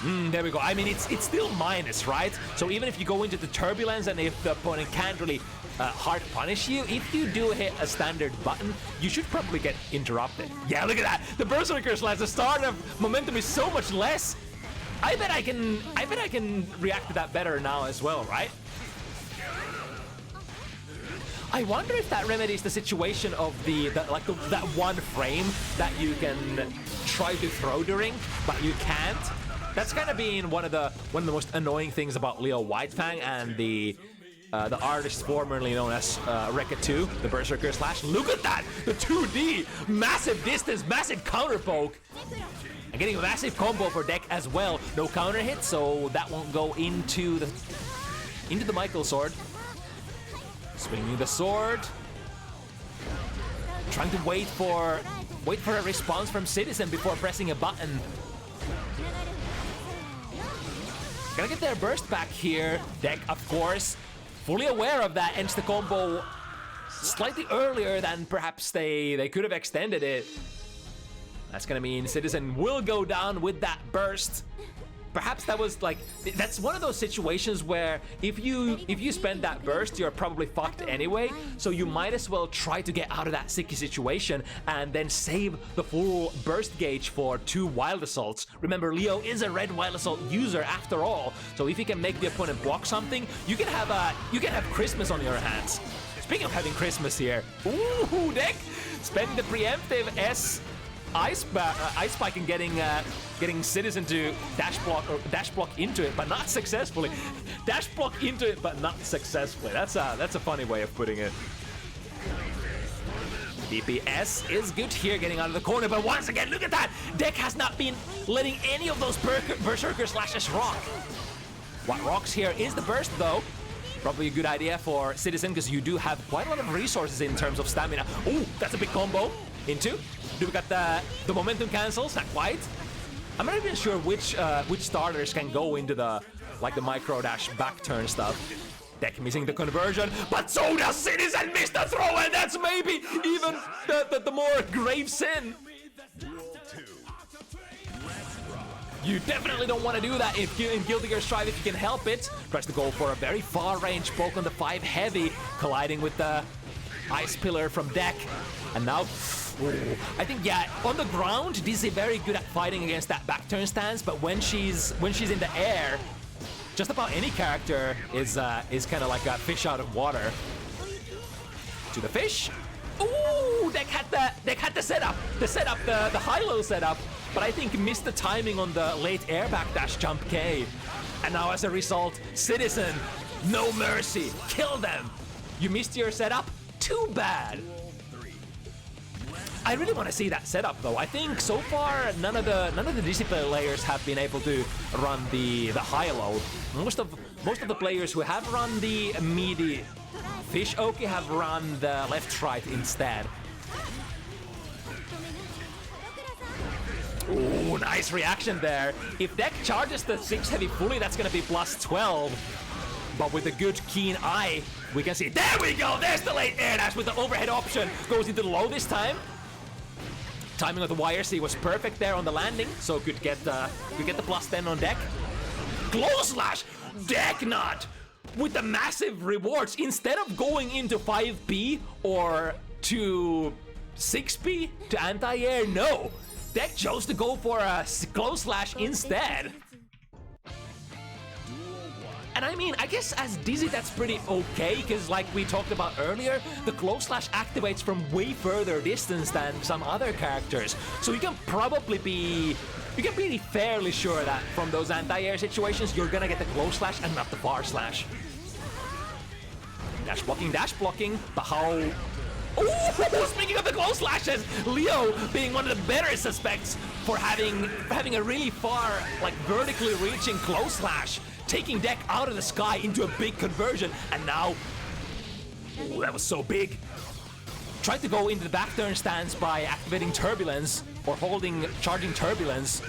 There we go. I mean, it's still minus, right? So even if you go into the turbulence and if the opponent can't really hard punish you, if you do hit a standard button, you should probably get interrupted. Yeah, look at that. The Berserker slash, the start of momentum is so much less. I bet I can react to that better now as well, right? I wonder if that remedies the situation of that one frame that you can try to throw during, but you can't. That's kind of been one of the most annoying things about Leo Whitefang and the artist formerly known as Rekka 2, the Berserker slash. Look at that! The 2D! Massive distance, massive counter poke! And getting a massive combo for Deck as well. No counter hit, so that won't go into the Michael sword. Swinging the sword. Trying to wait for a response from Citizen before pressing a button. Gonna get their burst back here. Dek, of course, fully aware of that, ends the combo slightly earlier than perhaps they could have extended it. That's gonna mean Citizen will go down with that burst. Perhaps that was like, that's one of those situations where if you spend that burst, you're probably fucked anyway. So you might as well try to get out of that sticky situation and then save the full burst gauge for 2 wild assaults. Remember, Leo is a red wild assault user after all. So if you can make the opponent block something, you can have Christmas on your hands. Speaking of having Christmas here, ooh, Dek spending the preemptive Ice Spike and getting Citizen to dash block into it, but not successfully. Dash block into it, but not successfully. That's a funny way of putting it. DPS is good here, getting out of the corner, but once again, look at that! Dek has not been letting any of those Berserker slashes rock. What rocks here is the burst, though. Probably a good idea for Citizen, because you do have quite a lot of resources in terms of stamina. Ooh, that's a big combo. Into. Do we got the momentum cancels? Not quite. I'm not even sure which starters can go into the micro dash back turn stuff. Dek missing the conversion, but so does Citizen miss the throw, and that's maybe even the more grave sin. You definitely don't want to do that in Guilty Gear Strive if you can help it. Tries to go for a very far range poke on the 5 heavy, colliding with the ice pillar from Dek, and now. Ooh. I think, yeah, on the ground, Dizzy very good at fighting against that back turn stance, but when she's in the air, just about any character is kind of like a fish out of water. To the fish. Ooh, Dek had the setup, the high-low setup, but I think missed the timing on the late air backdash jump K. And now as a result, Citizen, no mercy, kill them. You missed your setup? Too bad. I really want to see that setup, though. I think so far none of the discipline layers have been able to run the high-low. Most of the players who have run the meaty fish Oki have run the left-right instead. Ooh, nice reaction there. If Dek charges the 6 heavy fully, that's gonna be plus 12. But with a good keen eye, we can see. There we go. There's the late air dash with the overhead option. Goes into the low this time. Timing of the YRC was perfect there on the landing, so could get the plus 10 on Dek. Glow slash, Deknud with the massive rewards. Instead of going into 5P or to 6P to anti-air, no, Dek chose to go for a glow slash instead. And I mean, I guess as Dizzy that's pretty okay, because like we talked about earlier, the glow slash activates from way further distance than some other characters. So you can probably be fairly sure that from those anti-air situations, you're gonna get the glow slash and not the far slash. Dash blocking, but how... Ooh, speaking of the glow slashes, Leo being one of the better suspects for having a really far, like vertically reaching glow slash. Taking Dek out of the sky into a big conversion, and now, ooh, that was so big. Tried to go into the back turn stance by activating Turbulence or charging Turbulence.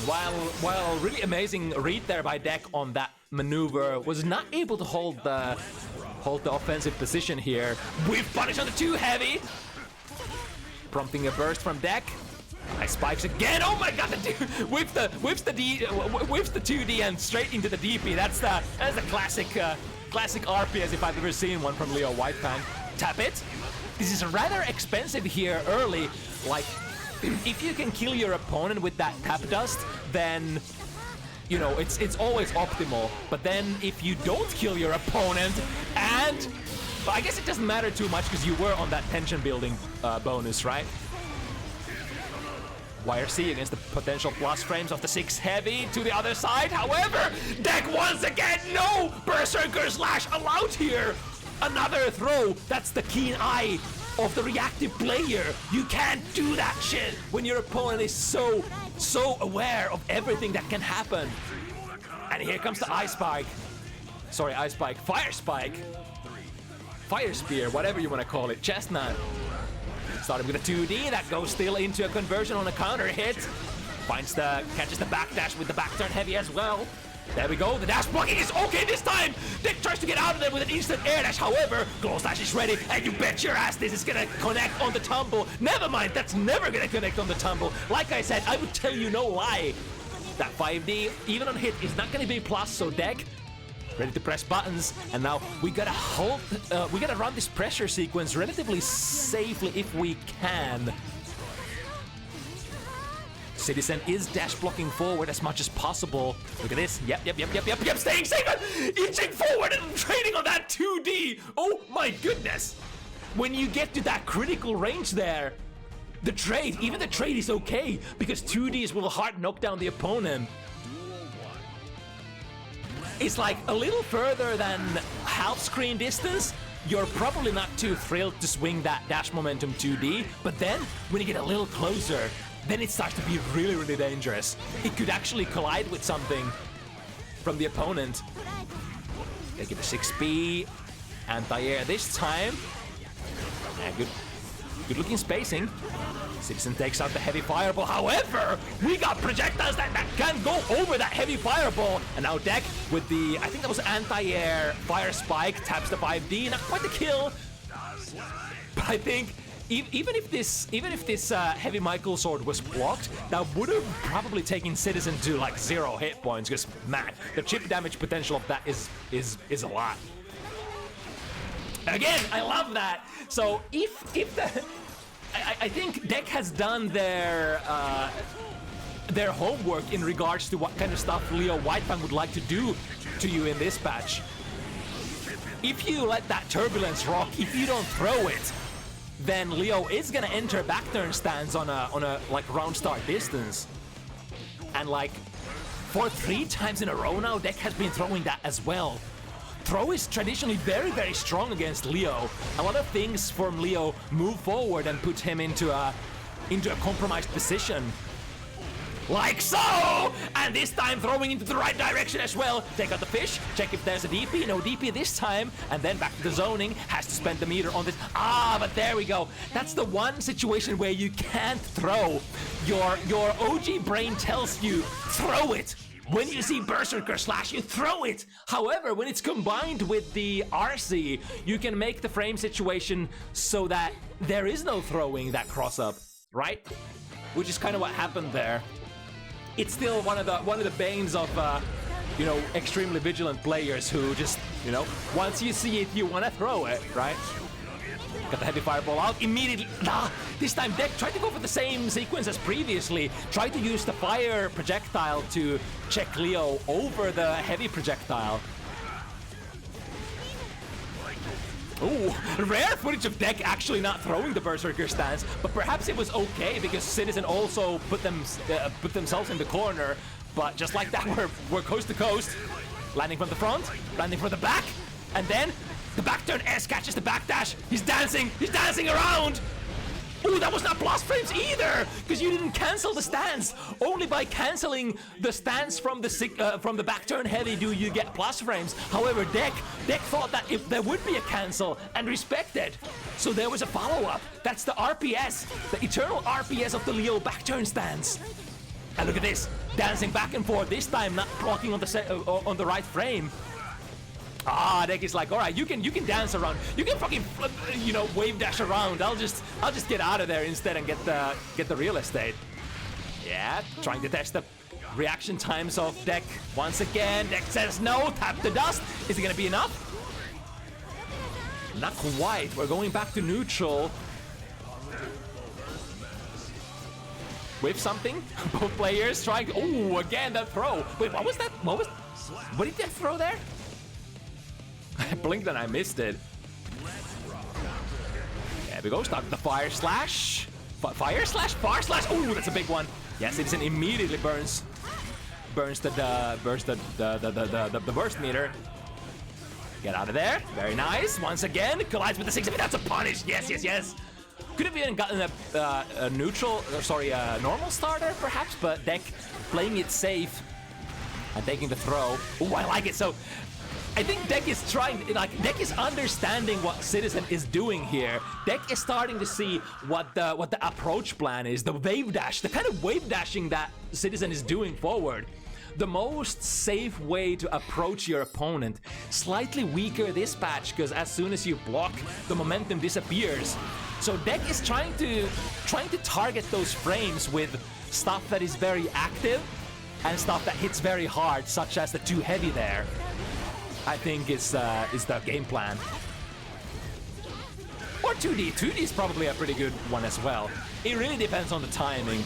While really amazing read there by Dek on that maneuver, was not able to hold the offensive position here. With punish on the 2 heavy, prompting a burst from Dek. Nice spikes again. Oh my god, the dude whips the 2D and straight into the DP. That's the classic RPS if I've ever seen one from Leo Whitefang. Tap it. This is rather expensive here early. Like, if you can kill your opponent with that tap dust, then you know it's always optimal. But then if you don't kill your opponent, and well, I guess it doesn't matter too much because you were on that tension building bonus, right? YRC against the potential plus frames of the 6 heavy to the other side. However, Dek once again, no Berserker Slash allowed here. Another throw. That's the keen eye of the reactive player. You can't do that shit when your opponent is so aware of everything that can happen. And here comes the Ice Spike. Sorry, Ice Spike. Fire Spike. Fire Spear, whatever you want to call it. Chestnut. Starting with a 2D, that goes still into a conversion on a counter hit. catches the backdash with the back turn heavy as well. There we go, the dash blocking is okay this time! Dek tries to get out of there with an instant air dash, however, Glow Slash is ready, and you bet your ass this is gonna connect on the tumble. Never mind, that's never gonna connect on the tumble. Like I said, I would tell you no lie. That 5D, even on hit, is not gonna be plus, so Dek, ready to press buttons, and now we gotta run this pressure sequence relatively safely if we can. Citizen is dash blocking forward as much as possible. Look at this. Yep. Staying safe, inching forward and trading on that 2D. Oh my goodness. When you get to that critical range there, even the trade is okay because 2Ds will hard knock down the opponent. It's like a little further than half screen distance. You're probably not too thrilled to swing that dash momentum 2D, but then when you get a little closer, then it starts to be really, really dangerous. It could actually collide with something from the opponent. They get the 6B, anti-air this time. Yeah, good looking spacing. Citizen takes out the heavy fireball. However, we got projectiles that can go over that heavy fireball. And now Dek with the, I think that was anti-air fire spike, taps the 5D. Not quite the kill, but I think even if this heavy Michael sword was blocked, that would have probably taken Citizen to like 0 hit points. Because man, the chip damage potential of that is a lot. Again, I love that. So I think Dek has done their homework in regards to what kind of stuff Leo Whitefang would like to do to you in this patch. If you let that turbulence rock, if you don't throw it, then Leo is gonna enter back turn stance on a like round start distance. And like for 3 times in a row now, Dek has been throwing that as well. Throw is traditionally very, very strong against Leo. A lot of things from Leo move forward and put him into a compromised position. Like so! And this time throwing into the right direction as well. Take out the fish, check if there's a DP, no DP this time, and then back to the zoning, has to spend the meter on this. But there we go. That's the one situation where you can't throw. Your OG brain tells you, throw it. When you see Berserker Slash, you throw it. However, when it's combined with the RC, you can make the frame situation so that there is no throwing that cross up, right? Which is kind of what happened there. It's still one of the banes of extremely vigilant players who just, once you see it, you want to throw it, right? Got the heavy fireball out immediately. This time Dek tried to go for the same sequence as previously. Tried to use the fire projectile to check Leo over the heavy projectile. Ooh, rare footage of Dek actually not throwing the Berserker stance, but perhaps it was okay because Citizen also put themselves in the corner. But just like that, we're coast to coast. Landing from the front, landing from the back, and then the back turn S catches the backdash. He's dancing around. Ooh, that was not plus frames either, because you didn't cancel the stance. Only by canceling the stance from the back turn heavy do you get plus frames. However, Dek thought that if there would be a cancel and respected, so there was a follow-up. That's the RPS, the eternal RPS of the Leo back turn stance. And look at this, dancing back and forth. This time not blocking on the right frame. Dek is like, all right, you can dance around, you can fucking wave dash around. I'll just get out of there instead and get the real estate. Yeah, trying to test the reaction times of Dek once again. Dek says no, tap the dust. Is it gonna be enough? Not quite. We're going back to neutral. With something, both players trying. Oh, again that throw. Wait, what was that? What did that throw there? I blinked and I missed it. There we go. Start the fire slash. Fire slash? Fire slash. Ooh, that's a big one. Yes, Citizen immediately burns the burst meter. Get out of there. Very nice. Once again, collides with the 6. I mean, that's a punish. Yes. Could have even gotten a normal starter perhaps, but Dek playing it safe and taking the throw. Ooh, I like it. So I think Dek is trying, like, Dek is understanding what Citizen is doing here. Dek is starting to see what the approach plan is, the wave dash, the kind of wave dashing that Citizen is doing forward. The most safe way to approach your opponent. Slightly weaker this patch, because as soon as you block, the momentum disappears. So Dek is trying to target those frames with stuff that is very active and stuff that hits very hard, such as the too heavy there. I think is the game plan. Or 2D. 2D is probably a pretty good one as well. It really depends on the timing.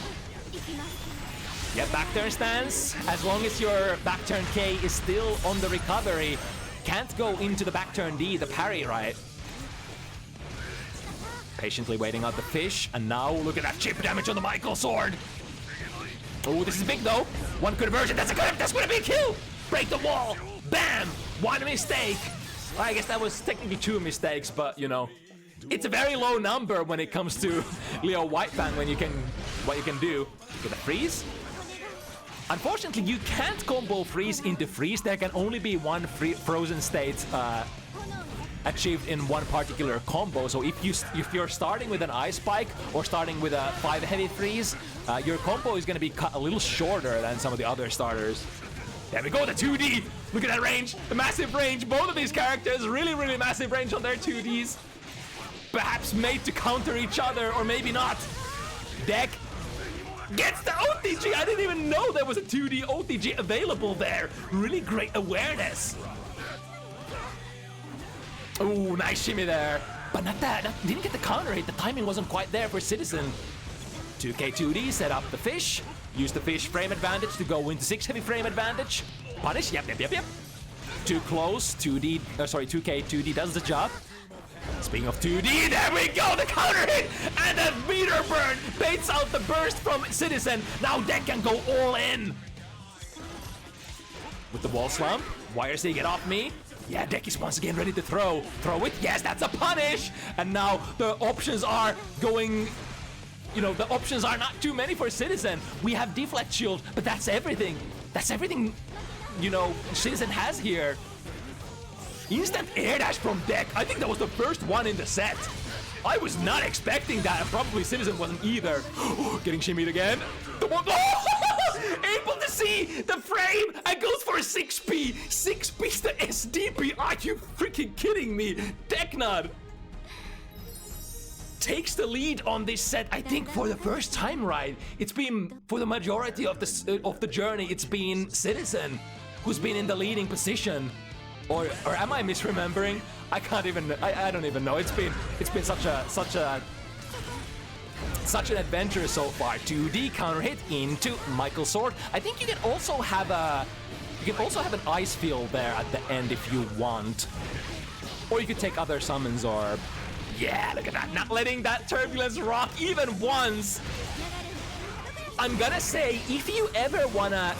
Yeah, back turn stance. As long as your back turn K is still on the recovery, can't go into the back turn D, the parry, right? Patiently waiting out the fish, and now look at that chip damage on the Michael sword. Oh, this is big though. One conversion, that's gonna be a kill. Break the wall. Bam! One mistake. I guess that was technically 2 mistakes, but you know, it's a very low number when it comes to Leo Whitefang what you can do. With a freeze. Unfortunately, you can't combo freeze into freeze. There can only be one frozen state achieved in one particular combo. So if you're starting with an ice spike or starting with a 5 heavy freeze, your combo is going to be cut a little shorter than some of the other starters. There we go, the 2D. Look at that range, the massive range. Both of these characters, really, really massive range on their 2Ds. Perhaps made to counter each other, or maybe not. Dek gets the OTG. I didn't even know there was a 2D OTG available there. Really great awareness. Oh, nice shimmy there. But not that, didn't get the counter hit. The timing wasn't quite there for Citizen. 2K2D, set up the fish. Use the fish frame advantage to go into 6 heavy frame advantage. Punish, yep. Too close, 2K2D does the job. Speaking of 2D, there we go, the counter hit! And a meter burn baits out the burst from Citizen. Now Dek can go all in. With the wall slump, YRC get off me. Yeah, Dek is once again ready to throw. Throw it, yes, that's a punish! And now the options are going... You know, the options are not too many for Citizen. We have deflect shield, but that's everything. That's everything, you know, Citizen has here. Instant air dash from Dek. I think that was the first one in the set. I was not expecting that, and probably Citizen wasn't either. Getting shimmied again. The one, able to see the frame and goes for a 6P. 6P's the SDP. Are you freaking kidding me? Deknud takes the lead on this set, I think, for the first time, right? It's been, for the majority of the journey, it's been Citizen who's been in the leading position. Or am I misremembering? I can't even, I don't even know. It's been such an adventure so far. 2D counter hit into Michael's sword. I think you can also have an ice field there at the end if you want. Or you could take other summons or... Yeah, look at that, not letting that turbulence rock even once. I'm gonna say, if you ever wanna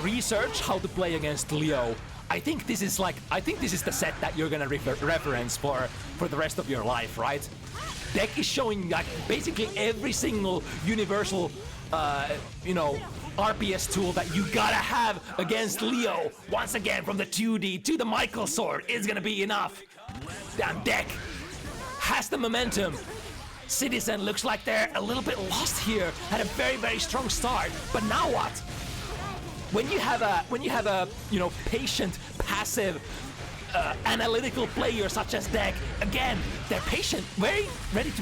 research how to play against Leo, I think this is the set that you're gonna reference for the rest of your life, right? Dek is showing like basically every single universal, you know, RPS tool that you gotta have against Leo. Once again, from the 2D to the Michael sword is gonna be enough. Damn, Dek has the momentum. Citizen looks like they're a little bit lost here. Had a very, very strong start, but now what? When you have a you know, patient, passive, analytical player such as Dek, again, they're patient, very ready to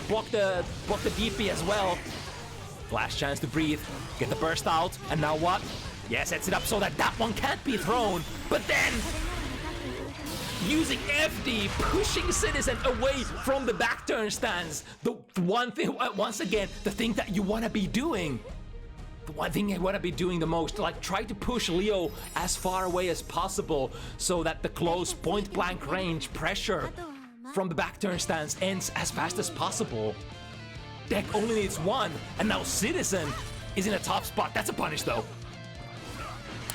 block the DP as well. Last chance to breathe, get the burst out, and now what? Yeah, sets it up so that one can't be thrown, but then using FD, pushing Citizen away from the back turn stance. The one thing, once again, the thing that you want to be doing. The one thing you want to be doing the most, like try to push Leo as far away as possible so that the close point blank range pressure from the back turn stance ends as fast as possible. Dek only needs one, and now Citizen is in a top spot. That's a punish though.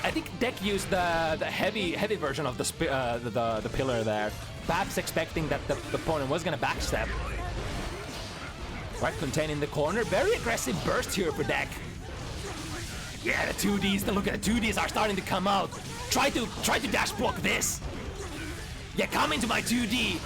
I think Dek used the heavy version of the pillar there, perhaps expecting that the opponent was gonna backstep. Right, containing the corner. Very aggressive burst here for Dek. Yeah, the 2Ds, look at the 2Ds are starting to come out. Try to dash block this. Yeah, come into my 2D.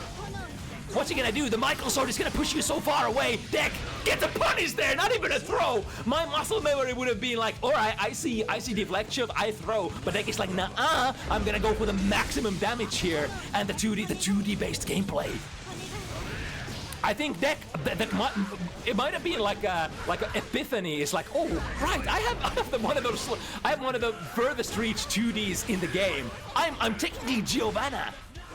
What's he gonna do? The Michael Sword is gonna push you so far away. Dek, get the punish there, not even a throw. My muscle memory would have been like, alright, I see deflect shield, I throw. But Dek is like, nah, I'm gonna go for the maximum damage here. And the 2D based gameplay. I think Dek, it might have been like a epiphany. It's like, oh right, I have one of the furthest reach 2Ds in the game. I'm taking the Giovanna.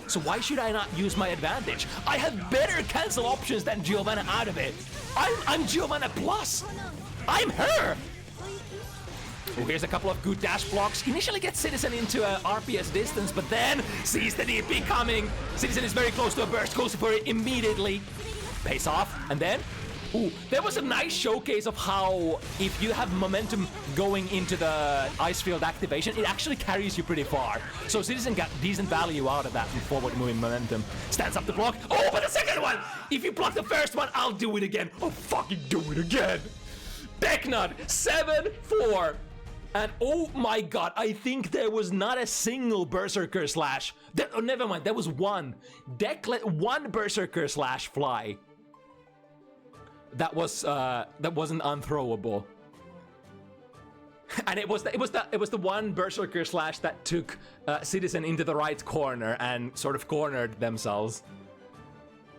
So why should I not use my advantage? I have better cancel options than Giovanna out of it. I'm Giovanna plus. I'm her. Oh, here's a couple of good dash blocks. Initially gets Citizen into a RPS distance, but then sees the DP coming. Citizen is very close to a burst, goes for it immediately. Pays off, and then, ooh, there was a nice showcase of how if you have momentum going into the ice field activation, it actually carries you pretty far. So Citizen got decent value out of that from forward moving momentum. Stands up the block. Oh, but the second one! If you block the first one, I'll do it again. I'll fucking do it again. Deknud, 7-4. And oh my god, I think there was not a single Berserker slash. Oh, never mind, there was one. Dek let one Berserker slash fly. That wasn't unthrowable, and it was the one Berserker slash that took Citizen into the right corner and sort of cornered themselves.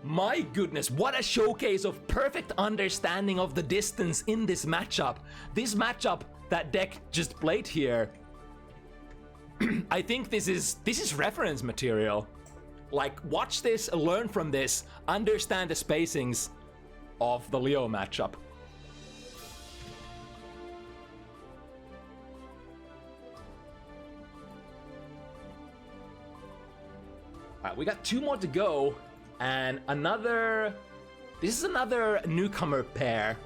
My goodness, what a showcase of perfect understanding of the distance in this matchup. This matchup that Dek just played here. I think this is reference material. Like, watch this, learn from this, understand the spacings of the Leo matchup. Alright, we got 2 more to go, and this is another newcomer pair,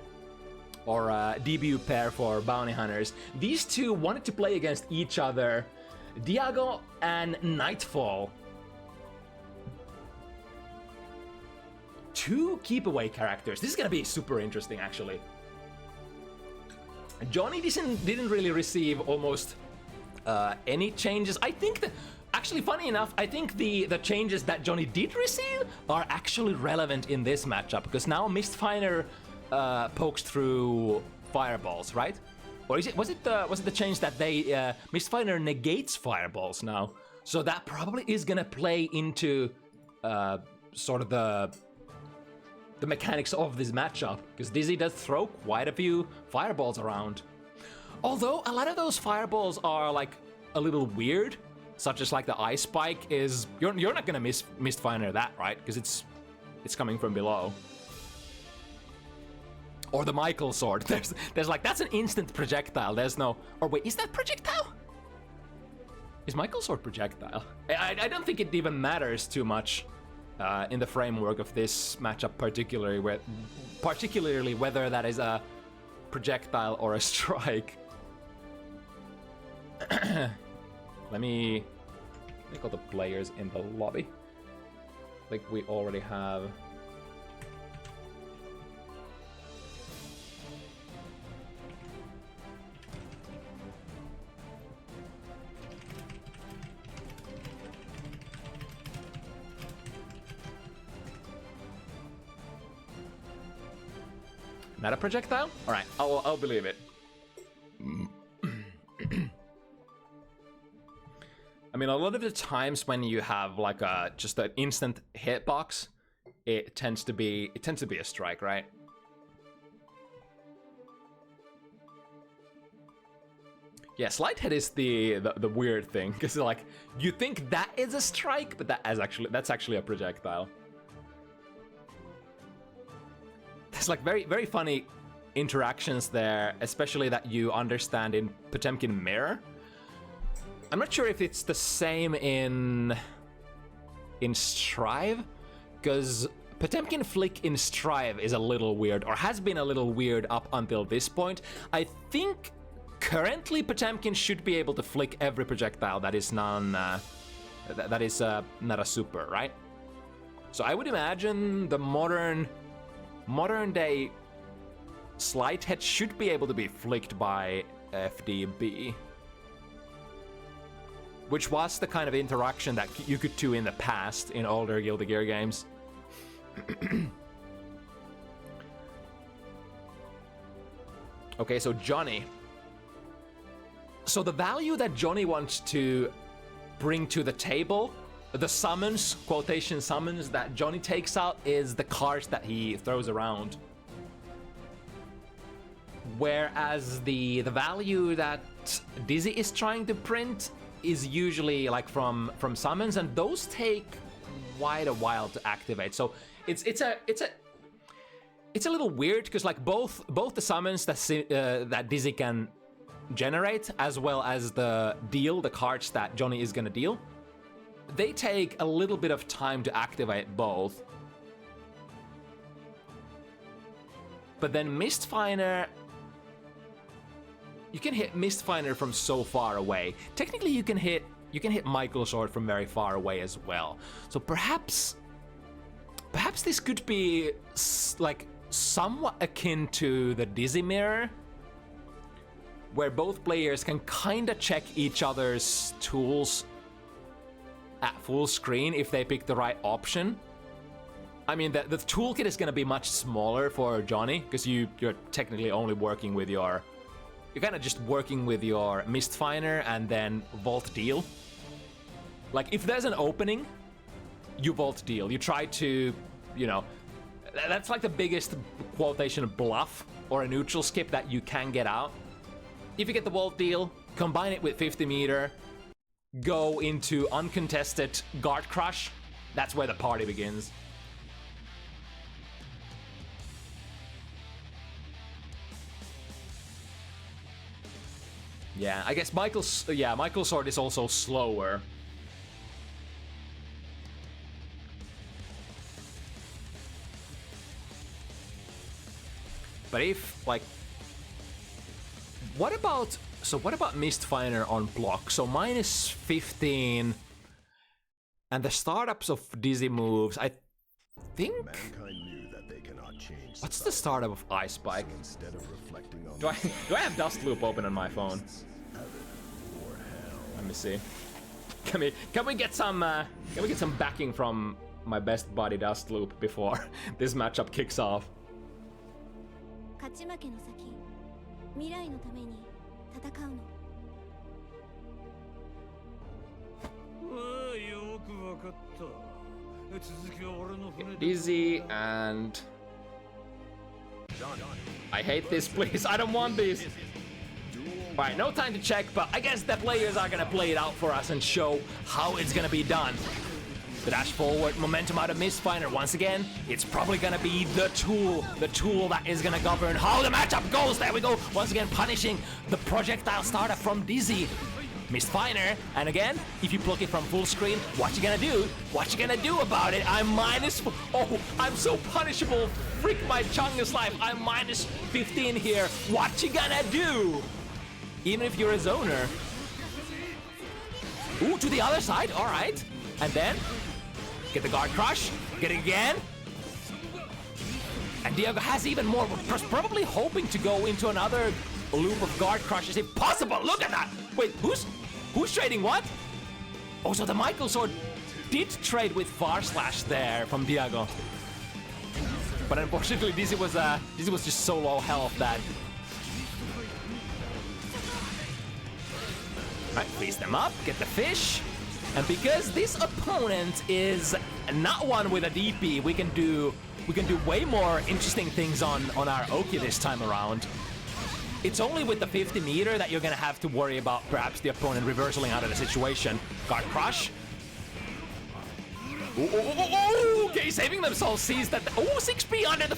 or debut pair for bounty hunters. These two wanted to play against each other, Diago and Nightfall. 2 keep away characters. This is gonna be super interesting, actually. Johnny didn't really receive almost any changes. I think that, actually, funny enough, I think the changes that Johnny did receive are actually relevant in this matchup, because now Mistfinder pokes through fireballs, right? Or was it the change that they Mistfinder negates fireballs now? So that probably is gonna play into sort of the mechanics of this matchup, because Dizzy does throw quite a few fireballs around. Although a lot of those fireballs are like a little weird, such as like the ice spike is, you're not gonna Mistfinder that, right? Because it's coming from below. Or the Michael sword. There's like, that's an instant projectile. There's no, or wait, is that projectile? Is Michael sword projectile? I don't think it even matters too much in the framework of this matchup, particularly whether that is a projectile or a strike. Let me call the players in the lobby. I think we already have. Not a projectile? All right, I'll believe it. I mean, a lot of the times when you have like just an instant hitbox, it tends to be a strike, right? Yeah, slide hit is the weird thing, because like you think that is a strike, but that's actually a projectile. There's like very funny interactions there, especially that you understand in Potemkin Mirror. I'm not sure if it's the same in Strive, because Potemkin Flick in Strive is a little weird, or has been a little weird up until this point. I think currently Potemkin should be able to flick every projectile that is not a super, right? So I would imagine the modern day Sleight Head should be able to be flicked by FDB. which was the kind of interaction that you could do in the past in older Guilty Gear games. Okay, so Johnny. So the value that Johnny wants to bring to the table, the summons, quotation summons that Johnny takes out, is the cards that he throws around. Whereas the value that Dizzy is trying to print is usually like from summons, and those take quite a while to activate. So it's a little weird because like both the summons that Dizzy can generate, as well as the cards that Johnny is gonna deal, they take a little bit of time to activate both. But then Mistfinder, you can hit Mistfinder from so far away. Technically, you can hit Michael Sword from very far away as well. So perhaps this could be like somewhat akin to the Dizzy Mirror, where both players can kind of check each other's tools at full screen if they pick the right option. I mean, the toolkit is going to be much smaller for Johnny, because you're technically only working with your... You're kind of just working with your Mistfinder and then Vault Deal. Like, if there's an opening, you Vault Deal. You try to, you know... That's like the biggest quotation bluff or a neutral skip that you can get out. If you get the Vault Deal, combine it with 50 meter, go into uncontested Guard Crush, that's where the party begins. Yeah, I guess Michael's Sword is also slower. But if, like... What about Mistfinder on block? So minus 15, and the startups of Dizzy moves, I think... Mankind knew that they cannot change. What's the startup of Ice Spike? So instead of reflecting on Do I have Dust Loop open on my phone? Let me see. Can we get some backing from my best buddy Dust Loop before this matchup kicks off? 勝ち負けの先、未来のために戦うの。 Dizzy and... I hate this, please. I don't want these. Alright, no time to check, but I guess the players are gonna play it out for us and show how it's gonna be done. The dash forward momentum out of Mistfinder. Once again, it's probably gonna be the tool that is gonna govern how the matchup goes. There we go. Once again, punishing the projectile startup from Dizzy. Mistfinder, and again, if you block it from full screen, what you gonna do? What you gonna do about it? I'm minus... Oh, I'm so punishable. Freak my Chungus life. I'm minus 15 here. What you gonna do? Even if you're a zoner. Ooh, to the other side. All right. And then, get the guard crush. Get it again. And Diego has even more. Probably hoping to go into another loop of guard crushes if possible. Look at that. Wait, who's trading what? Oh, so the Michael Sword did trade with Far Slash there from Diego. But unfortunately, Dizzy was just so low health that... Alright, freeze them up, get the fish. And because this opponent is not one with a DP, we can do way more interesting things on our Oki this time around. It's only with the 50 meter that you're gonna have to worry about perhaps the opponent reversing out of the situation. Guard crush. Ooh, okay, saving themselves, sees that. 6p under the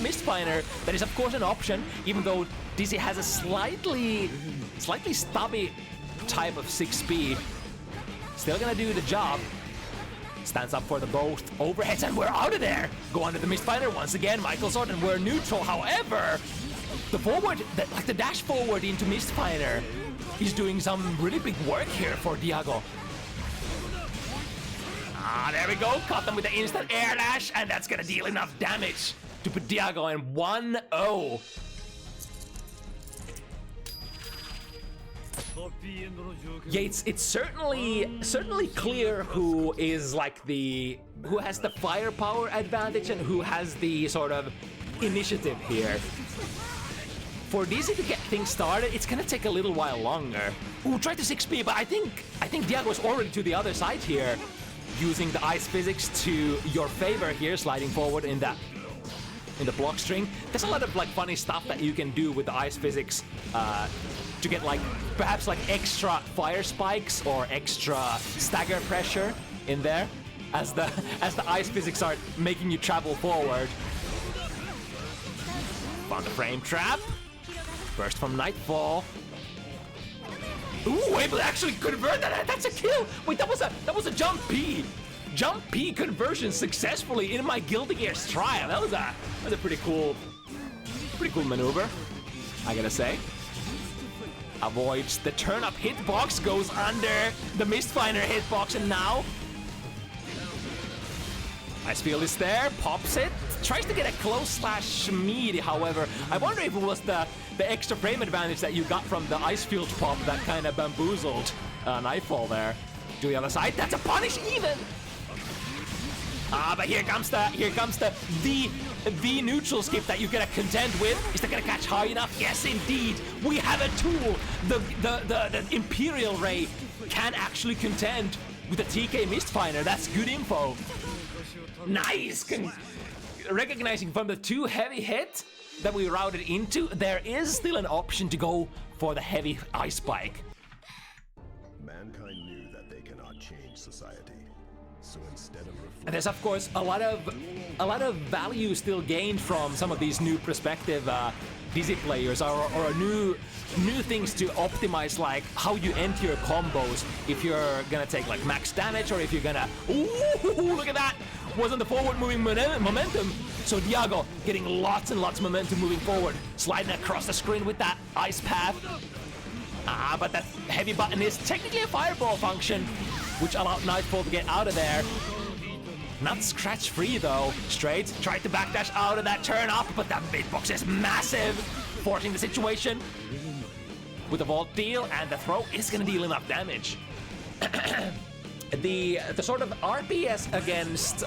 Mistfinder. That is of course an option, even though Dizzy has a slightly stubby type of 6p. Still gonna do the job. Stands up for the both overheads, and we're out of there. Go under the Mistfinder once again, Michael Sword, and we're neutral. However, the forward, the dash forward into Mistfinder, he's doing some really big work here for Diego. Ah, there we go. Caught them with the instant air dash, and that's gonna deal enough damage to put Diego in 1-0. Yeah, it's certainly clear who is like who has the firepower advantage and who has the sort of initiative here. For DZ to get things started, it's gonna take a little while longer. Ooh, try to 6P, but I think Diago's already to the other side here, using the ice physics to your favor here, sliding forward in the block string. There's a lot of like funny stuff that you can do with the ice physics to get like perhaps like extra fire spikes or extra stagger pressure in there as the ice physics are making you travel forward. Found the frame trap. Burst from Nightfall. Ooh, able to actually convert that. That's a kill. Wait, that was a jump P. Jump P conversion successfully in my Guilty Gear's trial. That was a pretty cool maneuver, I gotta say. Avoids the turn-up hitbox, goes under the Mistfinder hitbox, and now Ice Field is there, pops it, tries to get a close slash mead, however. I wonder if it was the extra frame advantage that you got from the Ice Field pop that kind of bamboozled Nightfall there. To the other side, that's a punish even! But here comes the neutral skip that you're gonna contend with. Is that gonna catch high enough? Yes, indeed. We have a tool. The Imperial Ray can actually contend with the TK Mistfinder. That's good info. Nice. Recognizing from the 2 heavy hit that we routed into, there is still an option to go for the heavy ice spike. Mankind knew that they cannot change society. So instead of And there's of course a lot of value still gained from some of these new prospective DZ players or new things to optimize, like how you enter your combos, if you're gonna take like max damage or if you're gonna ooh, look at that, wasn't the forward moving momentum. So Diago getting lots and lots of momentum moving forward, sliding across the screen with that ice path. But that heavy button is technically a fireball function, which allowed Nightfall to get out of there. Not scratch free though. Straight, tried to backdash out of that turn up, but that hitbox is massive, forcing the situation. With the vault deal, and the throw is gonna deal enough damage. The sort of RPS against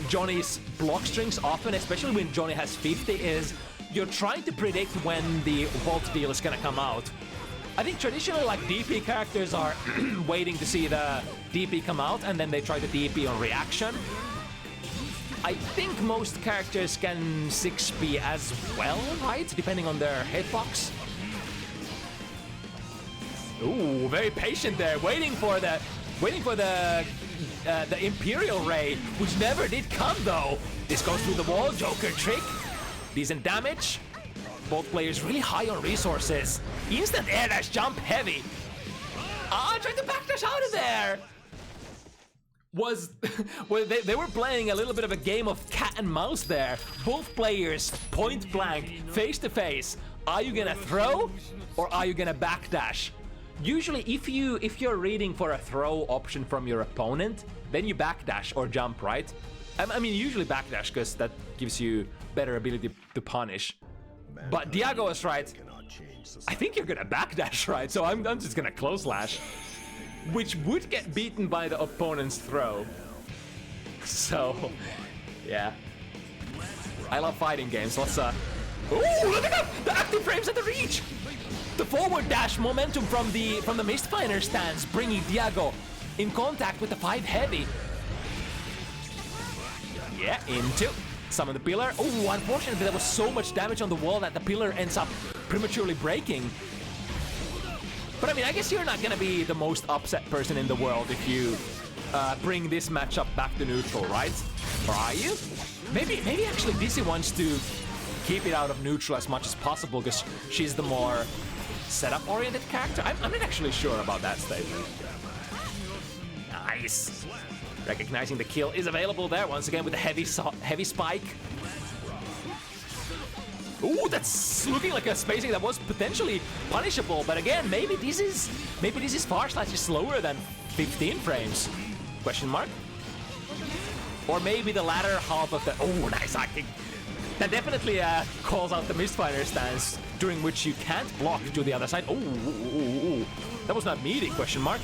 Johnny's block strings often, especially when Johnny has 50, is you're trying to predict when the vault deal is gonna come out. I think traditionally, like, DP characters are waiting to see the DP come out, and then they try to DP on reaction. I think most characters can 6P as well, right? Depending on their hitbox. Ooh, very patient there, waiting for the Imperial Ray, which never did come though. This goes through the wall, Joker trick, decent damage. Both players really high on resources. Instant air dash jump heavy. Trying to backdash out of there. Well, they were playing a little bit of a game of cat and mouse there. Both players point blank, face to face. Are you gonna throw or are you gonna backdash? Usually, if you're reading for a throw option from your opponent, then you backdash or jump, right? I mean, usually backdash because that gives you better ability to punish. But Diago is right. I think you're gonna backdash, right? So I'm just gonna close slash, which would get beaten by the opponent's throw. So, yeah. I love fighting games. Let's ooh, look at that! The active frames at the reach. The forward dash momentum from the Mistfinder stance, bringing Diago in contact with the 5 heavy. Yeah, into summon the pillar. Oh, unfortunately, there was so much damage on the wall that the pillar ends up prematurely breaking. But I mean, I guess you're not gonna be the most upset person in the world if you bring this matchup back to neutral, right? Or are you? Maybe actually DC wants to keep it out of neutral as much as possible because she's the more setup-oriented character. I'm not actually sure about that statement. Nice. Recognizing the kill is available there once again with the heavy spike. Ooh, that's looking like a spacing that was potentially punishable, but again, maybe this is far slash is slower than 15 frames? Question mark? Or maybe the latter half of the nice hacking. That definitely calls out the Mistfighter stance, during which you can't block to the other side. Oh, that was not meaty, question mark.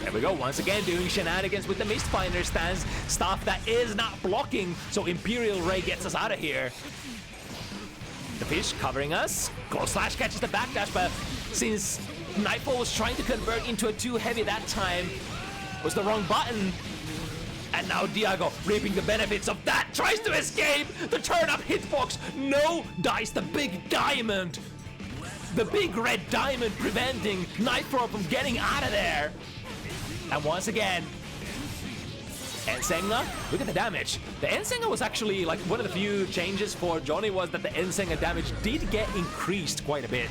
There we go, once again doing shenanigans with the Mistfighter stance, stuff that is not blocking, so Imperial Ray gets us out of here. The fish covering us, Close Slash catches the backdash, but since Nightfall was trying to convert into a too heavy that time, was the wrong button. And now Diago, reaping the benefits of that, tries to escape! The turn-up hitbox, no dice, the big diamond! The big red diamond preventing Nightfall from getting out of there! And once again, Ensenga, look at the damage. The Ensenga was actually, like, one of the few changes for Johnny was that the Ensenga damage did get increased quite a bit.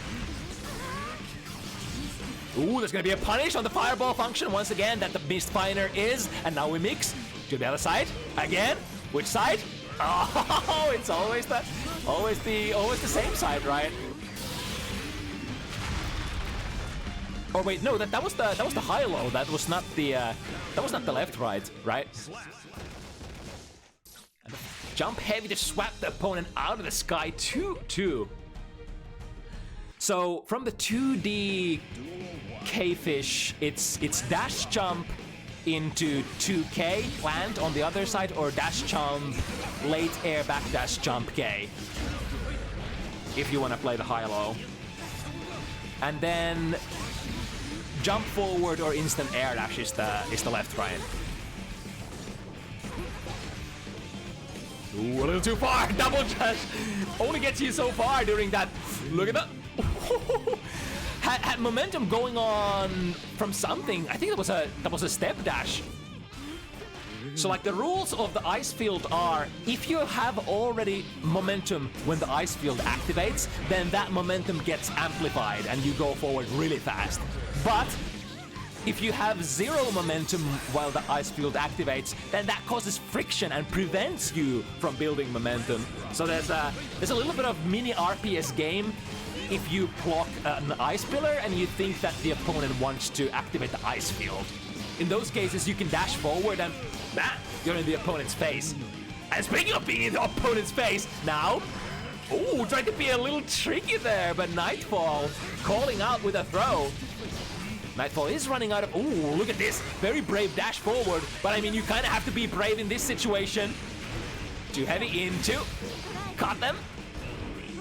Ooh, there's gonna be a punish on the fireball function once again that the Mistfighter is, and now we mix to the other side again. Which side? Oh, it's always the same side, right? Or wait, no, that was the high-low. That was not the left-right, right? Jump heavy to swap the opponent out of the sky. 2-2. So from the 2D K-fish, it's dash jump into 2K plant on the other side, or dash jump, late air backdash jump K, if you want to play the high-low. And then jump forward or instant air dash is the left-right. Ooh, a little too far. Double dash only gets you so far during that. Look at that. Had momentum going on from something. I think that was a step dash. So like the rules of the ice field are, if you have already momentum when the ice field activates, then that momentum gets amplified and you go forward really fast. But if you have zero momentum while the ice field activates, then that causes friction and prevents you from building momentum. So there's a little bit of mini RPS game if you block an ice pillar and you think that the opponent wants to activate the ice field. In those cases, you can dash forward and you're in the opponent's face. And speaking of being in the opponent's face, now, ooh, tried to be a little tricky there, but Nightfall calling out with a throw. Nightfall is running out of, ooh, look at this, very brave dash forward, but I mean, you kind of have to be brave in this situation. Too heavy into, caught them.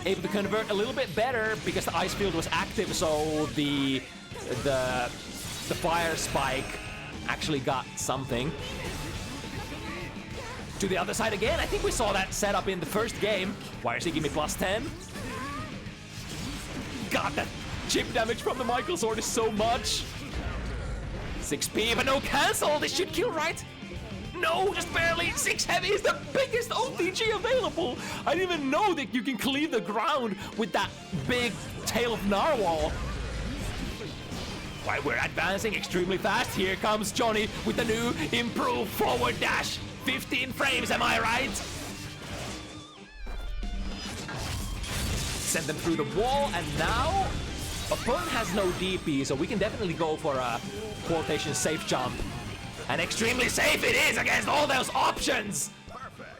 Able to convert a little bit better because the ice field was active, so the fire spike actually got something. To the other side again, I think we saw that setup in the first game. YRC, give me +10. God, that chip damage from the Michael Sword is so much. 6p, but no cancel. This should kill, right? No, just barely. 6 heavy is the biggest OTG available. I didn't even know that you can cleave the ground with that big tail of narwhal. Right, we're advancing extremely fast. Here comes Johnny with the new improved forward dash. 15 frames, am I right? Send them through the wall, and now opponent has no DP, so we can definitely go for a quotation safe jump. And extremely safe it is against all those options! Perfect.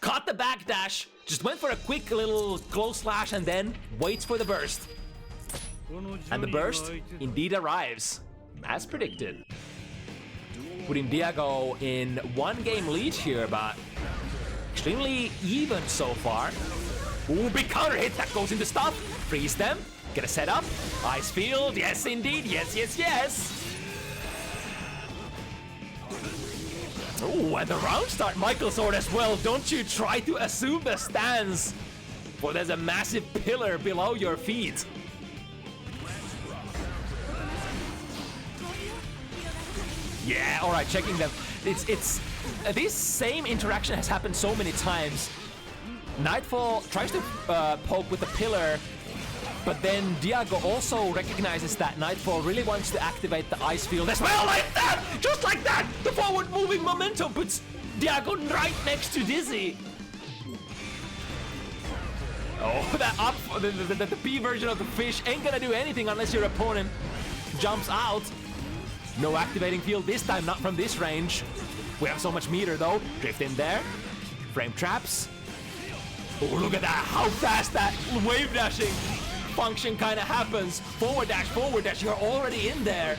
Caught the backdash, just went for a quick little close slash and then waits for the burst. And the burst indeed arrives, as predicted. Putting Diago in 1 game lead here, but extremely even so far. Ooh, big counter hit that goes into stuff. Freeze them, get a setup. Ice field, yes indeed, yes, yes, yes. Ooh, and the round start Michael Sword as well. Don't you try to assume the stance, for there's a massive pillar below your feet. Yeah, all right, checking them. It's this same interaction has happened so many times. Nightfall tries to poke with the pillar, but then Diago also recognizes that Nightfall really wants to activate the ice field as well, like that! Just like that! The forward moving momentum puts Diago right next to Dizzy. Oh, that up, the P version of the fish ain't gonna do anything unless your opponent jumps out. No activating field this time, not from this range. We have so much meter though. Drift in there. Frame traps. Oh, look at that, how fast that wave dashing function kind of happens. Forward dash, you're already in there.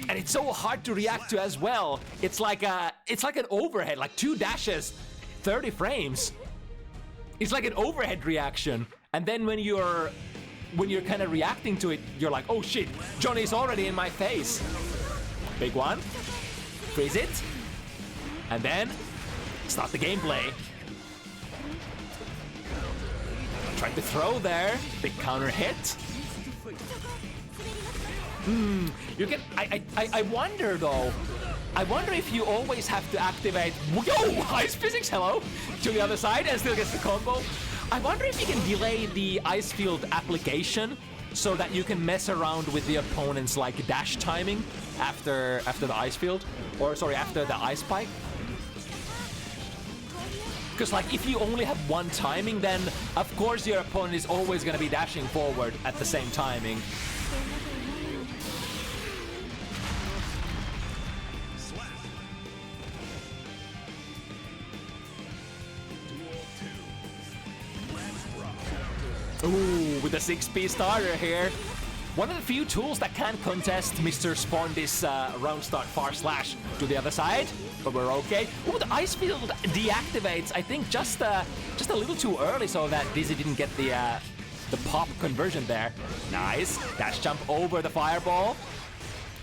And it's so hard to react to as well. It's like an overhead, like 2 dashes, 30 frames. It's like an overhead reaction. And then when you're kind of reacting to it, you're like, oh shit, Johnny's already in my face. Big one. Freeze it. And then start the gameplay. Trying to throw there. Big counter hit. You can. I wonder though. I wonder if you always have to activate. Yo, ice physics. Hello. To the other side and still gets the combo. I wonder if you can delay the ice field application so that you can mess around with the opponent's like dash timing after the ice field, or sorry, after the ice spike. Because like if you only have one timing, then of course your opponent is always going to be dashing forward at the same timing. Ooh, with the 6P starter here. One of the few tools that can contest Mr. Spawn this round start far slash to the other side, but we're okay. Ooh, the ice field deactivates, I think, just a little too early so that Dizzy didn't get the pop conversion there. Nice. Dash jump over the fireball.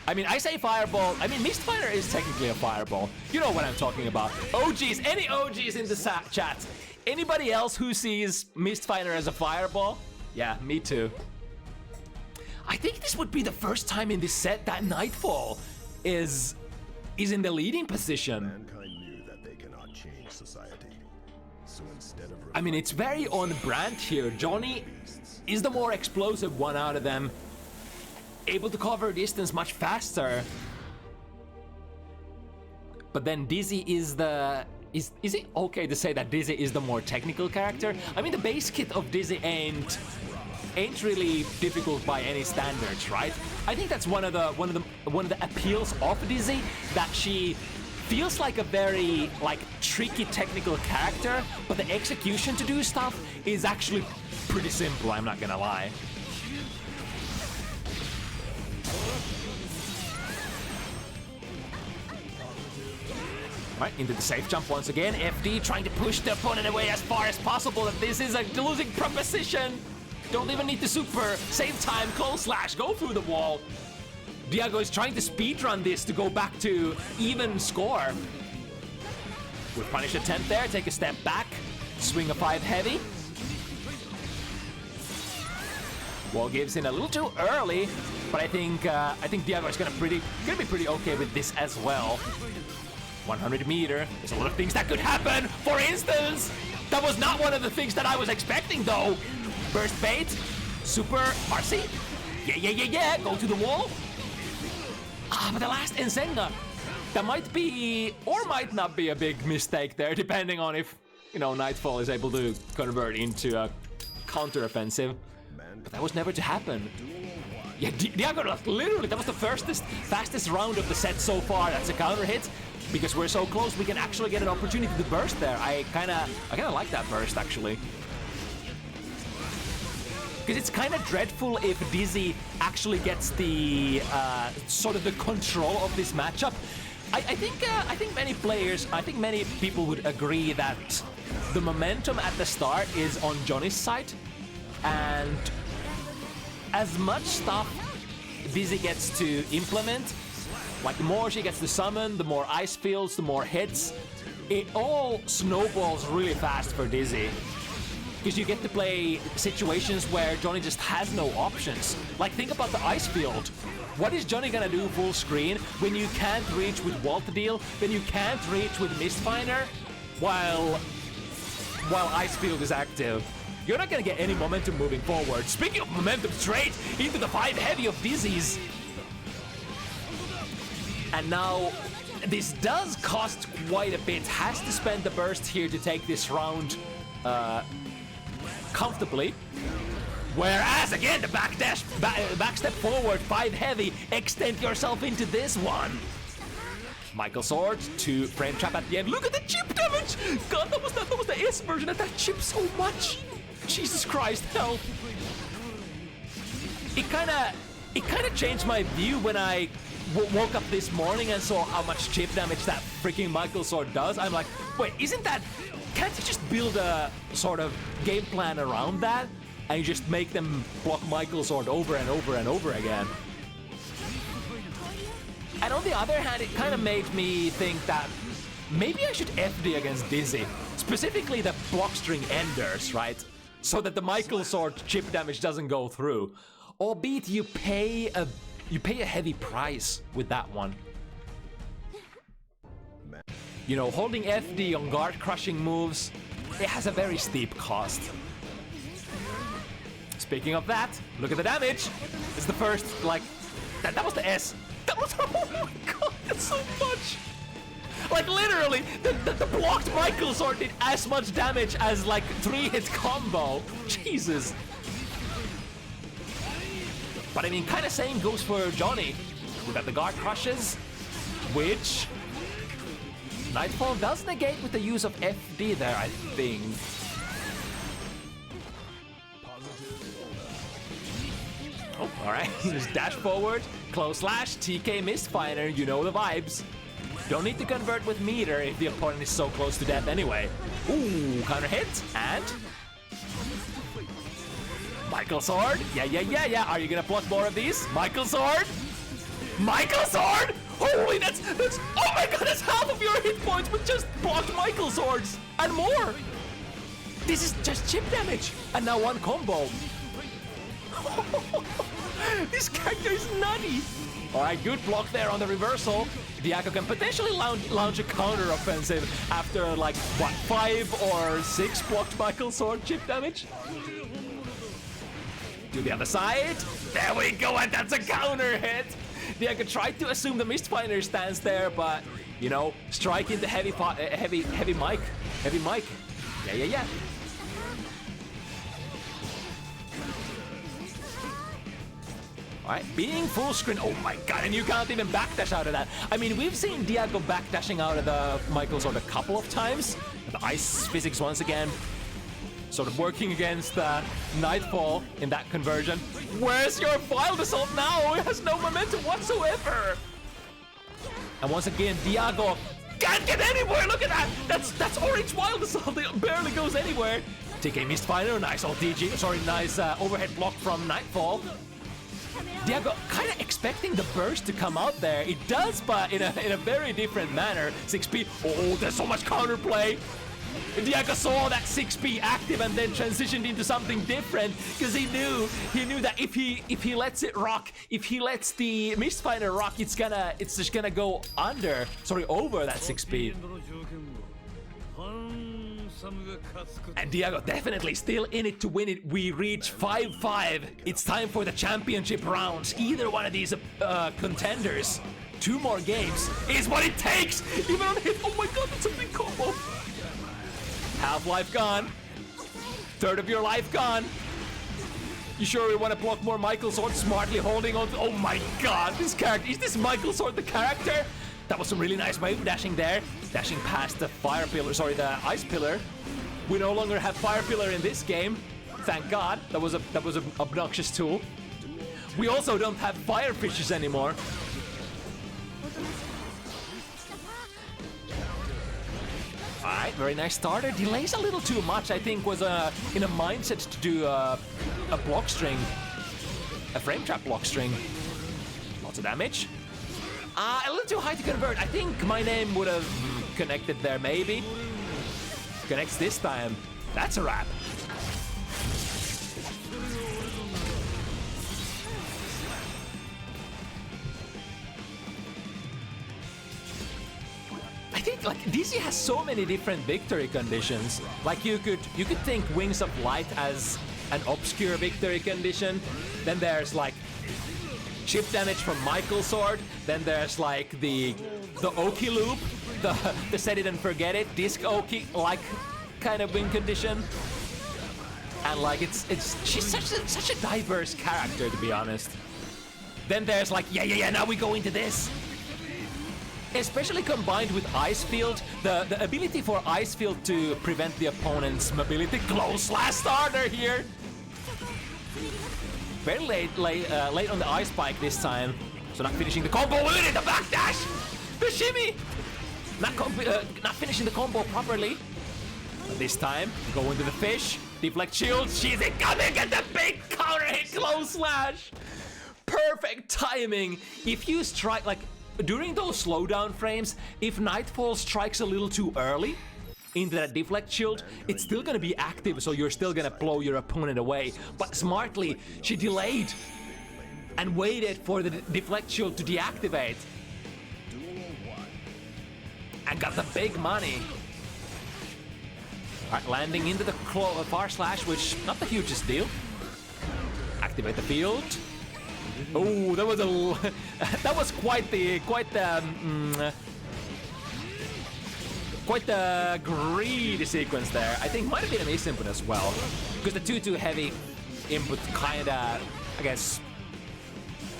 I mean, I say fireball. I mean, Mistfire is technically a fireball. You know what I'm talking about. OGs, any OGs in the chat? Anybody else who sees Mistfire as a fireball? Yeah, me too. I think this would be the first time in this set that Nightfall is in the leading position. Mankind knew that they cannot change society. So instead of I mean, it's very on brand here. Johnny is the more explosive one out of them, able to cover distance much faster. But then Dizzy is the... Is it okay to say that Dizzy is the more technical character? I mean, the base kit of Dizzy ain't really difficult by any standards, right? I think that's one of the appeals of Dizzy, that she feels like a very like tricky technical character, but the execution to do stuff is actually pretty simple, I'm not gonna lie. Right, into the safe jump once again. FD trying to push the opponent away as far as possible. This is a losing proposition. Don't even need to super. Save time, close slash, go through the wall. Diago is trying to speedrun this to go back to even score. We'll punish a 10th there, take a step back, swing a 5 heavy. Wall gives in a little too early, but I think Diago is gonna be pretty okay with this as well. 100 meter. There's a lot of things that could happen. For instance, that was not one of the things that I was expecting though. Burst bait, super RC. Yeah. Go to the wall. But the last Ensenga, that might be or might not be a big mistake there, depending on if, you know, Nightfall is able to convert into a counter-offensive. But that was never to happen. Yeah, Diago, literally, that was the fastest round of the set so far. That's a counter hit. Because we're so close, we can actually get an opportunity to burst there. I kinda like that burst, actually. Because it's kind of dreadful if Dizzy actually gets the sort of the control of this matchup. I think many people would agree that the momentum at the start is on Johnny's side, and as much stuff Dizzy gets to implement, like the more she gets to summon, the more ice fields, the more hits, it all snowballs really fast for Dizzy. Because you get to play situations where Johnny just has no options. Like, think about the ice field. What is Johnny gonna do full screen when you can't reach with Wall to Deal, then you can't reach with Mistfinder while ice field is active? You're not gonna get any momentum moving forward. Speaking of momentum, straight into the 5 heavy of Dizzy's. And now, this does cost quite a bit. Has to spend the burst here to take this round comfortably. Whereas, again, the backdash, back step forward, 5 heavy, extend yourself into this one. Michael Sword to frame trap at the end. Look at the chip damage! God, that was the S version and that chip so much! Jesus Christ, hell. It kinda changed my view when I woke up this morning and saw how much chip damage that freaking Michael Sword does. I'm like, wait, can't you just build a sort of game plan around that? And you just make them block Michael Sword over and over and over again. And on the other hand, it kind of made me think that maybe I should FD against Dizzy. Specifically the block string enders, right? So that the Michael Sword chip damage doesn't go through. Albeit you pay a heavy price with that one. You know, holding FD on guard crushing moves, it has a very steep cost. Speaking of that, look at the damage. It's the first, like, that was the S. That was, oh my god, that's so much. Like literally, the blocked Michael Sword did as much damage as like 3-hit combo. Jesus. But I mean, kind of same goes for Johnny. We got the guard crushes, which Nightfall does negate with the use of FD there, I think. Oh, alright. Just dash forward, close slash, TK Mistfinder, you know the vibes. Don't need to convert with meter if the opponent is so close to death anyway. Ooh, counter hit, and Michael Sword. Yeah. Are you gonna block more of these? Michael Sword? Michael Sword? Holy, that's, oh my god, that's half of your hit points with just blocked Michael Swords and more. This is just chip damage, and now one combo. This character is nutty. Alright, good block there on the reversal. Diago can potentially launch a counter offensive after like, what, 5 or 6 blocked Michael Sword chip damage? To the other side. There we go, and that's a counter hit. Diago tried to assume the Mistfinder stance there, but, you know, strike into heavy mic. Yeah. Alright, being full screen. Oh my god, and you can't even backdash out of that. I mean, we've seen Diago backdashing out of the Michael Sword a couple of times. The ice physics once again. Sort of working against Nightfall in that conversion. Where's your Wild Assault now? It has no momentum whatsoever. And once again, Diago can't get anywhere. Look at that. That's Orange Wild Assault. It barely goes anywhere. TK Mistfinder, nice nice overhead block from Nightfall. Diago kind of expecting the burst to come out there. It does, but in a very different manner. 6P. Oh, there's so much counterplay. Diago saw that 6P active and then transitioned into something different because he knew that if he lets it rock, if he lets the Mistfinder rock, it's just gonna go over that 6P. And Diago definitely still in it to win it. We reach 5-5. It's time for the championship rounds. Either one of these contenders. 2 more games is what it takes. Even on hit. Oh my god, that's a big combo. Half life gone. Third of your life gone. You sure you want to block more Michael Sword? Smartly holding on to, oh my god, this character. Is this Michael Sword the character? That was some really nice wave dashing there. Dashing past the fire pillar, the ice pillar. We no longer have fire pillar in this game. Thank god. That was an obnoxious tool. We also don't have fire fishes anymore. Alright, very nice starter. Delays a little too much, I think, was in a mindset to do a block string. A frame trap block string. Lots of damage. A little too high to convert. I think my name would have connected there, maybe. Connects this time. That's a wrap. I think like DC has so many different victory conditions. Like you could think Wings of Light as an obscure victory condition. Then there's like chip damage from Michael Sword. Then there's like the Oki loop, the set it and forget it, disc Oki like kind of win condition. And like she's such a diverse character, to be honest. Then there's like yeah now we go into this. especially combined with Ice Field, the ability for Ice Field to prevent the opponent's mobility. Close slash starter here. Very late on the Ice Spike this time. So not finishing the combo. Look at it, the backdash! The shimmy! Not finishing the combo properly. But this time, go into the fish. Deflect shield. She's incoming at the big counter hit close slash. Perfect timing. If you strike, like, during those slowdown frames, if Nightfall strikes a little too early into that deflect shield, it's still gonna be active, so you're still gonna blow your opponent away. But smartly, she delayed and waited for the deflect shield to deactivate. And got the big money. Alright, landing into the far slash, which not the hugest deal. Activate the field. Oh, that was that was quite the greedy sequence there. I think might have been a miss input as well, because the 2-2 heavy input kinda, I guess.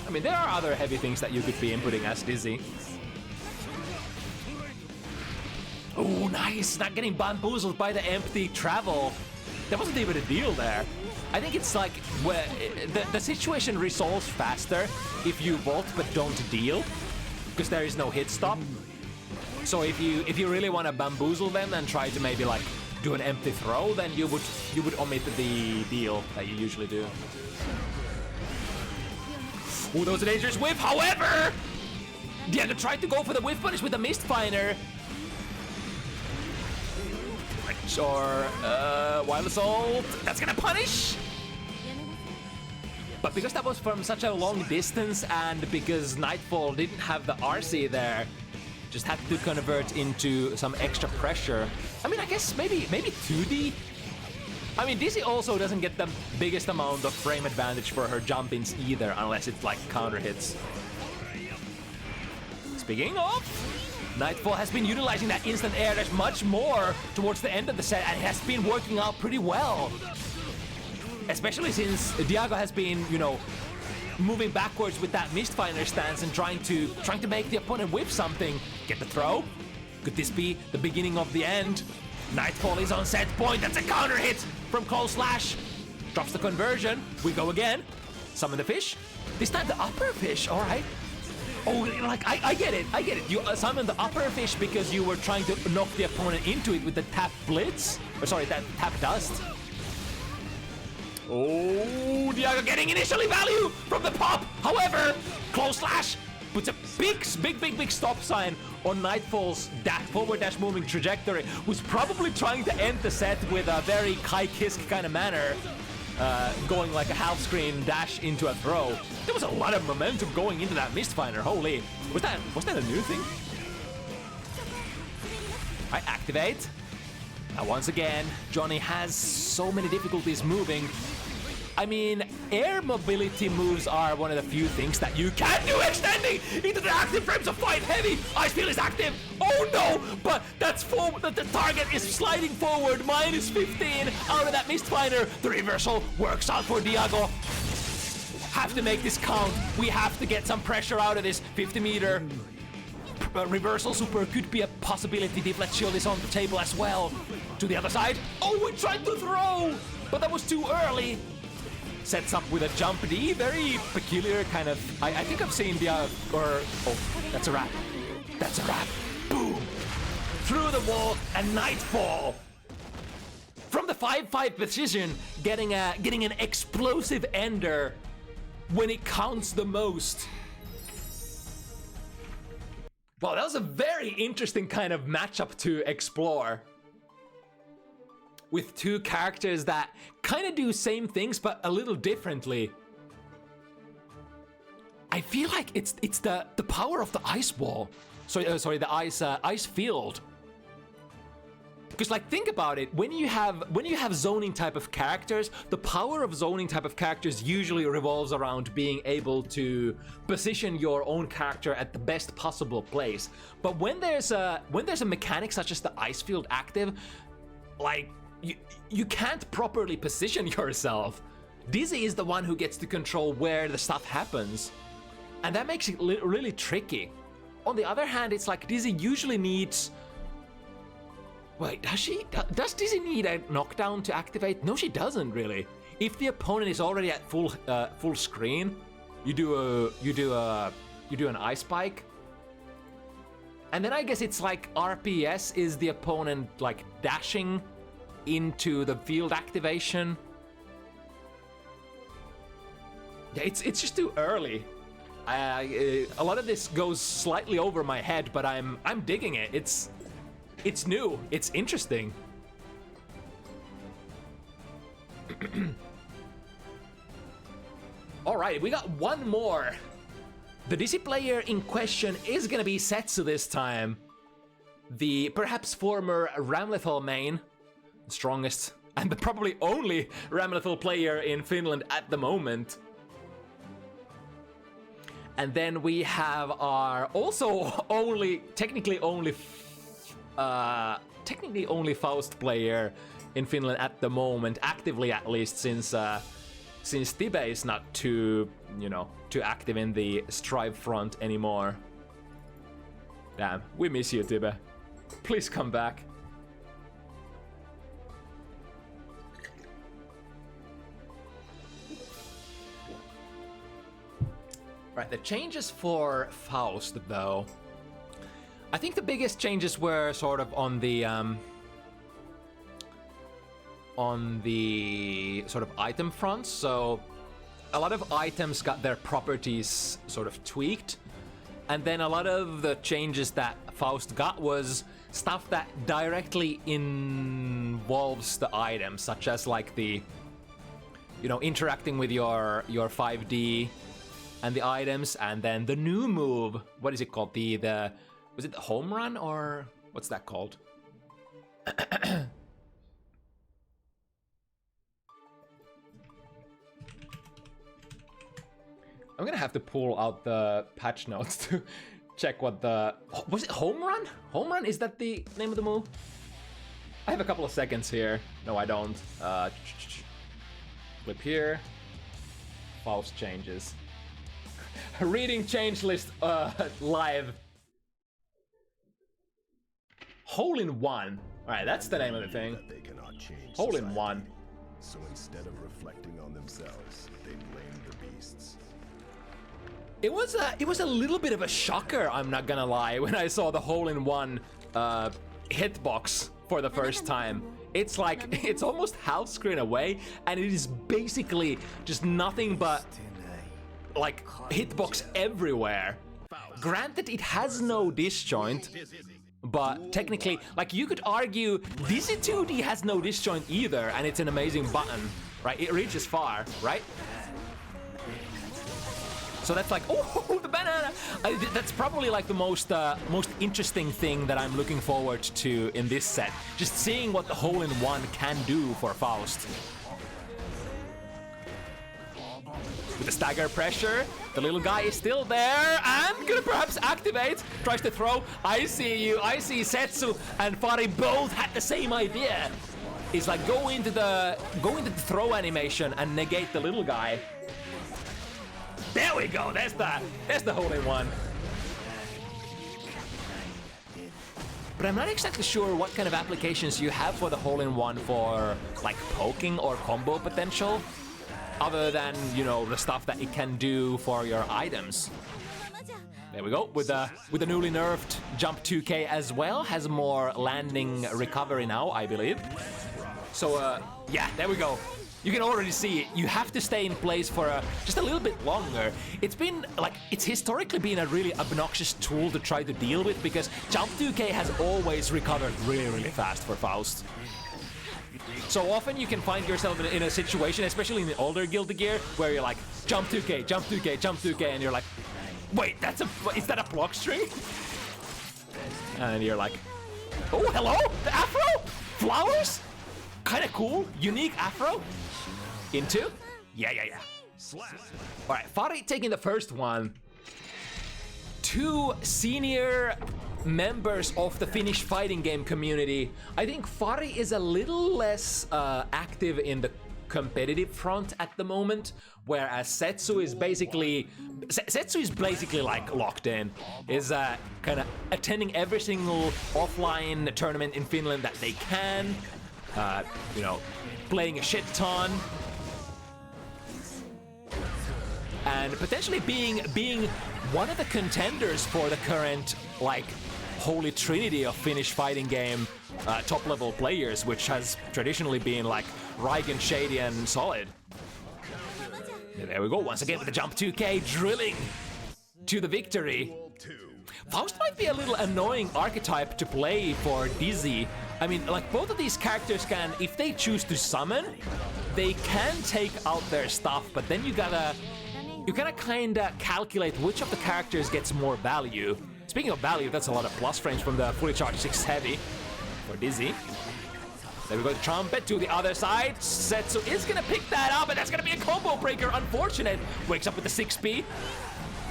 I mean, there are other heavy things that you could be inputting as Dizzy. Oh, nice! Not getting bamboozled by the empty travel. That wasn't even a deal there. I think it's like the situation resolves faster if you vault but don't deal, because there is no hit stop. So if you really want to bamboozle them and try to maybe like do an empty throw, then you would omit the deal that you usually do. Oh, that was a dangerous whiff. However, Diego tried to go for the whiff punish with the Mistfinder. Or Wild Assault, that's gonna punish! But because that was from such a long distance and because Nightfall didn't have the RC there, just had to convert into some extra pressure. I mean, I guess maybe 2D? I mean, Dizzy also doesn't get the biggest amount of frame advantage for her jump-ins either, unless it's like counter hits. Speaking of, Nightfall has been utilizing that instant air dash much more towards the end of the set, and it has been working out pretty well. Especially since Diego has been, you know, moving backwards with that Mistfinder stance and trying to make the opponent whip something. Get the throw. Could this be the beginning of the end? Nightfall is on set point. That's a counter hit from Cold Slash. Drops the conversion. We go again. Summon the fish. This time the upper fish. All right. Oh, like, I get it. You summoned the upper fish because you were trying to knock the opponent into it with the tap blitz. Or sorry, that tap dust. Oh, Diego getting initially value from the pop. However, Close Slash puts a big stop sign on Nightfall's forward dash moving trajectory, who's probably trying to end the set with a very Kai Kisk kind of manner. Going like a half screen dash into a throw. There was a lot of momentum going into that Mistfinder. Holy, was that a new thing? I activate. Now once again, Johnny has so many difficulties moving. I mean, air mobility moves are one of the few things that you can do, extending into the active frames of fight heavy. Ice Field is active. Oh no, but that's forward. The target is sliding forward. Minus 15 out of that Mistfinder. The reversal works out for Diego. Have to make this count. We have to get some pressure out of this 50-meter. Reversal super could be a possibility. Deflect shield is on the table as well. To the other side. Oh, we tried to throw, but that was too early. Sets up with a jump D, very peculiar kind of. I think I've seen the that's a wrap. That's a wrap. Boom! Through the wall and Nightfall. From the 5-5 position, getting an explosive ender when it counts the most. Well, that was a very interesting kind of matchup to explore. With two characters that kind of do same things but a little differently. I feel like it's the power of the ice wall. Sorry, the ice field. Because like think about it, when you have zoning type of characters, the power of zoning type of characters usually revolves around being able to position your own character at the best possible place. But when there's a mechanic such as the ice field active, like you can't properly position yourself. Dizzy is the one who gets to control where the stuff happens, and that makes it really tricky. on the other hand, it's like Dizzy usually needs... Wait, does Dizzy need a knockdown to activate? No, she doesn't really. If the opponent is already at full screen, you do an ice spike. And then I guess it's like RPS is the opponent like dashing into the field activation. Yeah, it's just too early. A lot of this goes slightly over my head, but I'm digging it. It's new. It's interesting. All right, we got one more. The Dizzy player in question is gonna be Setsu this time. The perhaps former Ramlethal main, the strongest and the probably only Ramlethal player in Finland at the moment. And then we have our also technically only Faust player in Finland at the moment, actively at least, since Tibe is not too active in the Strive front anymore. Damn, we miss you, Tibe. Please come back. Right, the changes for Faust, though. I think the biggest changes were sort of on the sort of item front. So a lot of items got their properties sort of tweaked, and then a lot of the changes that Faust got was stuff that directly involves the item, such as like the interacting with your 5D and the items, and then the new move. What is it called? Was it the home run, or what's that called? I'm gonna have to pull out the patch notes to check what was it home run? Home run, is that the name of the move? I have a couple of seconds here. No, I don't. Flip here. Faust changes. Reading change list live. Hole in one. All right, that's the name of the thing. Hole in one. So instead of reflecting on themselves, they blame the beasts. It was a little bit of a shocker, I'm not gonna lie, when I saw the hole in one hitbox for the first time. It's like it's almost half screen away, and it is basically just nothing but like hitbox everywhere. Granted, it has no disjoint, but technically, like, you could argue Dizzy 2D has no disjoint either, and it's an amazing button, right? It reaches far, right? So that's like, oh, the banana! That's probably like the most interesting thing that I'm looking forward to in this set. Just seeing what the hole in one can do for Faust. With the stagger pressure, the little guy is still there and gonna perhaps activate. Tries to throw. I see you. I see Setsu and Fari both had the same idea. It's like go into the throw animation and negate the little guy. There we go. There's the hole in one. But I'm not exactly sure what kind of applications you have for the hole in one for like poking or combo potential, other than, the stuff that it can do for your items. There we go, with the newly nerfed Jump 2K as well, has more landing recovery now, I believe. So yeah, there we go. You can already see it. You have to stay in place for just a little bit longer. It's historically been a really obnoxious tool to try to deal with, because Jump 2K has always recovered really, really fast for Faust. So often you can find yourself in a situation, especially in the older Guilty Gear, where you're like, jump 2K, jump 2K, jump 2K, and you're like, wait, is that a block string? And you're like, oh, hello? The afro? Flowers? Kinda cool, unique afro. Into? Yeah. Alright, Fari taking the first one. Two senior members of the Finnish fighting game community. I think Fari is a little less active in the competitive front at the moment, whereas Setsu is basically like locked in, is kind of attending every single offline tournament in Finland that they can, you know, playing a shit ton, and potentially being one of the contenders for the current like holy trinity of Finnish fighting game top level players, which has traditionally been like Raigen, Shady, and Solid. There we go, once again with the jump 2K, drilling to the victory. Faust might be a little annoying archetype to play for Dizzy. I mean, like, both of these characters can, if they choose to summon, they can take out their stuff, but then you gotta kinda calculate which of the characters gets more value. Speaking of value, that's a lot of plus frames from the fully charged 6 heavy for Dizzy. There we go, the trumpet to the other side. Setsu is gonna pick that up, and that's gonna be a combo breaker. Unfortunate. Wakes up with the 6P.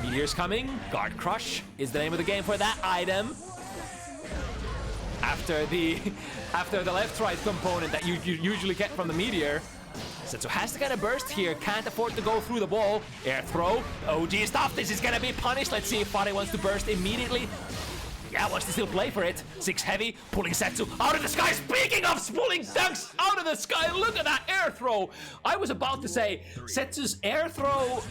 Meteor's coming. Guard Crush is the name of the game for that item. After the left-right component that you usually get from the Meteor. Setsu has to kind of burst here, can't afford to go through the wall. Air throw, OG stuff, this is gonna be punished. Let's see if Fari wants to burst immediately. Yeah, wants to still play for it. 6 heavy, pulling Setsu out of the sky. Speaking of pulling dunks out of the sky, look at that air throw. I was about to say, Setsu's air throw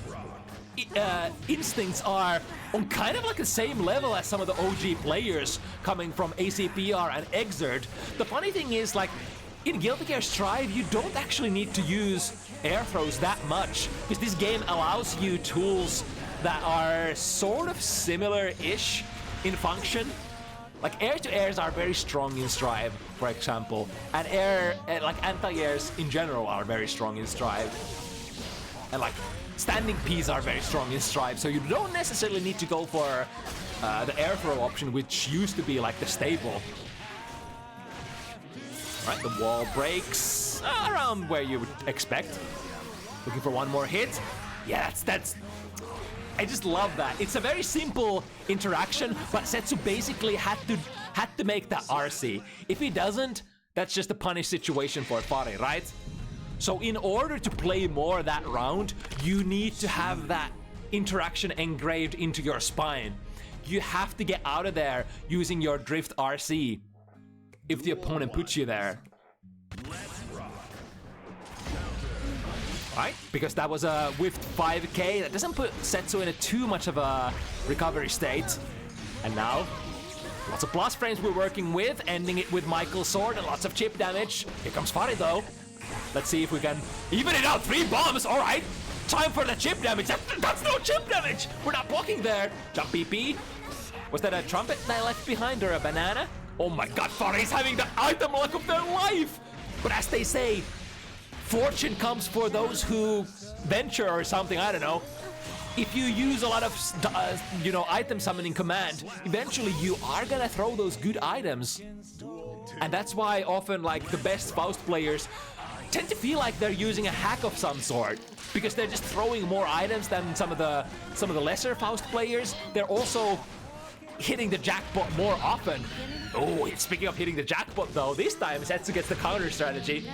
instincts are on kind of like the same level as some of the OG players coming from ACPR and Exert. The funny thing is, like, in Guilty Gear Strive, you don't actually need to use air throws that much, because this game allows you tools that are sort of similar-ish in function. Like, air-to-airs are very strong in Strive, for example, and like anti-airs in general are very strong in Strive. And like, standing Ps are very strong in Strive, so you don't necessarily need to go for the air throw option, which used to be like the staple. Alright, the wall breaks around where you would expect. Looking for one more hit. Yeah, that's I just love that. It's a very simple interaction, but Setsu basically had to make that RC. If he doesn't, that's just a punish situation for Fari, right? So in order to play more that round, you need to have that interaction engraved into your spine. You have to get out of there using your drift RC if the opponent puts you there. Right, because that was a whiffed 5K. That doesn't put Setsu in too much of a recovery state. And now, lots of plus frames we're working with, ending it with Michael's sword and lots of chip damage. Here comes Fari though. Let's see if we can even it out. 3 bombs, all right. Time for the chip damage. That's no chip damage. We're not blocking there. Jump PP. Was that a trumpet that I left behind or a banana? Oh my god, Fari's having the item luck of their life. But as they say, fortune comes for those who venture or something, I don't know. If you use a lot of, item summoning command, eventually you are gonna throw those good items. And that's why often, like, the best Faust players tend to feel like they're using a hack of some sort, because they're just throwing more items than some of the lesser Faust players. They're also hitting the jackpot more often. Oh, speaking of hitting the jackpot though, this time Setsu gets the counter strategy.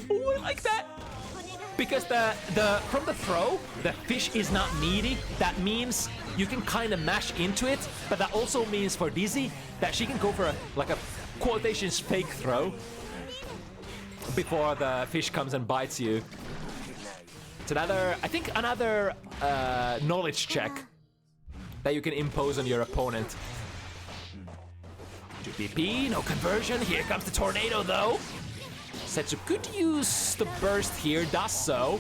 Oh, I like that. Because from the throw, the fish is not needy. That means you can kind of mash into it, but that also means for Dizzy that she can go for a quotations fake throw before the fish comes and bites you. It's another knowledge check that you can impose on your opponent. 2PP, no conversion. Here comes the tornado though. Setsu could use the burst here, does so.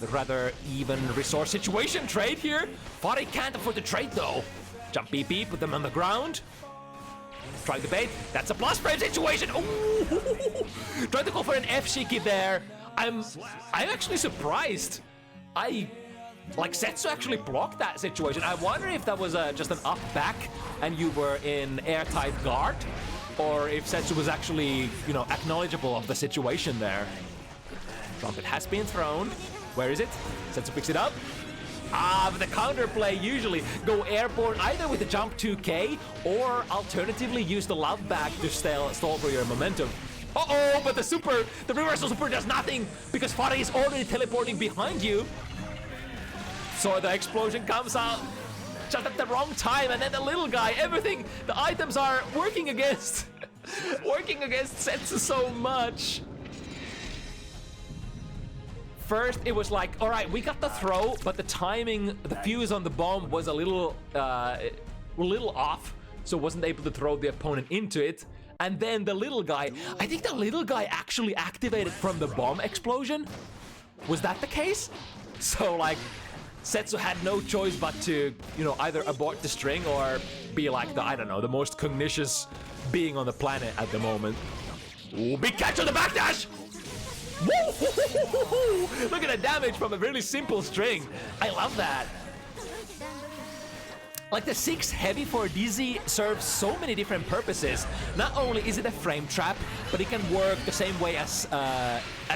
The rather even resource situation. Trade here. Fari can't afford to trade though. Jump PP, put them on the ground. Try the bait. That's a plus frame situation. Ooh. Try to go for an F-Shiki there. I'm actually surprised. Setsu actually blocked that situation. I wonder if that was just an up back and you were in airtight guard, or if Setsu was actually, acknowledgeable of the situation there. Trumpet has been thrown. Where is it? Setsu picks it up. But the counterplay usually go airborne either with the jump 2K or alternatively use the love bag to stall for your momentum. Uh-oh, but the reversal super does nothing because Fari is already teleporting behind you. So the explosion comes out just at the wrong time, and then the little guy, everything, the items are working against Setsu so much. First, it was like, all right, we got the throw, but the timing, the fuse on the bomb was a little off, so wasn't able to throw the opponent into it. And then the little guy, I think the little guy actually activated from the bomb explosion. Was that the case? So like, Setsu had no choice but to, you know, either abort the string or be like the, I don't know, the most cognitions being on the planet at the moment. Ooh, big catch on the backdash! Woo! Look at the damage from a really simple string. I love that. Like the 6 heavy for DZ serves so many different purposes. Not only is it a frame trap, but it can work the same way as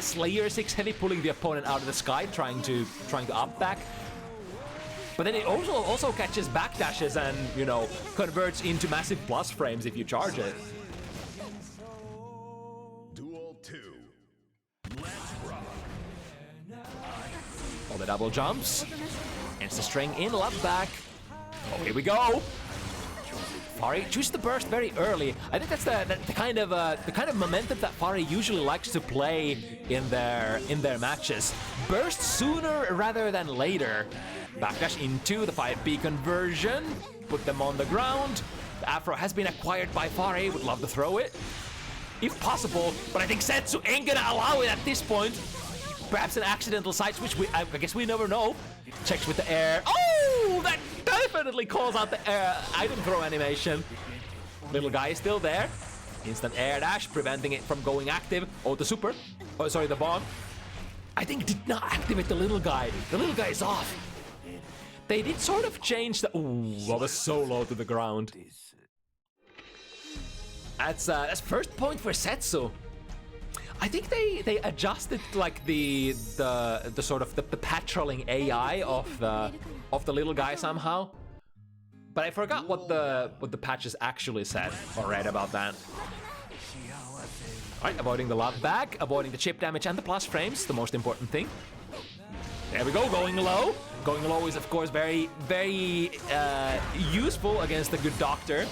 Slayer 6 heavy, pulling the opponent out of the sky, trying to up back. But then it also catches backdashes and, you know, converts into massive plus frames if you charge it. Duel 2. All the double jumps. Insta string in, love back. Oh, here we go. Fari chooses the burst very early. I think that's the kind of momentum that Fari usually likes to play in their matches. Burst sooner rather than later. Backdash into the 5B conversion. Put them on the ground. The Afro has been acquired by Fari. Would love to throw it, if possible, but I think Setsu ain't gonna allow it at this point. Perhaps an accidental side switch, I guess we never know. Checks with the air. Oh, that definitely calls out the item throw animation. Little guy is still there. Instant air dash, preventing it from going active. Oh, the super. Oh, sorry, the bomb. I think did not activate the little guy. The little guy is off. They did sort of change the... Ooh, that was so low to the ground. That's first point for Setsu. I think they adjusted like the sort of the patrolling AI of the little guy somehow, but I forgot what the patches actually said or read about that. All right, avoiding the love back, avoiding the chip damage and the plus frames, the most important thing. There we go, going low. Going low is of course very useful against the good doctor.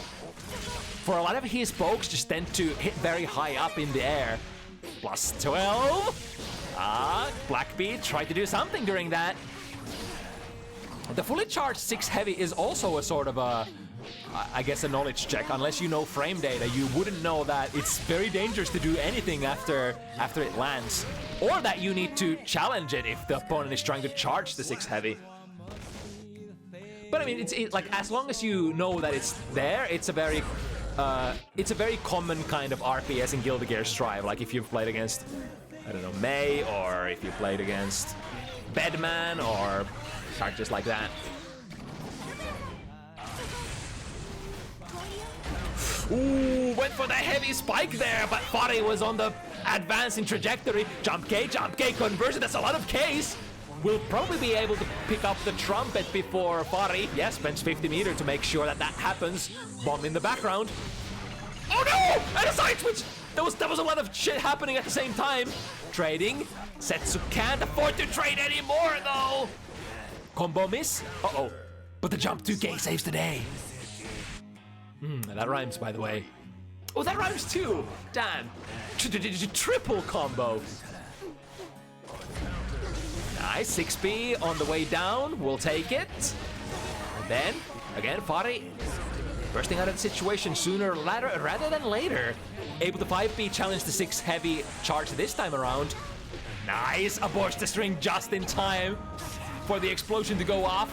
For a lot of his pokes just tend to hit very high up in the air. Plus 12. Blackbeard tried to do something during that. The fully charged 6 heavy is also a sort of a, I guess, a knowledge check. Unless you know frame data, you wouldn't know that it's very dangerous to do anything after it lands. Or that you need to challenge it if the opponent is trying to charge the 6 heavy. But I mean, it's like, as long as you know that it's there, it's a very common kind of RPS in Guilty Gear Strive. Like if you've played against, I don't know, May, or if you played against Bedman, or characters like that. Ooh, went for the heavy spike there, but Fari was on the advancing trajectory. Jump K conversion, that's a lot of Ks. We'll probably be able to pick up the trumpet before Fari. Yes, spends 50 meters to make sure that happens. Bomb in the background. Oh no! And a side switch! There was a lot of shit happening at the same time. Trading. Setsu can't afford to trade anymore though. Combo miss. Uh-oh. But the jump 2K saves the day. That rhymes, by the way. Oh, that rhymes too. Damn. Triple combo. Nice, 6B on the way down, we'll take it. And then, again, Fari bursting out of the situation sooner rather than later. Able to 5B challenge the 6 heavy charge this time around. Nice, aborts the string just in time for the explosion to go off.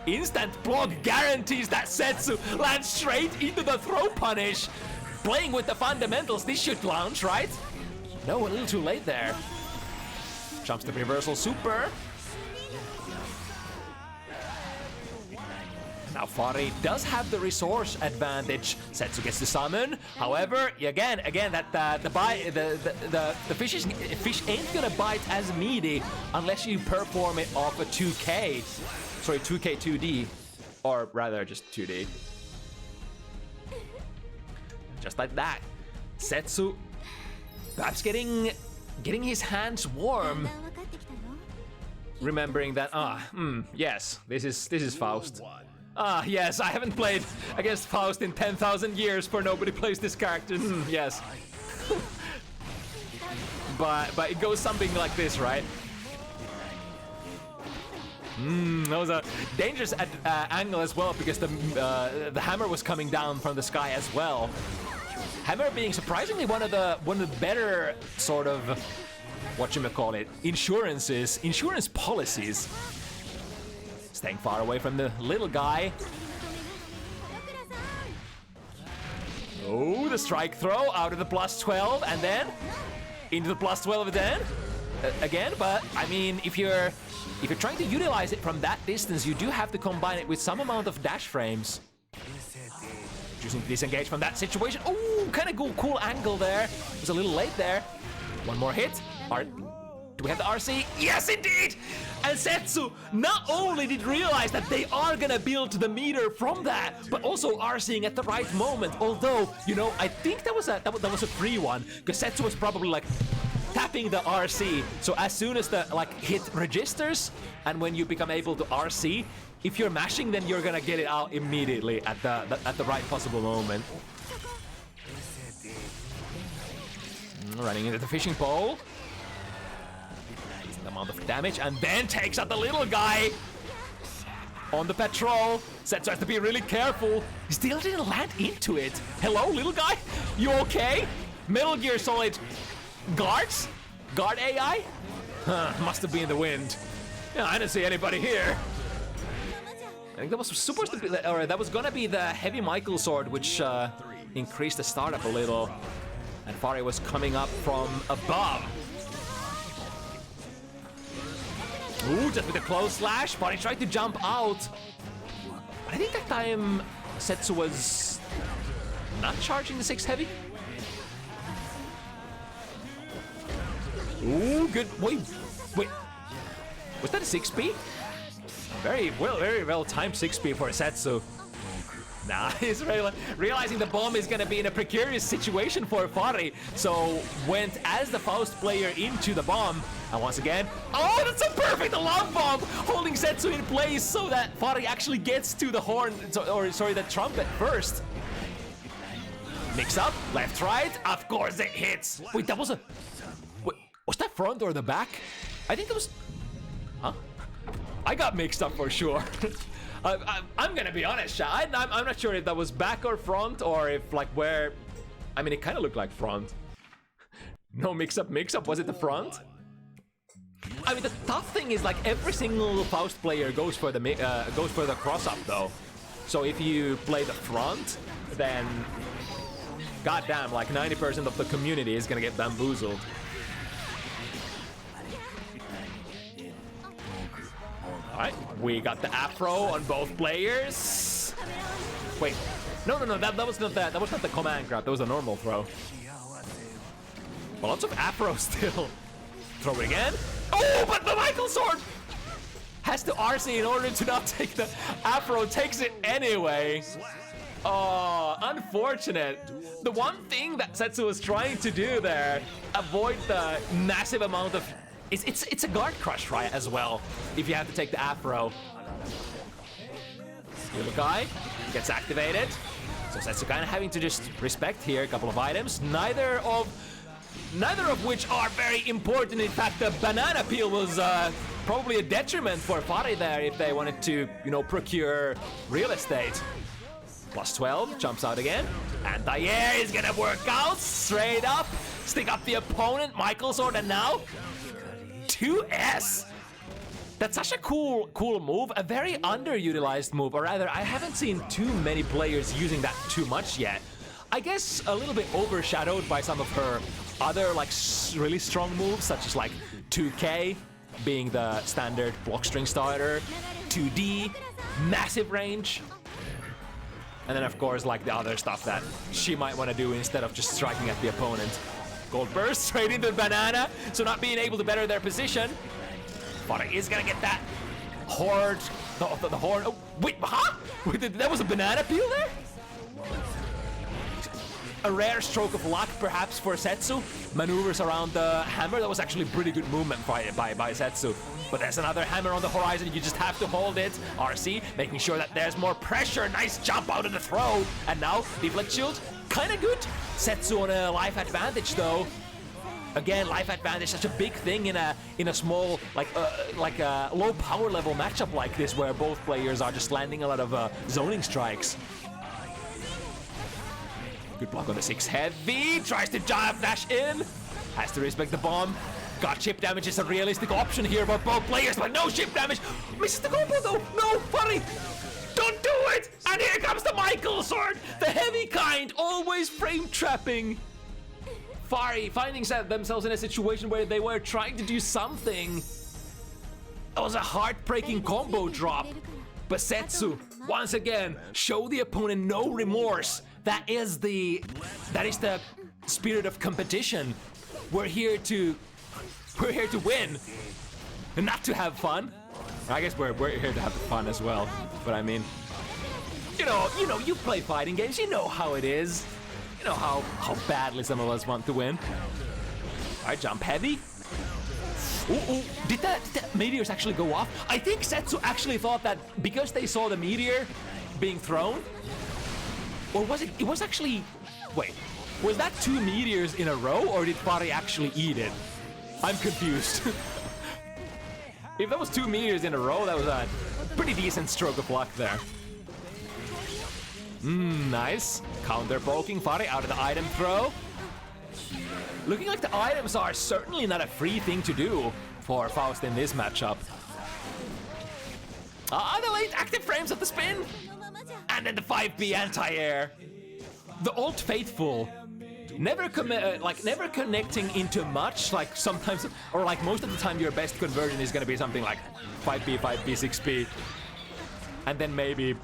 Instant block guarantees that Setsu lands straight into the throw punish. Playing with the fundamentals, this should launch, right? No, a little too late there. Jumps the reversal super. Now Fari does have the resource advantage. Setsu gets to summon. However, again, that the fish ain't gonna bite as meaty unless you perform it off a 2K. Sorry, 2K 2D, or rather just 2D. Just like that, Setsu Perhaps getting his hands warm, だんだん分かってきたよ remembering that yes, this is Faust. Yes, I haven't played against Faust in 10,000 years, for nobody plays this character. Yes. but it goes something like this, right? That was a dangerous angle as well, because the hammer was coming down from the sky as well. Hammer being surprisingly one of the better sort of insurance policies. Staying far away from the little guy. Oh, the strike throw out of the +12, and then into the +12 again. But I mean, if you're trying to utilize it from that distance, you do have to combine it with some amount of dash frames. Choosing to disengage from that situation. Oh, kind of cool angle there. It was a little late there. One more hit. Do we have the RC? Yes, indeed! And Setsu not only did realize that they are gonna build the meter from that, but also RCing at the right moment. Although, you know, I think that was a free one, because Setsu was probably like tapping the RC. So as soon as the hit registers, and when you become able to RC, if you're mashing, then you're gonna get it out immediately at the right possible moment. Running into the fishing pole. The amount of damage, and then takes out the little guy on the patrol. Setsu has to be really careful. He still didn't land into it. Hello, little guy? You okay? Metal Gear Solid guards? Guard AI? Must have been the wind. Yeah, I didn't see anybody here. I think that was supposed to be, or that was gonna be the heavy Michael sword, which increased the startup a little. And Fari was coming up from above. Ooh, just with a close slash, Fari tried to jump out. I think that time Setsu was not charging the 6 heavy. Ooh, good. Wait. Was that a 6B? Very well timed 6B for Setsu. Nah, he's realizing the bomb is gonna be in a precarious situation for Fari, so went as the Faust player into the bomb. And once again, oh, that's a perfect alarm bomb, holding Setsu in place so that Fari actually gets to the horn, the trumpet first. Mix up, left, right, of course it hits. Wait, that was a... Wait, was that front or the back? I think that was... Huh? I got mixed up for sure. I'm gonna be honest, I'm not sure if that was back or front, or if where... I mean, it kind of looked like front. No mix-up, was it the front? I mean, the tough thing is every single Faust player goes for the cross-up though. So if you play the front, then goddamn, 90% of the community is gonna get bamboozled. Alright, we got the afro on both players. Wait, no, that was not that. That was not the command grab, that was a normal throw. Well, lots of afro still. Throw it again. Oh, but the Michael sword has to RC in order to not take the afro, takes it anyway. Oh, unfortunate. The one thing that Setsu was trying to do there, avoid the massive amount of... It's a guard crush, right, as well, if you have to take the afro. Little guy gets activated. So Setsu kind of having to just respect here a couple of items, neither of which are very important. In fact, the banana peel was probably a detriment for Fari there if they wanted to, procure real estate. +12, jumps out again. Anti-air is gonna work out, straight up. Stick up the opponent, Michael sword, and now 2S. That's such a cool move, a very underutilized move, or rather, I haven't seen too many players using that too much yet. I guess a little bit overshadowed by some of her other really strong moves, such as 2K being the standard block string starter, 2D, massive range, and then of course the other stuff that she might want to do instead of just striking at the opponent. Gold burst straight into the banana, so not being able to better their position. Fari is gonna get that horde, the horn. Oh, wait, huh? Wait, that was a banana peel there? a rare stroke of luck, perhaps, for Setsu. Maneuvers around the hammer. That was actually pretty good movement by Setsu. But there's another hammer on the horizon. You just have to hold it. RC, making sure that there's more pressure. Nice jump out of the throw. And now, deflect shield, kind of good. Setsu on a life advantage, though. Again, life advantage, such a big thing in a small, like a low power level matchup like this, where both players are just landing a lot of zoning strikes. Good block on the 6 heavy. Tries to jump dash in. Has to respect the bomb. Got chip damage is a realistic option here for both players, but no chip damage. Misses the combo though. No, Fari. Don't do it. And here comes the Michael sword. The heavy kind, always frame trapping. Fari finding themselves in a situation where they were trying to do something. That was a heartbreaking combo drop. But Setsu, once again, show the opponent no remorse. That is the spirit of competition. We're here to win, and not to have fun. I guess we're here to have fun as well. But I mean, you know, you play fighting games. You know how it is. You know how badly some of us want to win. All right, jump heavy. Ooh, did that meteors actually go off? I think Setsu actually thought that because they saw the meteor being thrown. Or was it? It was actually. Wait, was that 2 meteors in a row, or did Fari actually eat it? I'm confused. If that was 2 meteors in a row, that was a pretty decent stroke of luck there. Nice. Counter poking Fari out of the item throw. Looking like the items are certainly not a free thing to do for Faust in this matchup. The late active frames of the spin. And then the 5B anti-air. The Old Faithful. Never connecting into much, like sometimes, or like most of the time your best conversion is gonna be something like 5B, 5B, 6B. And then maybe,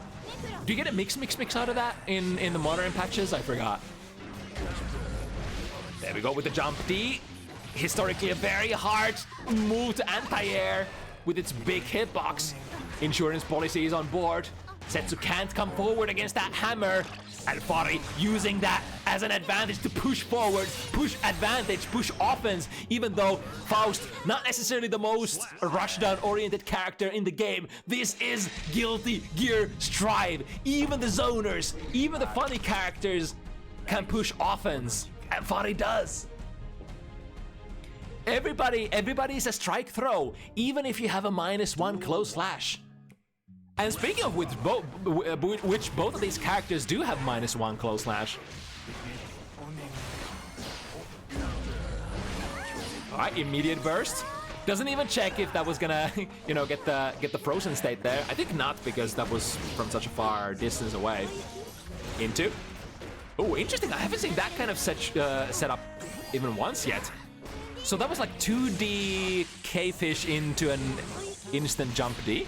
do you get a mix out of that in the modern patches? I forgot. There we go with the jump D. Historically a very hard move to anti-air with its big hitbox. Insurance policy is on board. Setsu can't come forward against that hammer. And Fari using that as an advantage to push forward, push advantage, push offense, even though Faust, not necessarily the most rushdown oriented character in the game. This is Guilty Gear Strive. Even the zoners, even the funny characters can push offense. And Fari does. Everybody is a strike throw, even if you have a -1 close slash. And speaking of which both of these characters do have -1 close slash. All right, immediate burst. Doesn't even check if that was gonna, you know, get the frozen state there. I think not, because that was from such a far distance away. Into. Oh, interesting. I haven't seen that kind of setup even once yet. So that was like 2D K-fish into an instant jump D.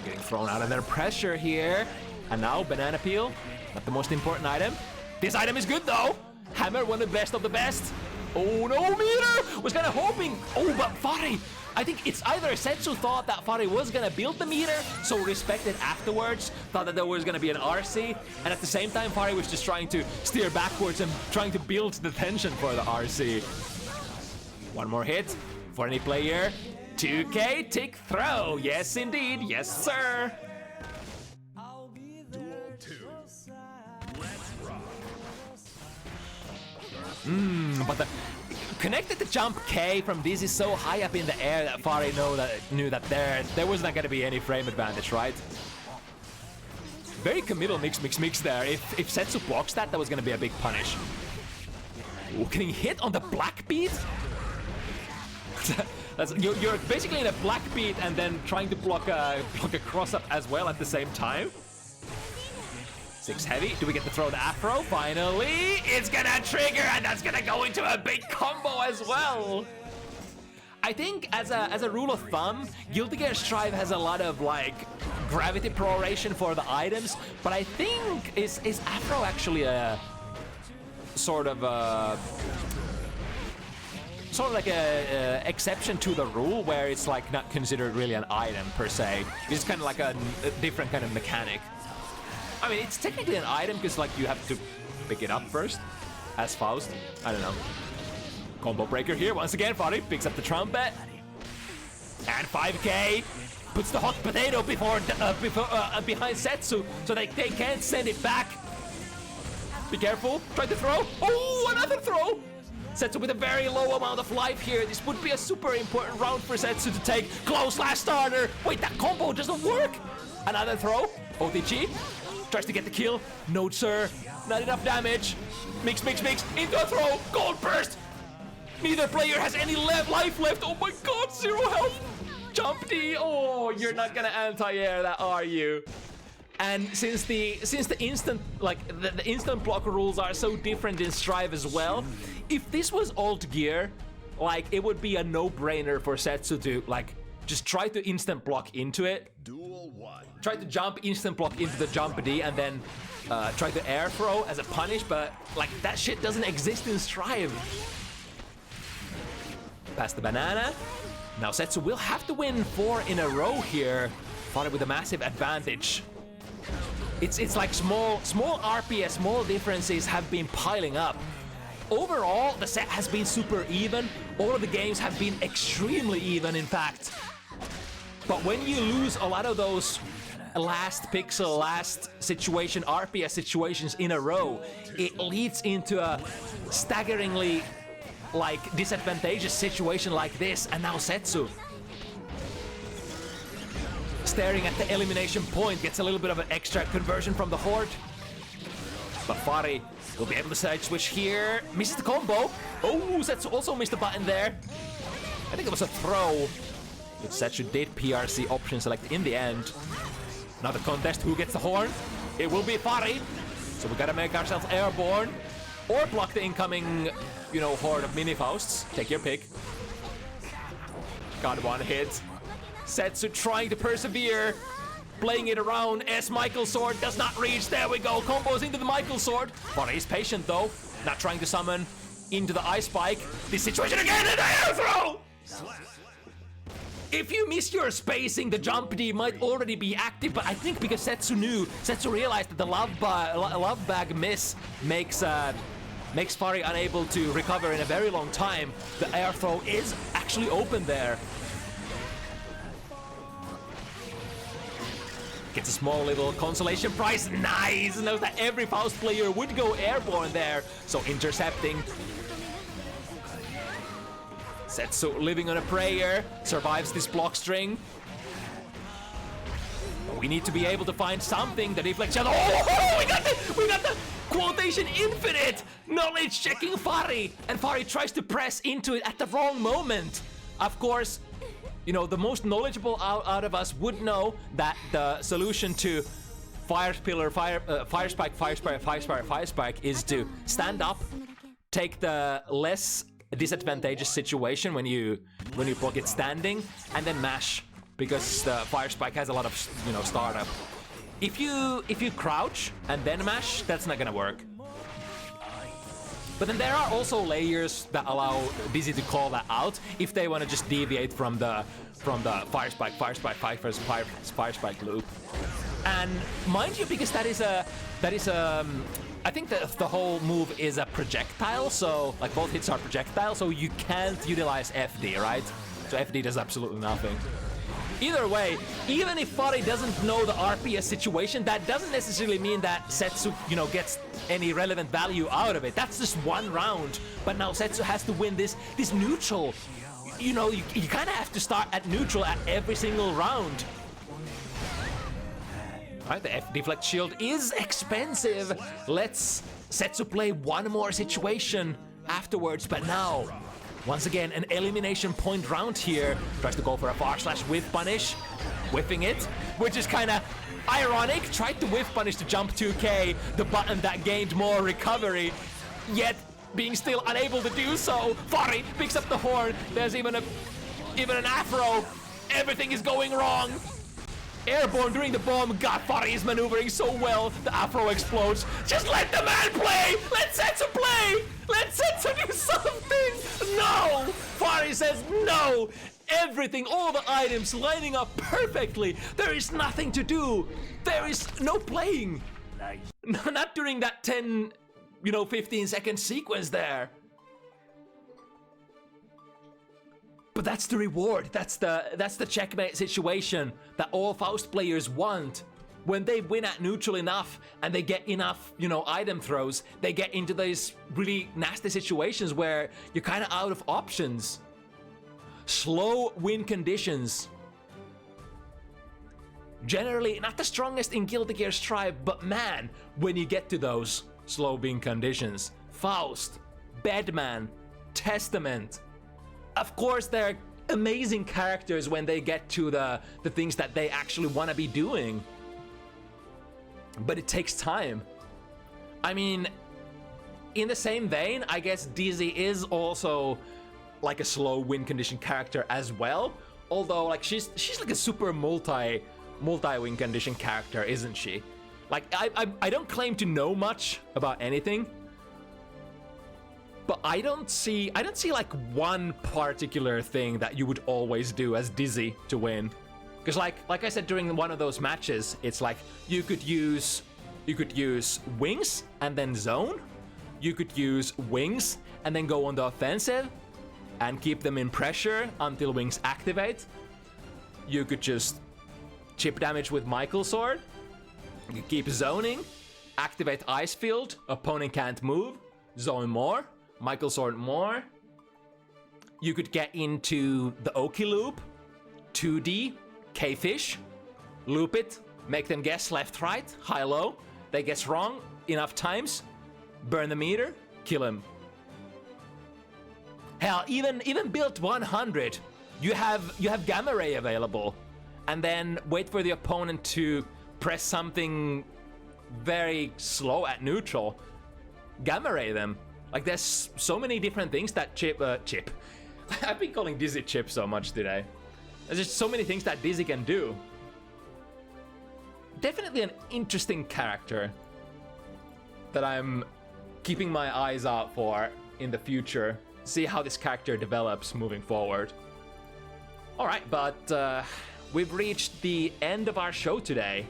Getting thrown out under pressure here. And now banana peel, not the most important item. This item is good though. Hammer, one of the best of the best. Oh no, meter! Was kind of hoping. Oh, but Fari. I think it's either Setsu thought that Fari was gonna build the meter, so respected afterwards, thought that there was gonna be an RC, and at the same time Fari was just trying to steer backwards and trying to build the tension for the RC. One more hit for any player. 2K tick throw. Yes indeed. Yes sir. Duel 2. Let's rock. But the connected to jump K from this is so high up in the air that Fari knew that there was not gonna be any frame advantage, right? Very committal mix there. If Setsu blocks that was gonna be a big punish. Ooh, getting hit on the black beat? You're basically in a black beat and then trying to block a cross up as well at the same time. 6 heavy. Do we get to throw the afro? Finally, it's gonna trigger, and that's gonna go into a big combo as well. I think as a rule of thumb, Guilty Gear Strive has a lot of like gravity proration for the items, but I think is afro actually a sort of like a exception to the rule, where it's like not considered really an item per se. It's kind of like a different kind of mechanic. I mean, it's technically an item because like you have to pick it up first as Faust. I don't know. Combo breaker here once again. Fari picks up the trumpet and 5k puts the hot potato behind Setsu so they can't send it back. Be careful. Try to throw. Oh, another throw. Setsu with a very low amount of life here. This would be a super important round for Setsu to take. Close last starter. Wait, that combo doesn't work. Another throw. OTG. Tries to get the kill. No, sir. Not enough damage. Mix. Into a throw. Gold burst. Neither player has any life left. Oh my god, 0 health. Jump D. Oh, you're not gonna anti-air that, are you? And since the instant the instant block rules are so different in Strive as well, if this was alt gear, like it would be a no-brainer for Setsu to like just try to instant block into it. Duel 1. Try to jump instant block into the jump D and then try to air throw as a punish, but like that shit doesn't exist in Strive. Pass the banana. Now Setsu will have to win 4 in a row here. Fought it with a massive advantage. It's like small RPS, small differences have been piling up. Overall, the set has been super even. All of the games have been extremely even, in fact. But when you lose a lot of those last pixel, last situation, RPS situations in a row, it leads into a staggeringly like disadvantageous situation like this. And now Setsu, staring at the elimination point, gets a little bit of an extra conversion from the Horde. But Fari will be able to side switch here. Misses the combo. Oh, Setsu also missed the button there. I think it was a throw. But Setsu did PRC option select in the end. Another contest, who gets the horn? It will be Fari. So we gotta make ourselves airborne or block the incoming, you know, horde of mini Fausts. Take your pick. Got one hit. Setsu trying to persevere, playing it around. S Michael Sword does not reach. There we go. Combos into the Michael Sword. Fari is patient though, not trying to summon into the Ice Spike. This situation again, and air throw! If you miss your spacing, the jump D might already be active, but I think because Setsu realized that the love bag miss makes Fari unable to recover in a very long time. The air throw is actually open there. Gets a small little consolation prize. Nice! Knows that every Faust player would go airborne there. So intercepting. Setsu living on a prayer. Survives this block string. But we need to be able to find something. The deflection. Oh! We got the quotation infinite! Knowledge checking Fari. And Fari tries to press into it at the wrong moment. Of course, you know, the most knowledgeable out of us would know that the solution to Fire Spike is to stand up, take the less disadvantageous situation when you block it standing, and then mash, because the Fire Spike has a lot of, you know, startup. If you crouch and then mash, that's not gonna work. But then there are also layers that allow Dizzy to call that out if they want to just deviate from the Fire Spike loop. And mind you, because that is I think the whole move is a projectile, so like both hits are projectile, so you can't utilize FD, right? So FD does absolutely nothing. Either way, even if Fari doesn't know the RPS situation, that doesn't necessarily mean that Setsu, you know, gets any relevant value out of it. That's just one round. But now Setsu has to win this neutral. You know, you kind of have to start at neutral at every single round. Alright, the F deflect shield is expensive. Let's Setsu play one more situation afterwards, but now, once again, an elimination point round here. Tries to go for a /whiff punish. Whiffing it, which is kind of ironic. Tried to whiff punish to jump 2k, the button that gained more recovery, yet being still unable to do so. Fari picks up the horn. There's even an afro. Everything is going wrong. Airborne during the bomb. God, Fari is maneuvering so well. The afro explodes. Just let the man play! Let Setsu play! Let Setsu do something! No! Fari says no! Everything, all the items lining up perfectly. There is nothing to do. There is no playing. No, not during that 10, 15-second sequence there. But that's the reward. That's the checkmate situation that all Faust players want. When they win at neutral enough and they get enough, item throws, they get into these really nasty situations where you're kind of out of options. Slow win conditions. Generally not the strongest in Guilty Gear Strive, but man, when you get to those slow win conditions, Faust, Bedman, Testament. Of course, they're amazing characters when they get to the things that they actually want to be doing. But it takes time. I mean, in the same vein, I guess Dizzy is also like a slow win condition character as well. Although, like, she's like a super multi win condition character, isn't she? Like, I don't claim to know much about anything, but I don't see like one particular thing that you would always do as Dizzy to win. Because like I said during one of those matches, it's like you could use wings and then zone. You could use wings and then go on the offensive and keep them in pressure until wings activate. You could just chip damage with Michael's sword. You could keep zoning, activate Ice Field, opponent can't move, zone more, Michael's sword more. You could get into the Oki loop, 2D, K-Fish, loop it, make them guess left, right, high, low. They guess wrong enough times, burn the meter, kill him. Hell, even build 100, you have Gamma Ray available, and then wait for the opponent to press something very slow at neutral, Gamma Ray them. Like, there's so many different things that Chip. I've been calling Dizzy Chip so much today. There's just so many things that Dizzy can do. Definitely an interesting character that I'm keeping my eyes out for in the future. See how this character develops moving forward. Alright, but we've reached the end of our show today.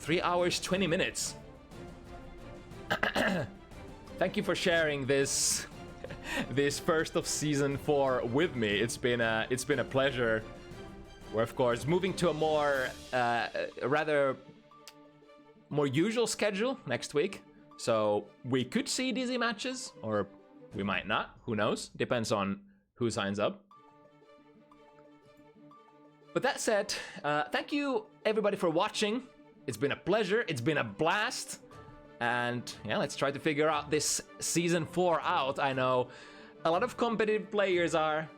3 hours, 20 minutes. Thank you for sharing this first of season 4 with me. It's been a pleasure. We're of course moving to a more rather more usual schedule next week, so we could see Dizzy matches, or we might not. Who knows? Depends on who signs up. But that said, thank you everybody for watching. It's been a pleasure. It's been a blast. And yeah, let's try to figure out this season 4 out. I know a lot of competitive players are,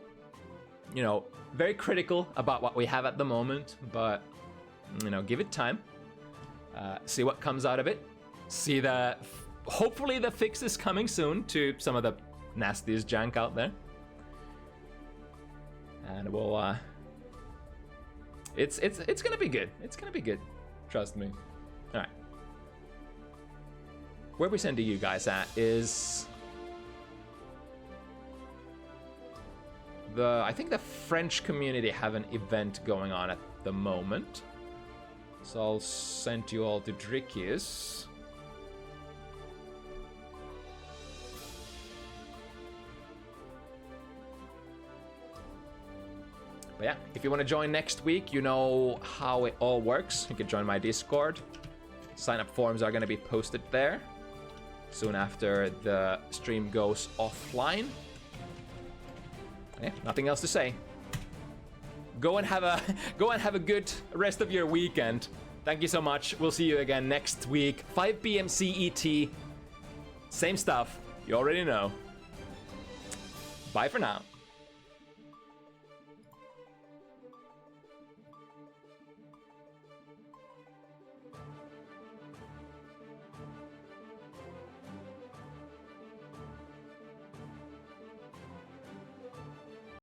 very critical about what we have at the moment, but give it time. See what comes out of it. See hopefully the fix is coming soon to some of the nastiest jank out there. And we'll it's gonna be good. It's gonna be good. Trust me. All right. Where we sending you guys at is I think the French community have an event going on at the moment. So I'll send you all to Drickius. But yeah, if you want to join next week, you know how it all works. You can join my Discord. Sign-up forms are going to be posted there soon after the stream goes offline. Yeah, nothing else to say. Go and have a good rest of your weekend. Thank you so much. We'll see you again next week, 5 p.m. CET. Same stuff. You already know. Bye for now.